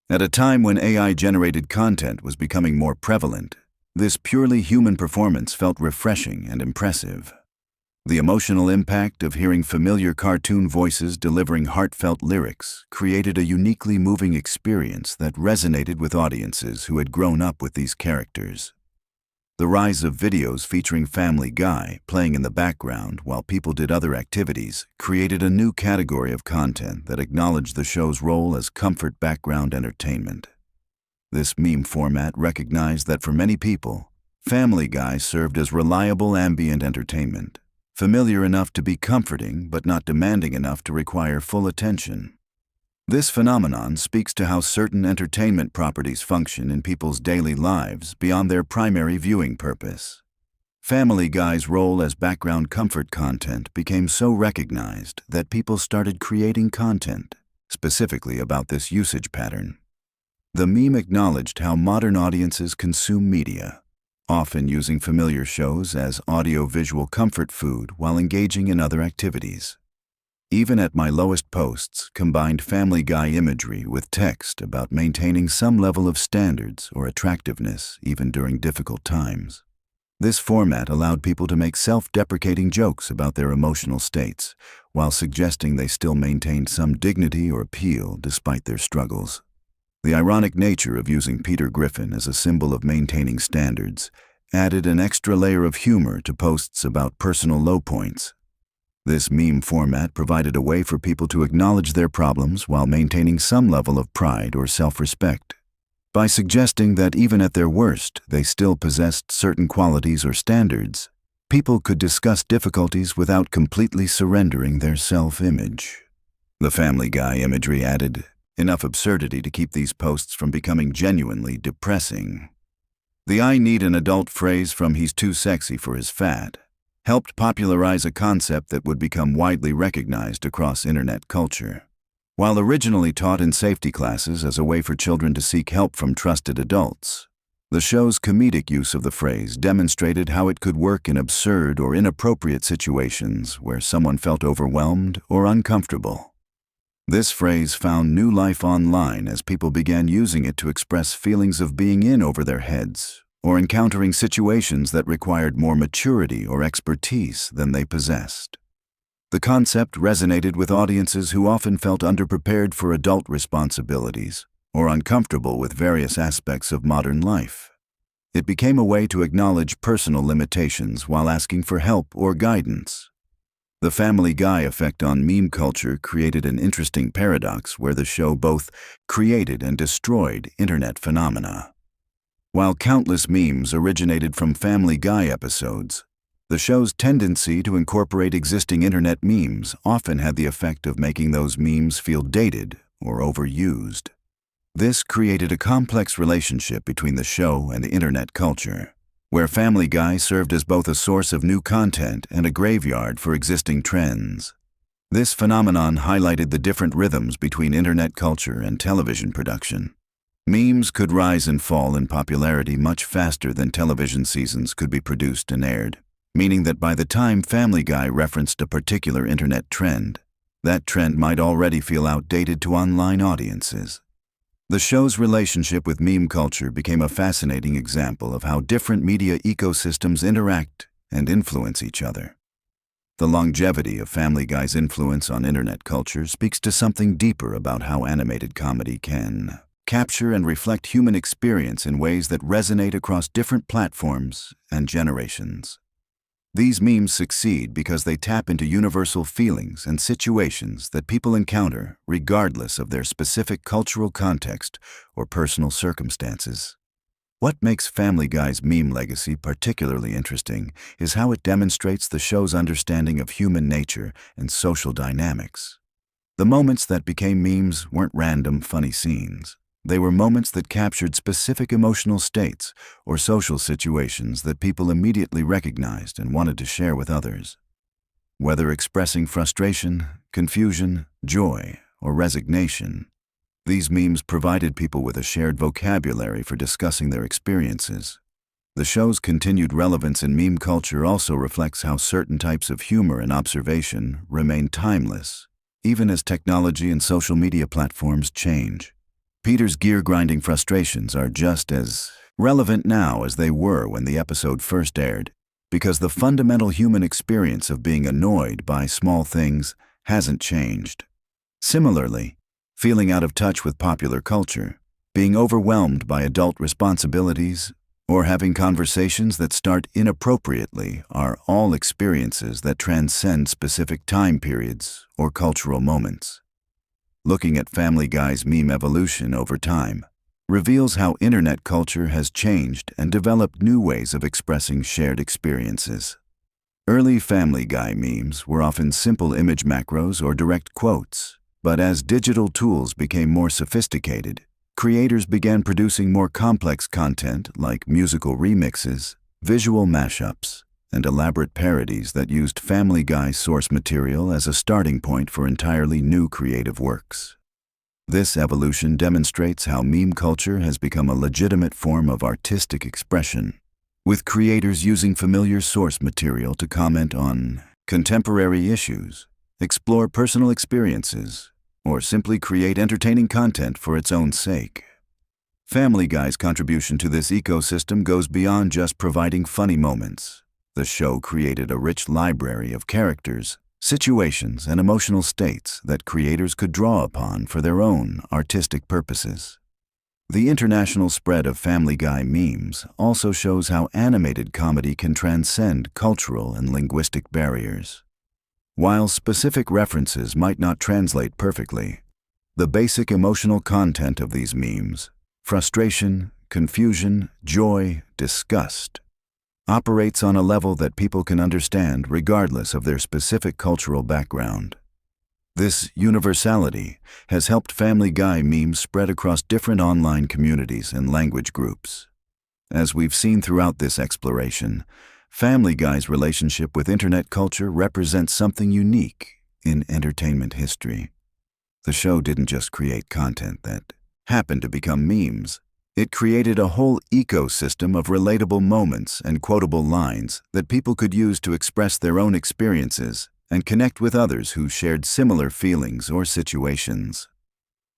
At a time when AI-generated content was becoming more prevalent, this purely human performance felt refreshing and impressive. The emotional impact of hearing familiar cartoon voices delivering heartfelt lyrics created a uniquely moving experience that resonated with audiences who had grown up with these characters. The rise of videos featuring Family Guy playing in the background while people did other activities created a new category of content that acknowledged the show's role as comfort background entertainment. This meme format recognized that for many people, Family Guy served as reliable ambient entertainment, familiar enough to be comforting but not demanding enough to require full attention. This phenomenon speaks to how certain entertainment properties function in people's daily lives beyond their primary viewing purpose. Family Guy's role as background comfort content became so recognized that people started creating content specifically about this usage pattern. The meme acknowledged how modern audiences consume media, often using familiar shows as audio-visual comfort food while engaging in other activities. Even at my lowest posts combined Family Guy imagery with text about maintaining some level of standards or attractiveness even during difficult times. This format allowed people to make self-deprecating jokes about their emotional states, while suggesting they still maintained some dignity or appeal despite their struggles. The ironic nature of using Peter Griffin as a symbol of maintaining standards added an extra layer of humor to posts about personal low points. This meme format provided a way for people to acknowledge their problems while maintaining some level of pride or self-respect. By suggesting that even at their worst, they still possessed certain qualities or standards, people could discuss difficulties without completely surrendering their self-image. The Family Guy imagery added enough absurdity to keep these posts from becoming genuinely depressing. The "I need an adult" phrase from "he's too sexy for his fat" helped popularize a concept that would become widely recognized across internet culture. While originally taught in safety classes as a way for children to seek help from trusted adults, the show's comedic use of the phrase demonstrated how it could work in absurd or inappropriate situations where someone felt overwhelmed or uncomfortable. This phrase found new life online as people began using it to express feelings of being in over their heads or encountering situations that required more maturity or expertise than they possessed. The concept resonated with audiences who often felt underprepared for adult responsibilities or uncomfortable with various aspects of modern life. It became a way to acknowledge personal limitations while asking for help or guidance. The Family Guy effect on meme culture created an interesting paradox where the show both created and destroyed internet phenomena. While countless memes originated from Family Guy episodes, the show's tendency to incorporate existing internet memes often had the effect of making those memes feel dated or overused. This created a complex relationship between the show and the internet culture, where Family Guy served as both a source of new content and a graveyard for existing trends. This phenomenon highlighted the different rhythms between internet culture and television production. Memes could rise and fall in popularity much faster than television seasons could be produced and aired, meaning that by the time Family Guy referenced a particular internet trend, that trend might already feel outdated to online audiences. The show's relationship with meme culture became a fascinating example of how different media ecosystems interact and influence each other. The longevity of Family Guy's influence on internet culture speaks to something deeper about how animated comedy can capture and reflect human experience in ways that resonate across different platforms and generations. These memes succeed because they tap into universal feelings and situations that people encounter regardless of their specific cultural context or personal circumstances. What makes Family Guy's meme legacy particularly interesting is how it demonstrates the show's understanding of human nature and social dynamics. The moments that became memes weren't random, funny scenes. They were moments that captured specific emotional states or social situations that people immediately recognized and wanted to share with others. Whether expressing frustration, confusion, joy, or resignation, these memes provided people with a shared vocabulary for discussing their experiences. The show's continued relevance in meme culture also reflects how certain types of humor and observation remain timeless, even as technology and social media platforms change. Peter's gear-grinding frustrations are just as relevant now as they were when the episode first aired, because the fundamental human experience of being annoyed by small things hasn't changed. Similarly, feeling out of touch with popular culture, being overwhelmed by adult responsibilities, or having conversations that start inappropriately are all experiences that transcend specific time periods or cultural moments. Looking at Family Guy's meme evolution over time reveals how internet culture has changed and developed new ways of expressing shared experiences. Early Family Guy memes were often simple image macros or direct quotes, but as digital tools became more sophisticated, creators began producing more complex content like musical remixes, visual mashups, and elaborate parodies that used Family Guy source material as a starting point for entirely new creative works. This evolution demonstrates how meme culture has become a legitimate form of artistic expression, with creators using familiar source material to comment on contemporary issues, explore personal experiences, or simply create entertaining content for its own sake. Family Guy's contribution to this ecosystem goes beyond just providing funny moments. The show created a rich library of characters, situations, and emotional states that creators could draw upon for their own artistic purposes. The international spread of Family Guy memes also shows how animated comedy can transcend cultural and linguistic barriers. While specific references might not translate perfectly, the basic emotional content of these memes, frustration, confusion, joy, disgust, operates on a level that people can understand regardless of their specific cultural background. This universality has helped Family Guy memes spread across different online communities and language groups. As we've seen throughout this exploration, Family Guy's relationship with internet culture represents something unique in entertainment history. The show didn't just create content that happened to become memes. It created a whole ecosystem of relatable moments and quotable lines that people could use to express their own experiences and connect with others who shared similar feelings or situations.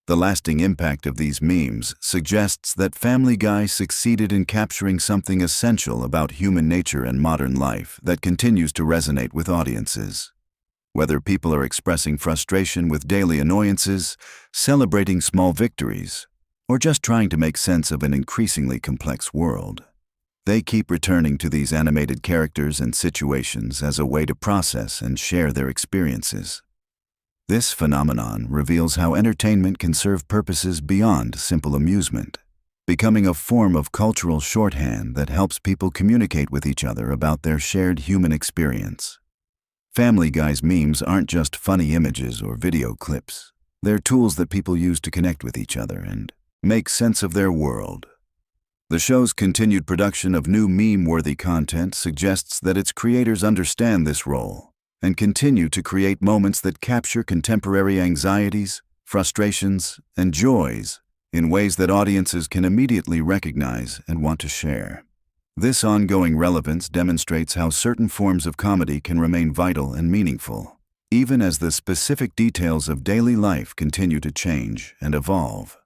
The lasting impact of these memes suggests that Family Guy succeeded in capturing something essential about human nature and modern life that continues to resonate with audiences. Whether people are expressing frustration with daily annoyances, celebrating small victories, or just trying to make sense of an increasingly complex world, they keep returning to these animated characters and situations as a way to process and share their experiences. This phenomenon reveals how entertainment can serve purposes beyond simple amusement, becoming a form of cultural shorthand that helps people communicate with each other about their shared human experience. Family Guy's memes aren't just funny images or video clips. They're tools that people use to connect with each other and make sense of their world. The show's continued production of new meme-worthy content suggests that its creators understand this role and continue to create moments that capture contemporary anxieties, frustrations, and joys in ways that audiences can immediately recognize and want to share. This ongoing relevance demonstrates how certain forms of comedy can remain vital and meaningful, even as the specific details of daily life continue to change and evolve.